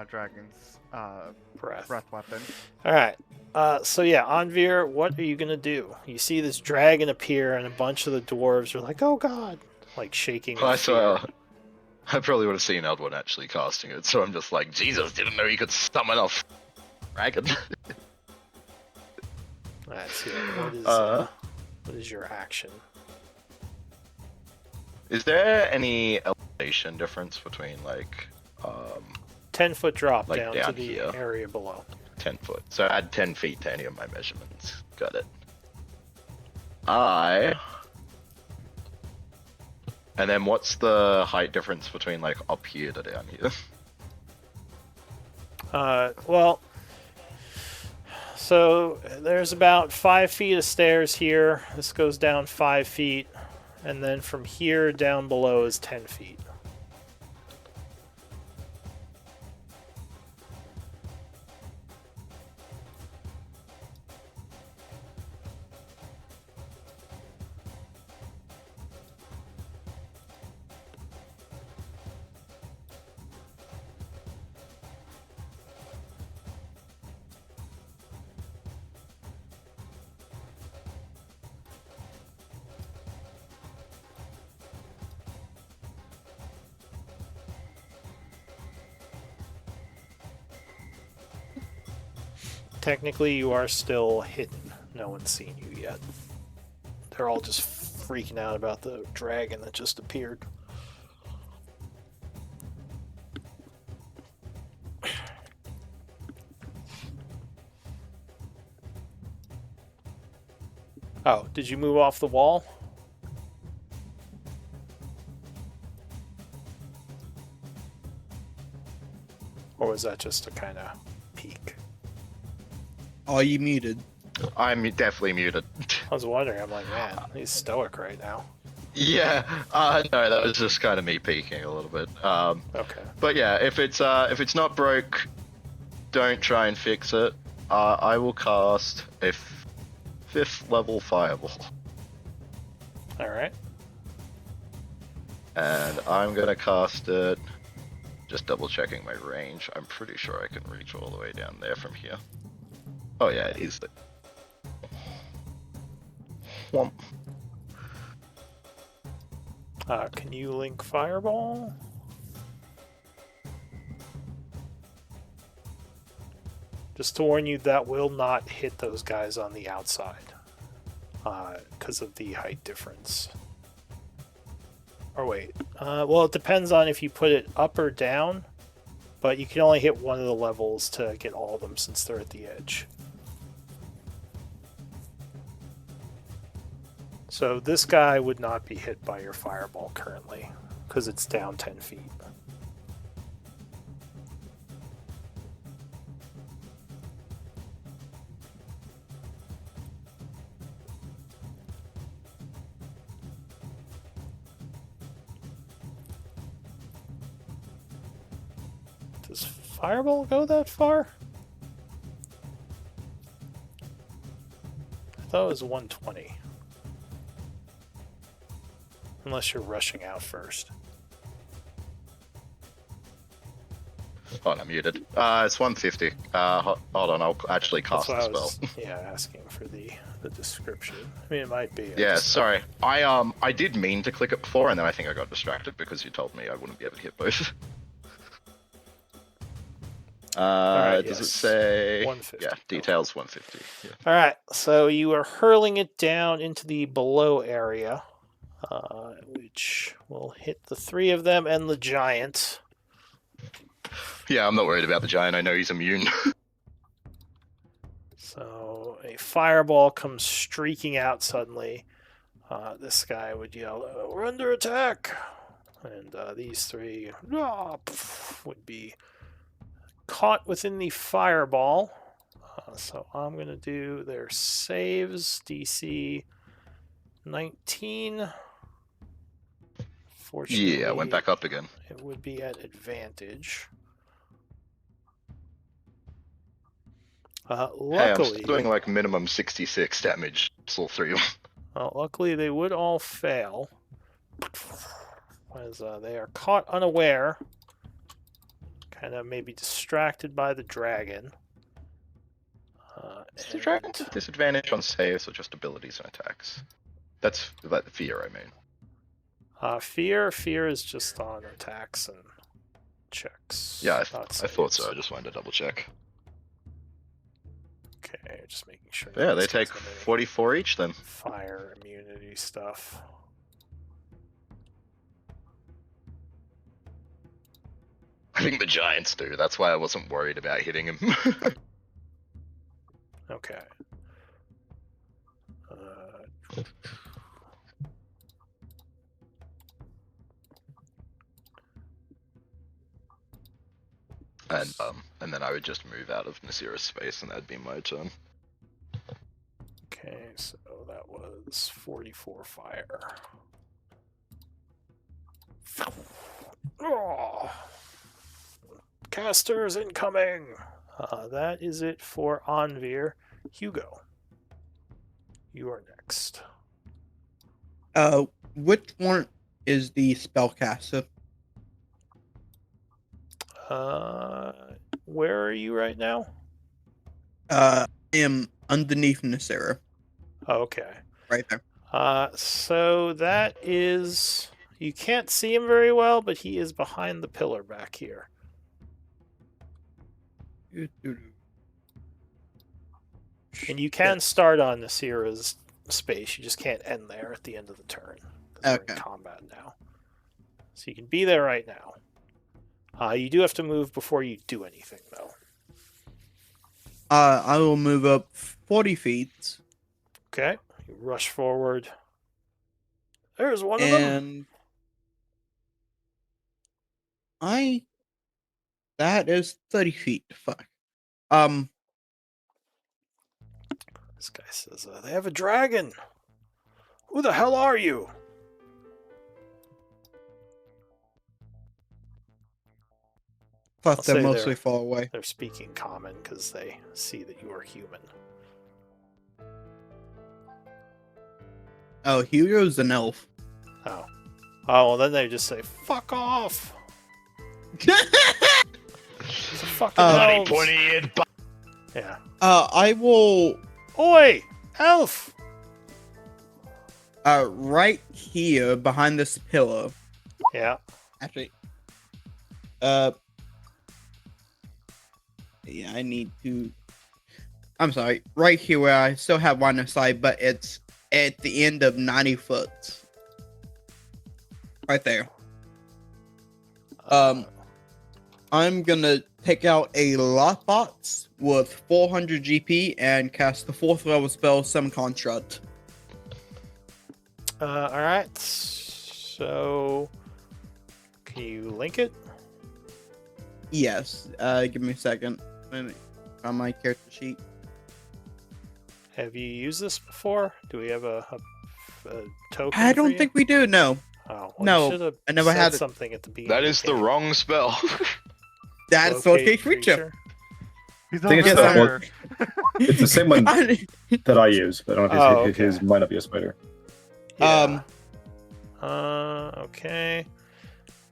dragon's breath weapon. All right. So yeah, Anvir, what are you gonna do? You see this dragon appear, and a bunch of the dwarves are like, "Oh God!" like shaking. I with saw. fear. I probably would have seen Eldwin actually casting it, so I'm just like, Jesus, didn't know you could summon a dragon. All right. So what is your action? Is there any elevation difference between like 10-foot drop Like down to down the here. area below. 10 foot? So add 10 feet to any of my measurements. Got it. And then what's the height difference between like up here to down here? Well, so there's about 5 feet of stairs here. This goes down 5 feet, and then from here down below is 10 feet. Technically, you are still hidden. No one's seen you yet. They're all just freaking out about the dragon that just appeared. Oh, did you move off the wall? Or was that just a kind of peek? Are you muted? I'm definitely muted. I was wondering. I'm like, man, he's stoic right now. Yeah, no, that was just kind of me peeking a little bit. Okay. But yeah, if it's not broke, don't try and fix it. I will cast a 5th level fireball, All right. and I'm gonna cast it. Just double checking my range. I'm pretty sure I can reach all the way down there from here. Oh yeah, easily. Whomp. Can you link fireball? Just to warn you, that will not hit those guys on the outside because of the height difference. Or wait, well, it depends on if you put it up or down, but you can only hit one of the levels to get all of them since they're at the edge. So this guy would not be hit by your fireball currently because it's down 10 feet. Does Fireball go that far? I thought it was 120. Unless you're rushing out first. Oh, I'm muted. It's 150. Hold on, I'll actually That's cast why the I spell. was, asking for the description. I mean, it might be. Yeah, sorry. I did mean to click it before, and then I think I got distracted because you told me I wouldn't be able to hit both. Alright, does it yes. say? 150. Yeah, details 150. Yeah. All right, so you are hurling it down into the below area, which will hit the 3 of them and the giant. Yeah, I'm not worried about the giant. I know he's immune. So a fireball comes streaking out suddenly. This guy would yell, "We're under attack!" And these 3 would be caught within the fireball. So I'm going to do their saves, DC 19. Fortunately, Yeah, went back up again. it would be at advantage. Hey, I'm Luckily, still doing like minimum 66 damage. It's all 3 of them. luckily they would all fail, as they are caught unaware, kind of maybe distracted by the dragon. Is the dragon at disadvantage on saves or just abilities and attacks? That's like fear, I mean. Fear is just on attacks and checks. Yeah, not I thought saves. so. I just wanted to double check. Okay, just making sure. Yeah, they nobody's take got any 44 each then. fire immunity stuff. I think the giants do. That's why I wasn't worried about hitting him. Okay. And then I would just move out of Nasira's space, and that'd be my turn. Okay, so that was 44 fire. Oh. Casters incoming! That is it for Anvir. Hugo, you are next. Which one is the spellcaster? Where are you right now? I am underneath Nasira, Okay. right there. So that is... You can't see him very well, but he is behind the pillar back here. And you can start on Nasira's space. You just can't end there at the end of the turn. 'Cause we're in Okay. combat now. So you can be there right now. You do have to move before you do anything, though. I will move up 40 feet, Okay. You rush forward. There's one of them. and that is 30 feet. Fuck. This guy says, they have a dragon. Who the hell are you? Plus I'll they're say mostly they're- far away. They're speaking common because they see that you are human. Oh, Hugo's an elf. Oh. Oh, well, then they just say, fuck off! He's a fucking elf. Pointy-eared Yeah. I will Oi! Elf! right here behind this pillar. Yeah. Actually, yeah, I need to. I'm sorry, right here where I still have line of sight, but it's at the end of 90 foot. Right there. I'm gonna take out a lockbox with 400 GP and cast the 4th level spell, Summon Construct. Alright. So. Can you link it? Yes. Give me a second. Let me find my character sheet. Have you used this before? Do we have a token? I for don't you? think we do. No. Oh, well, no, you should have I never said had it. something at the beginning. That of is the the game. wrong spell. That's Locate okay, creature. He's I think over it's the- there. It's the same one that I use, but I don't know Oh, if his okay. might not be a spider. Yeah. Okay.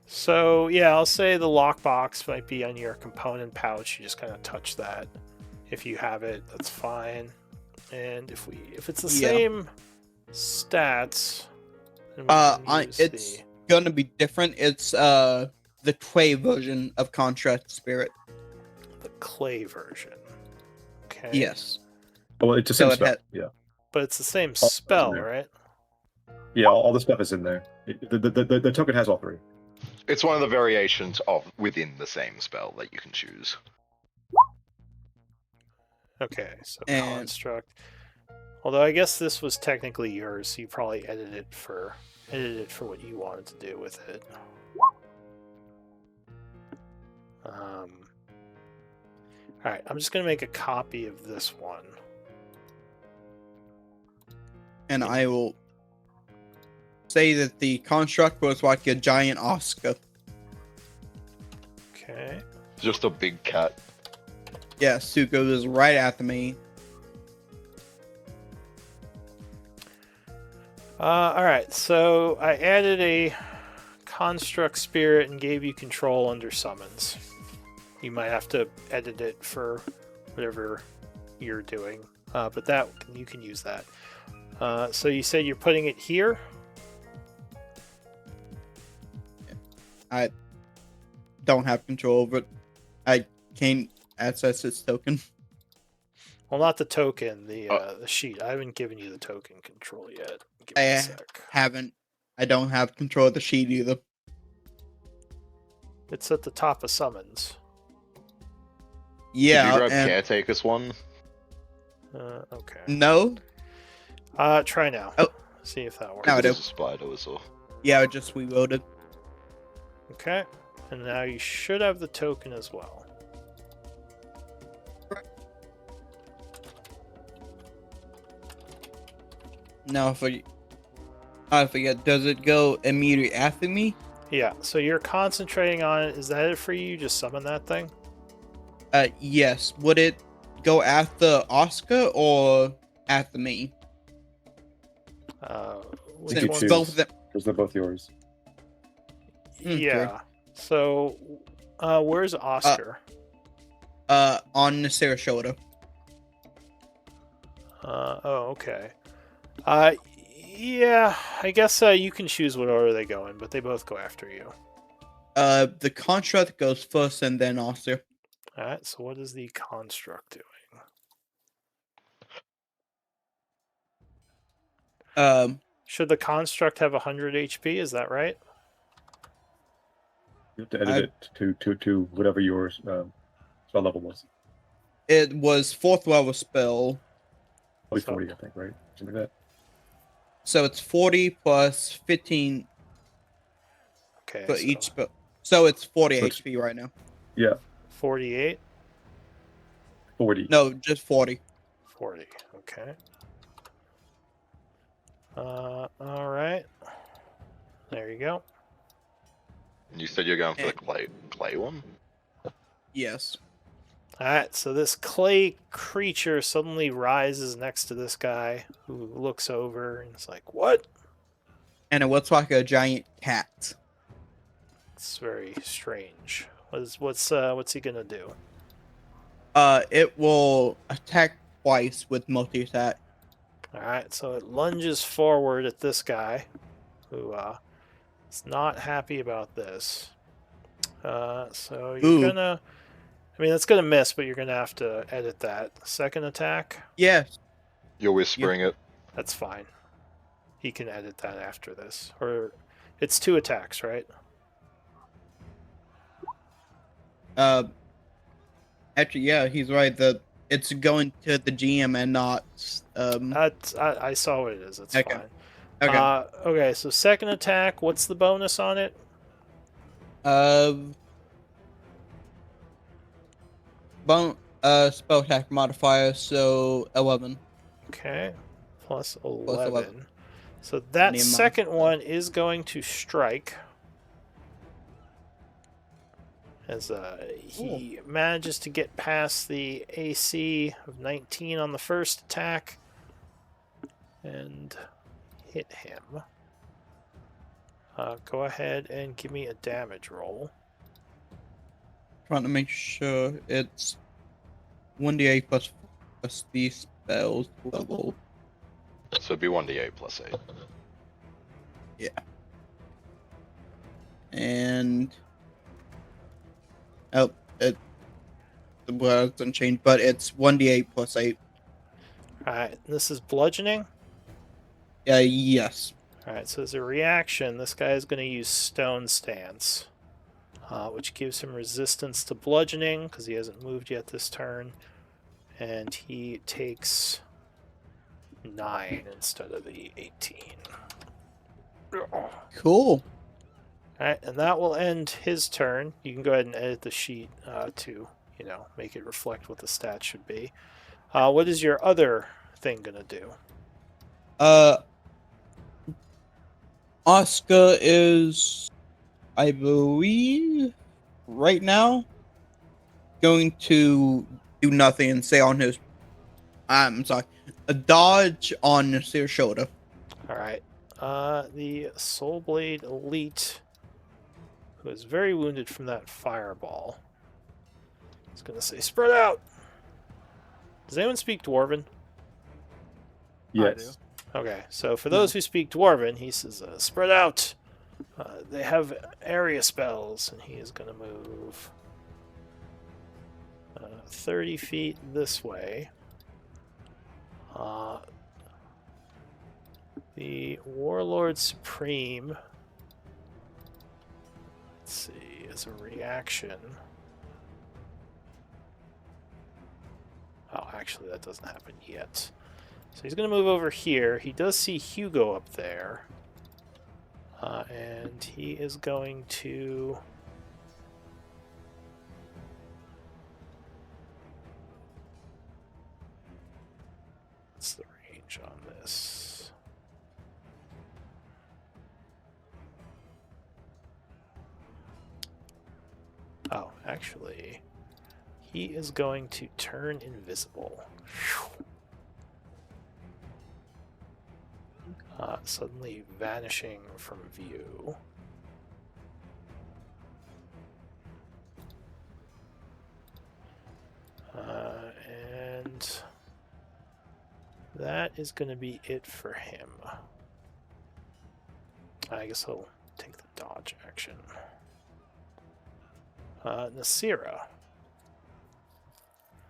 So yeah, I'll say the lockbox might be on your component pouch. You just kind of touch that. If you have it, that's fine. And if it's the Yeah. same stats, then we can use it's gonna be different. It's the clay version of Contrast Spirit. the clay version. Okay. Yes. Oh, well, it's the So same it spell. had- Yeah, But it's the same in spell, there. right? yeah. All the stuff is in there. The token has all three. It's one of the variations of within the same spell that you can choose. Okay, so And- construct. Although I guess this was technically yours, so you probably edited it for what you wanted to do with it. All right, I'm just gonna make a copy of this one. And I will say that the construct was like a giant Oscar. Okay. Just a big cat. Yeah, Suko is right after me. All right, so I added a construct spirit and gave you control under summons. You might have to edit it for whatever you're doing, but that you can use that. So you said you're putting it here. I don't have control over it. I can't access its token. Well, not the token, the sheet. I haven't given you the token control yet. Give me a sec. I don't have control of the sheet either. It's at the top of summons. Yeah, Did you grab and Caretaker's one? Okay. no, Try now. Oh. See if that works. No, I There's don't. a spider was all. yeah, I just reloaded. Okay. And now you should have the token as well. Now, I forget. Does it go immediately after me? Yeah, so you're concentrating on it. Is that it for you? You just summon that thing? Yes. Would it go after Oscar or after me? Which you Since choose. both of them. Because they're both yours. Okay. Yeah. So, where's Oscar? On the Sarah shoulder. Oh, okay. Yeah, I guess you can choose what order they go in, but they both go after you. The construct goes first and then Oscar. Alright, so what is the construct doing? Should the construct have 100 HP? Is that right? You have to edit it to whatever your spell level was. It was 4th level spell, Probably So- 40, I think, right? Something like that. so it's 40 plus 15 Okay. for so each spell. So it's 40 So it's- HP right now. Yeah, 48? 40. No, just 40. 40. Okay. Alright. There you go. And you said you're going for the clay one? Yes. Alright, so this clay creature suddenly rises next to this guy who looks over and is like, what? And it looks like a giant cat. It's very strange. What's he gonna do? It will attack twice with multi-attack. Alright, so it lunges forward at this guy who is not happy about this. So you're Ooh. gonna, I mean, that's gonna miss, but you're gonna have to edit that. Second attack, Yes. You're whispering it. that's fine. He can edit that after this. Or it's 2 attacks, right? Actually, yeah, he's right. It's going to the GM and not. I saw what it is. It's Okay. fine. Okay. Okay, so second attack, what's the bonus on it? Spell attack modifier, so 11. Okay, plus 11. Plus 11. So that Need a second modifier. one is going to strike. as he manages to get past the AC of 19 on the first attack and hit him. Go ahead and give me a damage roll. Trying to make sure it's 1d8 plus the spells level. So it'd be 1d8 plus 8. Yeah. And the well, it doesn't change, but it's 1d8 plus 8. Alright, this is bludgeoning. Yes. Alright, so as a reaction, this guy is going to use Stone Stance, which gives him resistance to bludgeoning, because he hasn't moved yet this turn. And he takes 9 instead of the 18. Cool. Alright, and that will end his turn. You can go ahead and edit the sheet to, make it reflect what the stats should be. What is your other thing going to do? Oscar is, I believe, right now, going to do nothing and stay on his. I'm sorry, a dodge on Nasir's shoulder. Alright. The Soulblade Elite, who is very wounded from that fireball, is going to say, "Spread out!" Does anyone speak Dwarven? Yes. Okay, so for those who speak Dwarven, he says, "Spread out!" They have area spells, and he is going to move 30 feet this way. The Warlord Supreme, let's see, as a reaction. Oh, actually, that doesn't happen yet. So he's going to move over here. He does see Hugo up there. And he is going to... What's the range on this? Oh, actually, he is going to turn invisible. Suddenly vanishing from view. And that is going to be it for him. I guess he'll take the dodge action. Nasira.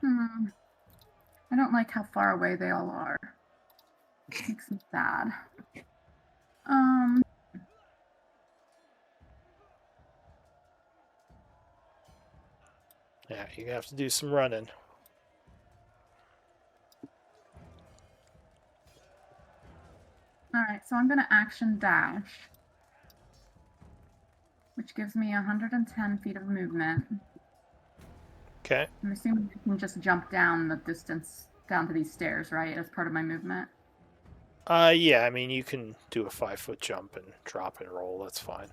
I don't like how far away they all are. Makes me sad. Yeah, you're gonna have to do some running. Alright, so I'm gonna action dash, which gives me 110 feet of movement. Okay. I'm assuming I can just jump down the distance down to these stairs, right, as part of my movement? Yeah, I mean, you can do a 5-foot jump and drop and roll, that's fine.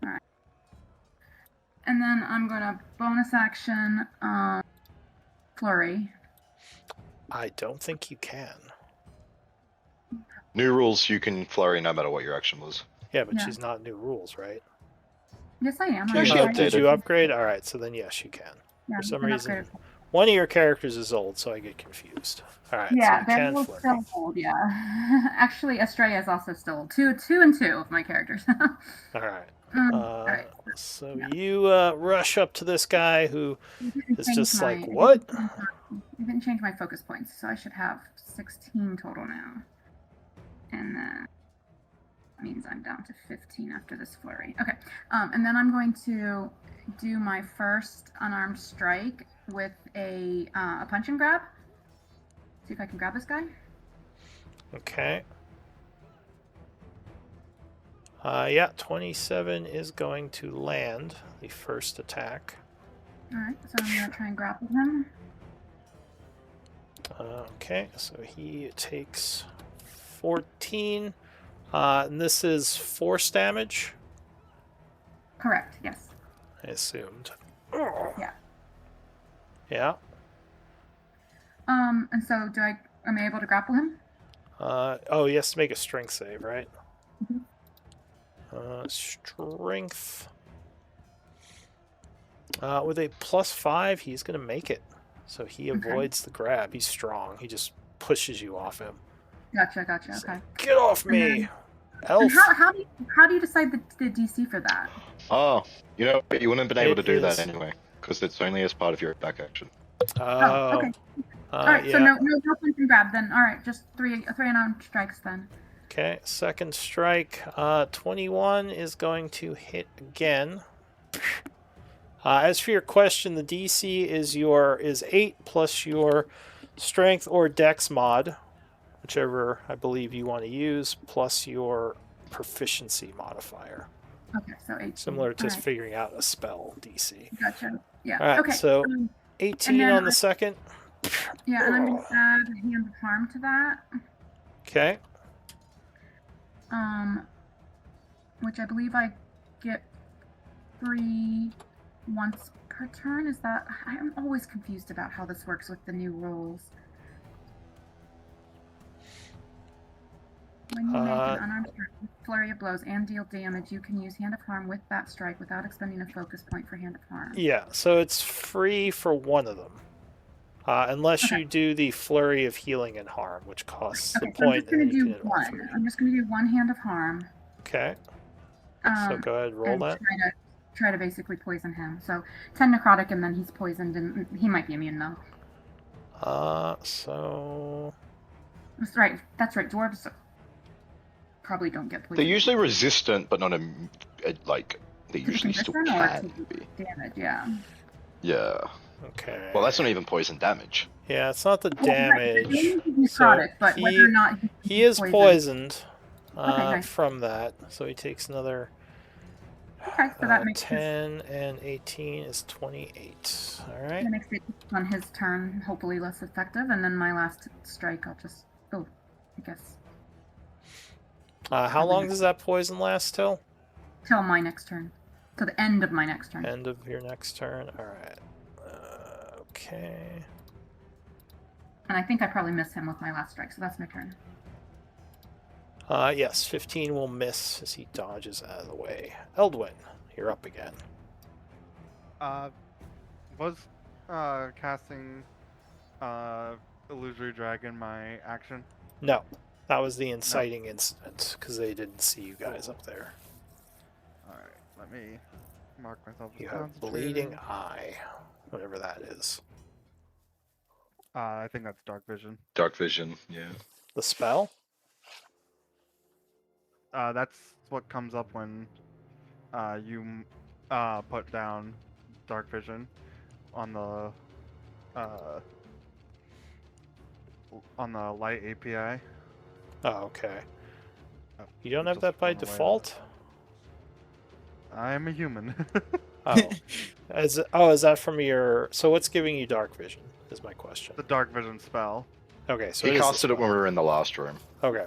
Alright. And then I'm gonna bonus action flurry. I don't think you can. New rules, you can flurry no matter what your action was. Yeah, but Yeah. she's not new rules, right? Yes, I am. Sure, I'm she upgraded. Did you upgrade? Alright, so then yes, you can. Yeah, For some I'm reason, upgraded. one of your characters is old, so I get confused. Alright, Yeah, so you they're can both flurry. still old, yeah. Actually, Estrella is also still old. Two and two of my characters. Alright. Alright. So you rush up to this guy who is Change just like, my- what? I didn't change my focus points, so I should have 16 total now. And then that means I'm down to 15 after this flurry. Okay, and then I'm going to do my first unarmed strike with a punch and grab. See if I can grab this guy. Okay. Yeah, 27 is going to land the first attack. Alright, so I'm going to try and grapple him. Okay, so he takes 14. And this is force damage. Correct, yes. I assumed. Yeah. Yeah. And so am I able to grapple him? Oh, he has to make a strength save, right? Mhm. Strength. With a +5, he's gonna make it. So he avoids the grab. He's strong. He just pushes you off him. Gotcha. He's Okay. like, get off me, And elf! And how do you decide the DC for that? Oh, you know, you wouldn't have been able It to do is- that anyway, because it's only as part of your back action. Oh, okay. All right. yeah. So no punch and grab then. All right. Just three unarmed strikes then. Okay, second strike. 21 is going to hit again. As for your question, the DC is 8 plus your strength or dex mod, whichever I believe you want to use, plus your proficiency modifier. Okay. So 18. Similar to All right. figuring out a spell DC. Gotcha. Yeah. All right, okay. so 18 then on the second. Yeah, and I'm gonna add hand of harm to that. Okay. Which I believe I get free once per turn. Is that? I'm always confused about how this works with the new rules. When you make an unarmed strike with flurry of blows and deal damage, you can use hand of harm with that strike without expending a focus point for hand of harm. Yeah, so it's free for one of them. Unless you do the flurry of healing and harm, which costs Okay, a so I'm point. just gonna and then you do can hit all one. three. I'm just gonna do one hand of harm. Okay. So go ahead, roll and that. try to basically poison him. So 10 necrotic, and then he's poisoned, and he might be immune though. So That's right. That's right. Dwarves probably don't get poisoned. They're usually resistant, but not like they To the usually still condition or can to be. damage. Yeah. Yeah. okay. Well, that's not even poison damage. Yeah, it's not the Well, right, the damage. damage is necrotic, but whether or not He is poisoned nice. from that, so he takes another. Okay, so that makes 10 and 18 is 28. All right. that makes it on his turn hopefully less effective, and then my last strike, I'll just I guess How long does that poison last till? till my next turn, to the end of my next turn. End of your next turn. All right. Okay. And I think I probably miss him with my last strike, so that's my turn. Yes, 15 will miss as he dodges out of the way. Eldwin, you're up again. Was casting Illusory Dragon my action? No, that was the inciting incident because they didn't see you guys up there. Alright, let me mark myself as You have concentrating. bleeding eye, whatever that is. I think that's Dark Vision. Dark vision. Yeah. The spell? That's what comes up when you put down Dark Vision on the light API. Oh, okay. Oh, You don't it have just that by went away. default? I'm a human. Oh. Is that from your... So what's giving you dark vision, is my question. The Dark Vision spell. Okay, so He it is the casted it when we were in the last room. Okay.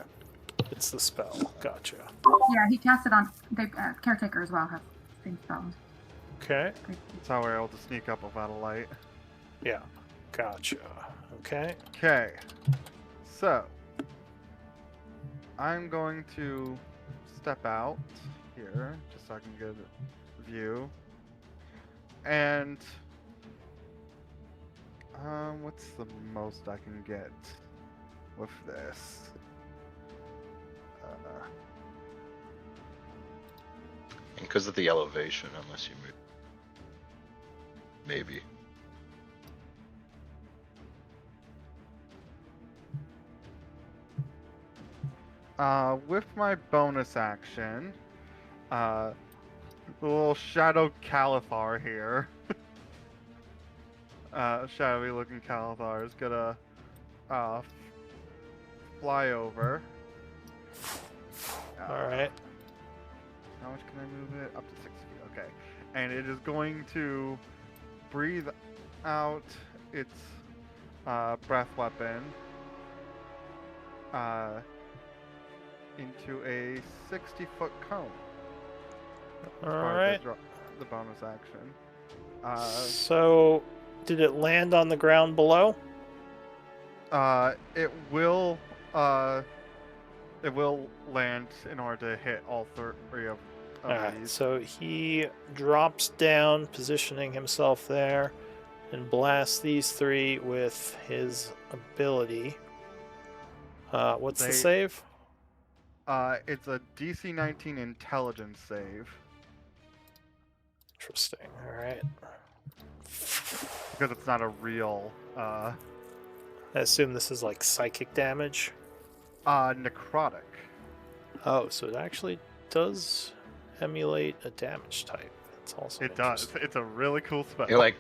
It's the spell. Gotcha. Yeah, he cast it on. Caretaker as well has same spells. Okay. That's how we're able to sneak up without a light. Yeah. Gotcha. Okay. Okay. So, I'm going to step out here just so I can get a view. And what's the most I can get with this? Because of the elevation, unless you move. Maybe. With my bonus action, the little shadow Calathar here, shadowy looking Calathar is gonna fly over. Alright. How much can I move it? Up to 6 feet. Okay. And it is going to breathe out its breath weapon into a 60-foot cone. As far as I Alright. the bonus action. So, did it land on the ground below? It will land in order to hit all three of Alright, these. so he drops down, positioning himself there, and blasts these three with his ability. What's the They- save? It's a DC 19 intelligence save Interesting. Alright. because it's not a real I assume this is like psychic damage. necrotic. Oh, so it actually does emulate a damage type. That's also It does. interesting. It's a really cool spell. It like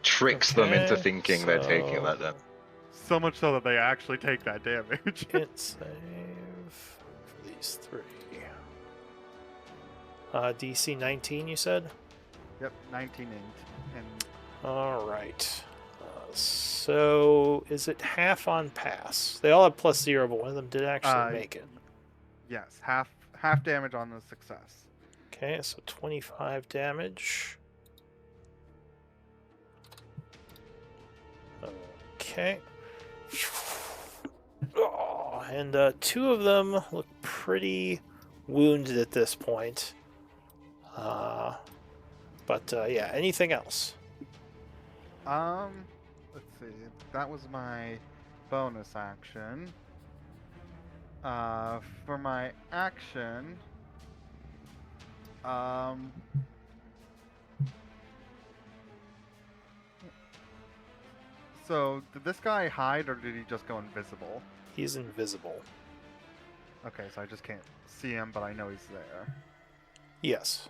tricks them into Okay, thinking they're taking so- that damage. So much so that they actually take that damage. Hit save for these three. DC 19, you said? Yep, 19 and Alright. So, is it half on pass? They all have +0, but one of them did actually make it. yes, half damage on the success. Okay, so 25 damage. Okay. Oh, and two of them look pretty wounded at this point. But yeah, anything else? Let's see. That was my bonus action. For my action, so did this guy hide or did he just go invisible? He's invisible. Okay, so I just can't see him, but I know he's there. Yes.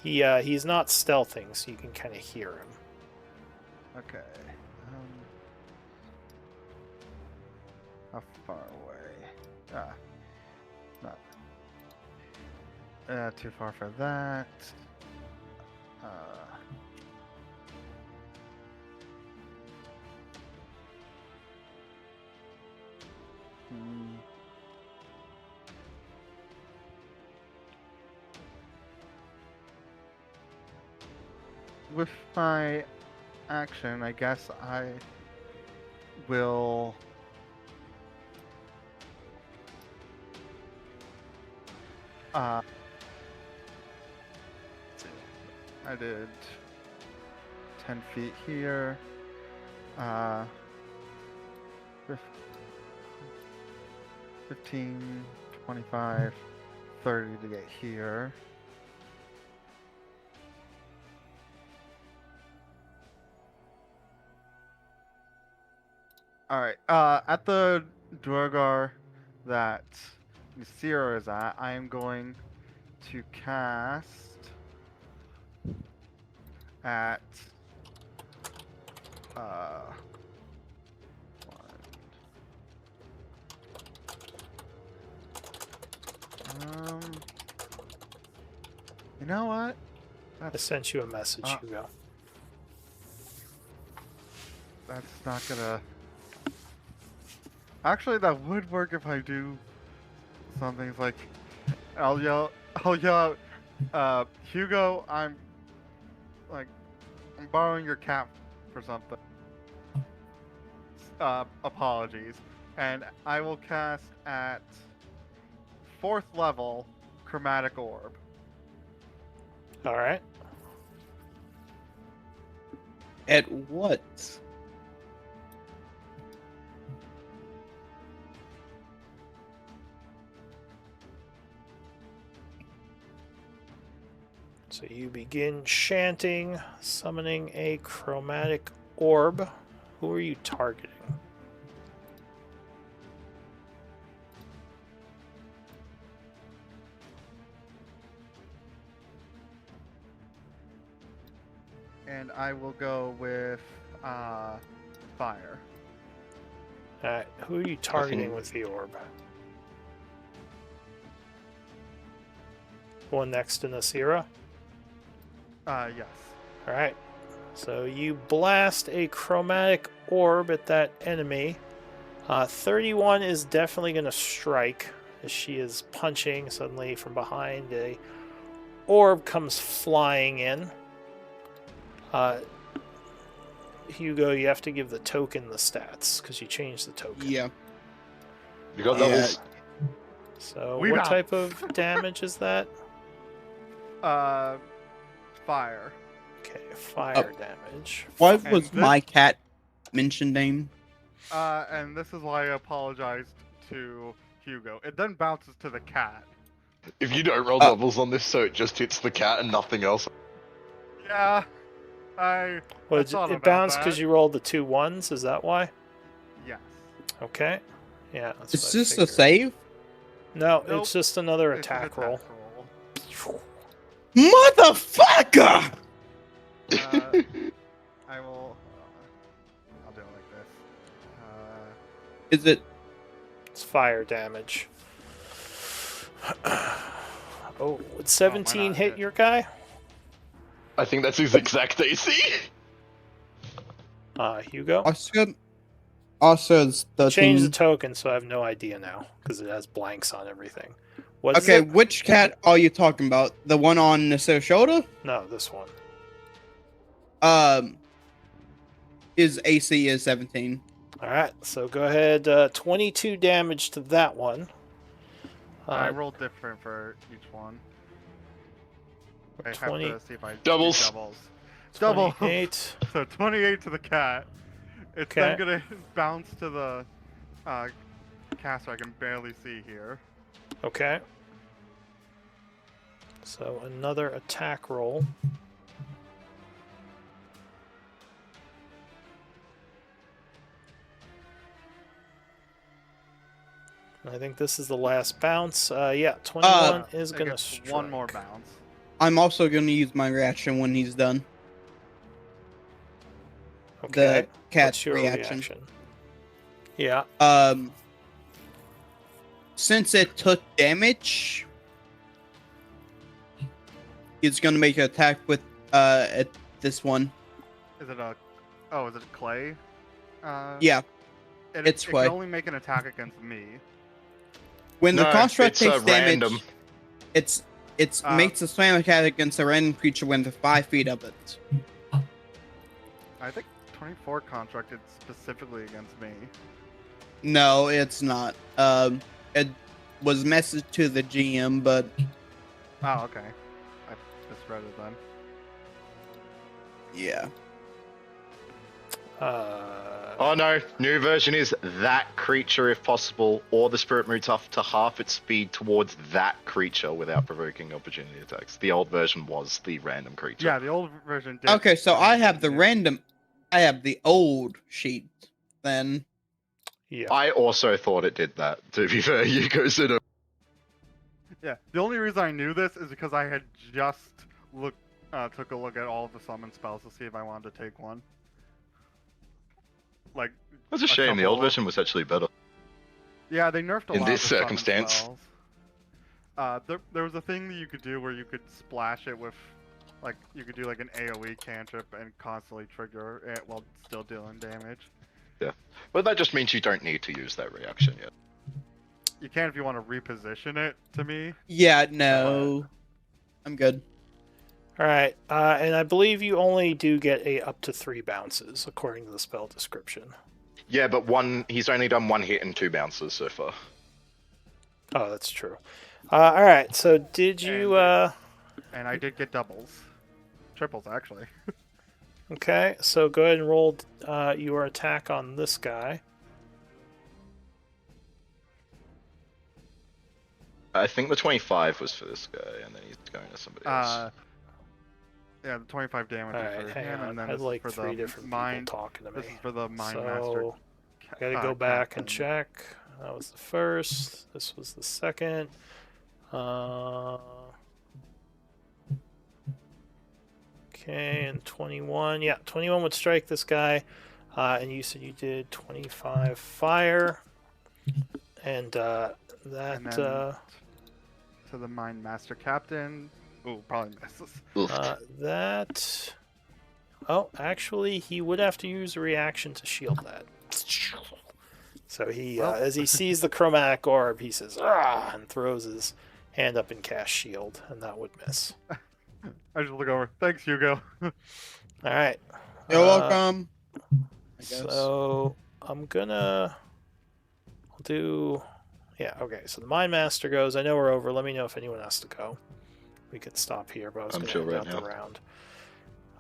He's He's not stealthing, so you can kind of hear him. okay. How far away? Not too far for that. Hmm. With my action, I guess I will. I did 10 feet here. 15, 25, 30 to get here. Alright, at the Duergar that Ysira is at, I am going to cast at you know what? I sent you a message, Hugo. That's not gonna. Actually, that would work if I do something like, I'll yell out, Hugo, I'm borrowing your cap for something. Apologies. And I will cast at 4th level Chromatic Orb. Alright. At what? So you begin chanting, summoning a chromatic orb. Who are you targeting? And I will go with fire. Alright, who are you targeting think- with the orb? One next to Nasira? Yes. Alright. So you blast a chromatic orb at that enemy. 31 is definitely going to strike as she is punching suddenly from behind. A orb comes flying in. Hugo, you have to give the token the stats because you changed the token. Yeah. You got Yeah. doubles. So We what bounce. type of damage is that? Fire. Okay, fire damage. What And was this- my cat mentioned name? And this is why I apologized to Hugo. It then bounces to the cat. If you don't roll doubles on this, so it just hits the cat and nothing else. Yeah, I Well, thought it about bounced that. because you rolled the 2 1s. Is that why? yes. Okay. Yeah. That's Is what I this a figured. save? No, Nope. it's just another It's an attack roll. roll. Motherfucker! I will. I'll do it like this. Is it? It's fire damage. Oh, would 17 not hit hit? your guy? I think that's his exact AC. Hugo? Also, it's 13. Change the token, so I have no idea now because it has blanks on everything. What is Okay, it? which cat are you talking about? The one on the shoulder? No, this one. His AC is 17. All right, so go ahead. 22 damage to that one. I rolled different for each one. I have 20 to see if I do Doubles. doubles. Double. 28. So 28 to the cat. It's Okay. then gonna bounce to the caster. I can barely see here. Okay. So another attack roll. I think this is the last bounce. Yeah, 21 is It going to gets strike. one more bounce. I'm also going to use my reaction when he's done. Okay. The cat's What's your reaction. Yeah. Since it took damage, he's going to make an attack with at this one. Is it a? Oh, is it clay? Yeah. It clay. can only make an attack against me. When the No, construct it's, takes damage, random. it's Uh, makes a slam attack against a random creature within 5 feet of it. I think 24 constructed specifically against me. No, it's not. It was messaged to the GM, but Oh, okay. I misread it then. yeah. Oh no, new version is that creature if possible, or the spirit moves up to half its speed towards that creature without provoking opportunity attacks. The old version was the random creature. Yeah, the old version did. Okay, so I have the I have the old sheet. Then Yeah. I also thought it did that, to be fair. You go sit up. Yeah, the only reason I knew this is because I had just took a look at all of the summon spells to see if I wanted to take one. Like, That's a a shame, the old couple- version was actually better. yeah, they nerfed a In lot this of the summon circumstance. spells. There was a thing that you could do where you could splash it with, like, you could do like an AoE cantrip and constantly trigger it while still dealing damage. But that just means you don't need to use that reaction yet. You can if you want to reposition it to me. yeah, no, I'm good. All right. And I believe you only do get up to 3 bounces according to the spell description. Yeah, but he's only done 1 hit and 2 bounces so far. Oh, that's true. All right. So did you? And I did get doubles. Triples, actually. Okay. So go ahead and roll your attack on this guy. I think the 25 was for this guy, and then he's going to somebody else. Yeah, the 25 damage All is right. for Hang him, on. and then I had this is like for 3 the different mind. people talking to me. This is for the mind master. So gotta go back and check. That was the first. This was the second. Okay, and 21. Yeah, 21 would strike this guy. And you said you did 25 fire. And that. And then to the mind master captain. Ooh, probably misses. Oof. That. Oh, actually, he would have to use a reaction to shield that. So he, Well. as he sees the chromatic orb, he says, "Ah!" and throws his hand up and cast shield, and that would miss. I just look over. Thanks, Hugo. All right. You're welcome. I guess. So I'm gonna do. Yeah. Okay. So the Mind Master goes. I know we're over. Let me know if anyone has to go. We can stop here, but I was I'm gonna chill end right out the now.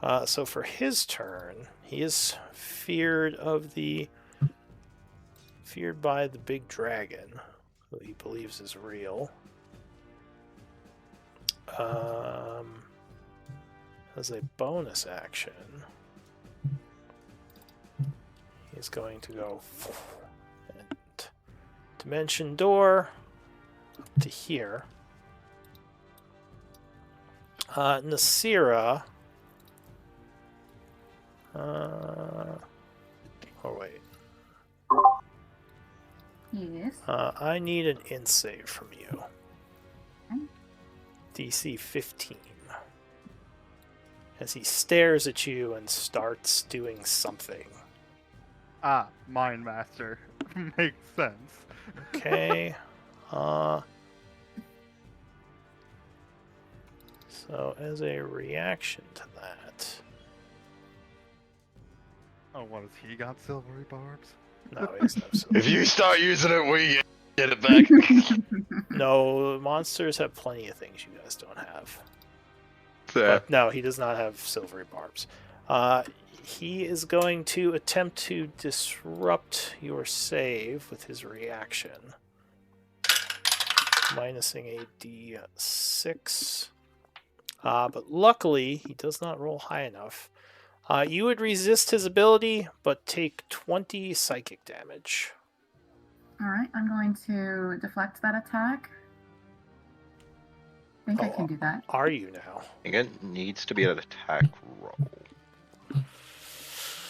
round. So for his turn, he is feared by the big dragon, who he believes is real. As a bonus action, he's going to go and dimension door up to here. Nasira. Oh wait. Yes. I need an int save from you. Okay. DC 15. As he stares at you and starts doing something. Mind Master. Makes sense. Okay. So as a reaction to that, Oh, what has he got? Silvery barbs? no, he's no silver. If you start using it, we get it back. No, monsters have plenty of things you guys don't have. There. But no, he does not have silvery barbs. He is going to attempt to disrupt your save with his reaction. Minusing a d6. But luckily, he does not roll high enough. You would resist his ability, but take 20 psychic damage. All right, I'm going to deflect that attack. I think I can do that. Are you now? I think it needs to be an attack roll.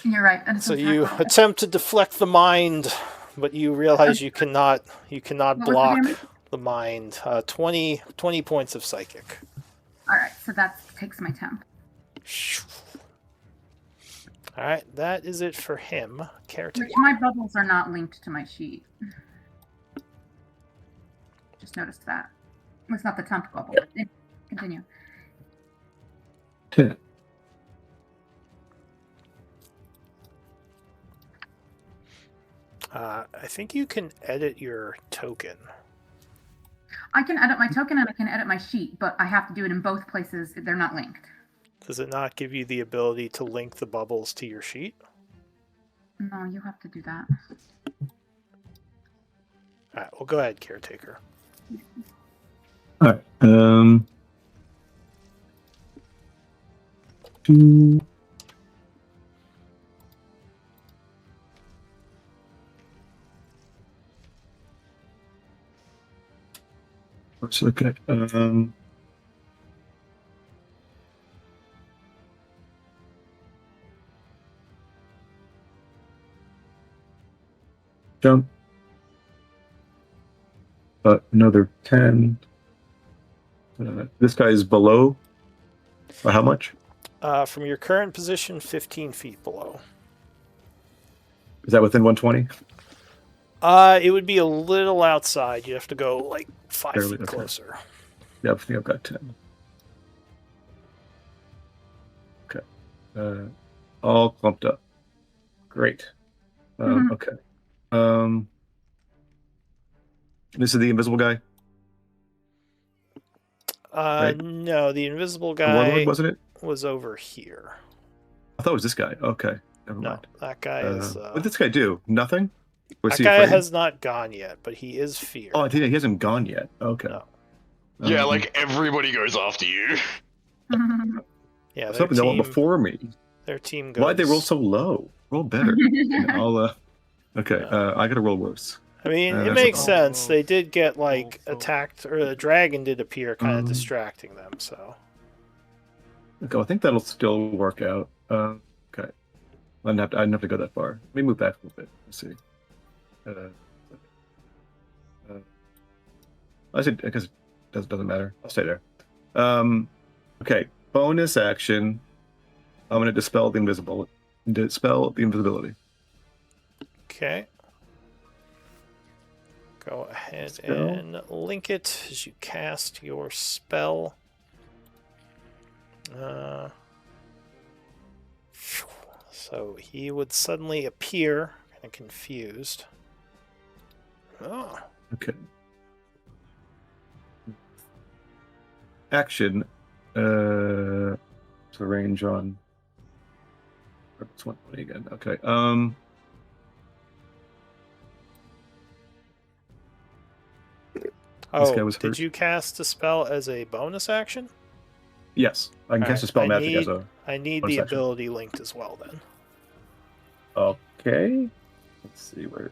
You're right. and it's So an you attack roll. attempt to deflect the mind, but you realize you cannot What was the block damage? the mind. 20 points of psychic. All right, so that takes my temp. All right, that is it for him. Caretaker. Which my bubbles are not linked to my sheet. Just noticed that. It's not the temp bubble. Continue. I think you can edit your token. I can edit my token and I can edit my sheet, but I have to do it in both places. They're not linked. Does it not give you the ability to link the bubbles to your sheet? No, you have to do that. All right, well, go ahead, Caretaker. All right. Two. Let's look at jump. Another 10. This guy is below. By how much? From your current position, 15 feet below. Is that within 120? It would be a little outside. You have to go like 5 Barely, feet okay. closer. Yeah, I think I've got 10. Okay. All clumped up. Great. Okay. This is the invisible guy? Right. No, the invisible The Warlord, guy wasn't it? was over here. I thought it was this guy. Okay. Never No, mind. that guy is. What did this guy do? Nothing? Was That he guy afraid? has not gone yet, but he is feared. Oh, he hasn't gone yet. Okay. No. Yeah, like everybody goes after you. Yeah, their something they went team, before me. their team goes. Why'd they roll so low? Roll better. I'll, okay, I gotta roll worse. I mean, it that's makes okay. sense. They did get like Oh, so- attacked, or the dragon did appear, kind of Um, distracting them. So Okay, I think that'll still work out. Okay. I didn't have to go that far. Let me move back a little bit. Let's see. I guess it doesn't matter. I'll stay there. Okay, bonus action. I'm gonna dispel the invisibility. okay. Go ahead Spell. and link it as you cast your spell. So he would suddenly appear, kind of confused. Oh, Okay. Action. So range on. It's 120 again. Okay. guy was did hurt. you cast a spell as a bonus action? Yes, I can cast a spell magic as a. I need bonus the action. ability linked as well then. Okay. Let's see where.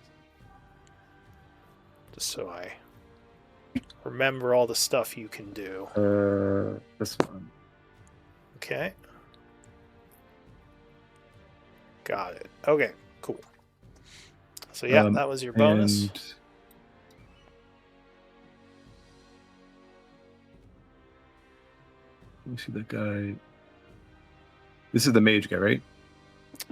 Just so I remember all the stuff you can do. This one. Okay. Got it. Okay, cool. So yeah, that was your bonus. And let me see that guy. This is the mage guy, right?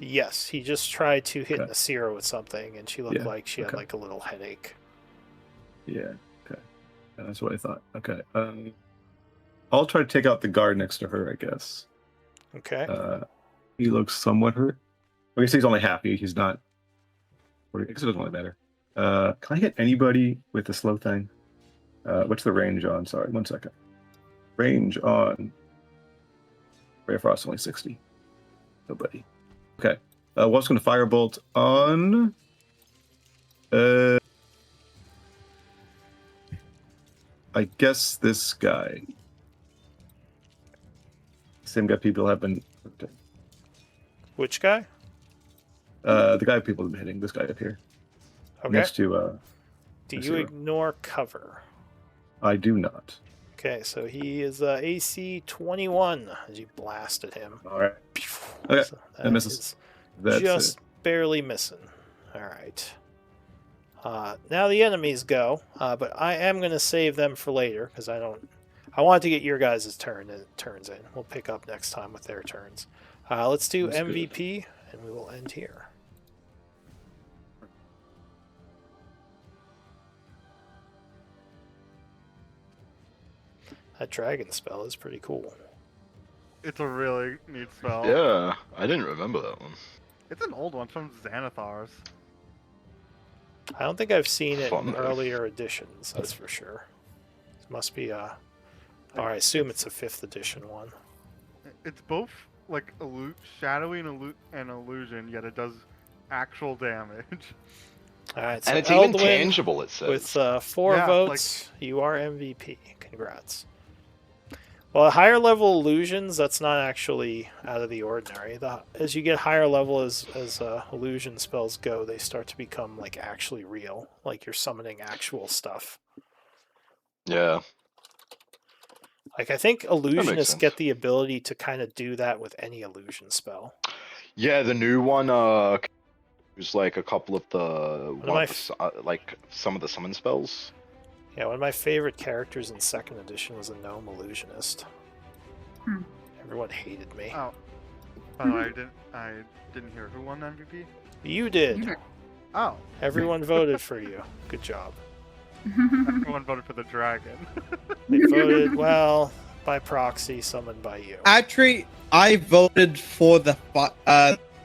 Yes, he just tried to hit Okay. Nasira with something, and she looked Yeah, like she had okay. like a little headache. Yeah. Okay. That's what I thought. Okay. I'll try to take out the guard next to her, I guess. Okay. He looks somewhat hurt. I guess he's only happy. He's not. I guess it doesn't really matter. Can I hit anybody with the slow thing? What's the range on? Sorry, 1 second. Range on Ray of Frost only 60. Nobody. Okay. What's going to firebolt on? I guess this guy. Same guy people have been. Which guy? The guy people have been hitting. This guy up here. Okay. Next to. Do you Nasira. ignore cover? I do not. Okay, so he is AC 21 as you blasted him. All right. Okay, So that misses. is That's just barely missing. All right. Now the enemies go, but I am going to save them for later because I want to get your guys' turns in. We'll pick up next time with their turns. Let's do That's good. MVP, and we will end here. That dragon spell is pretty cool. It's a really neat spell. Yeah, I didn't remember that one. It's an old one from Xanathar's. I don't think I've seen it Fun, in though. earlier editions, that's for sure. It must be or I assume it's a 5th edition one. It's both like shadowy and illusion, yet it does actual damage. Alright, so And it's even Eldwin, tangible, it says. with 4 Yeah, votes, you are MVP. Congrats. Well, higher level illusions, that's not actually out of the ordinary. As you get higher level as illusion spells go, they start to become like actually real, like you're summoning actual stuff. Yeah. Like I think illusionists sense. get the ability to kind of do that with any illusion spell. Yeah, the new one was like a couple of like some of the summon spells. Yeah, one of my favorite characters in 2nd edition was a gnome illusionist. Hmm. Everyone hated me. Oh, by the way, I didn't hear who won MVP. You did. You did. Oh, Everyone voted for you. Good job. everyone voted for the dragon. They voted, well, by proxy, summoned by you. Actually, I voted for the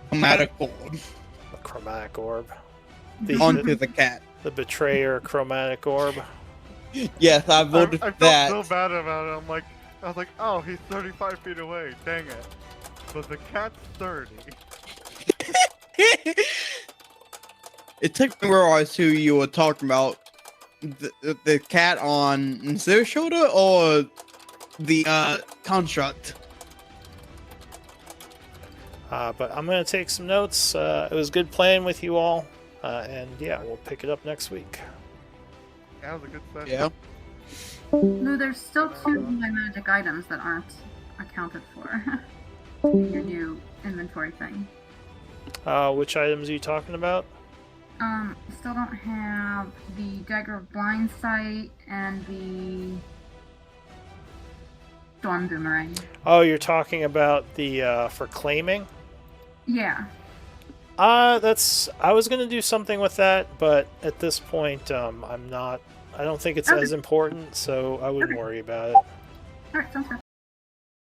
chromatic orb The chromatic orb. onto the cat. The betrayer chromatic orb. Yes, I voted I for felt that. so bad about it. I was like, oh, he's 35 feet away. Dang it. But the cat's 30. It took me where I who you were talking about. The cat on their shoulder or the construct? But I'm going to take some notes. It was good playing with you all. And yeah, we'll pick it up next week. That was a good session. Yeah. Lou, there's still 2 of my magic items that aren't accounted for in your new inventory thing. Which items are you talking about? Still don't have the Dagger of Blind Sight and the Storm Boomerang. Oh, you're talking about the for claiming? Yeah. I was gonna do something with that, but at this point, I'm not. I don't think it's Okay. as important, so I wouldn't Okay. worry about it. All right, sounds good.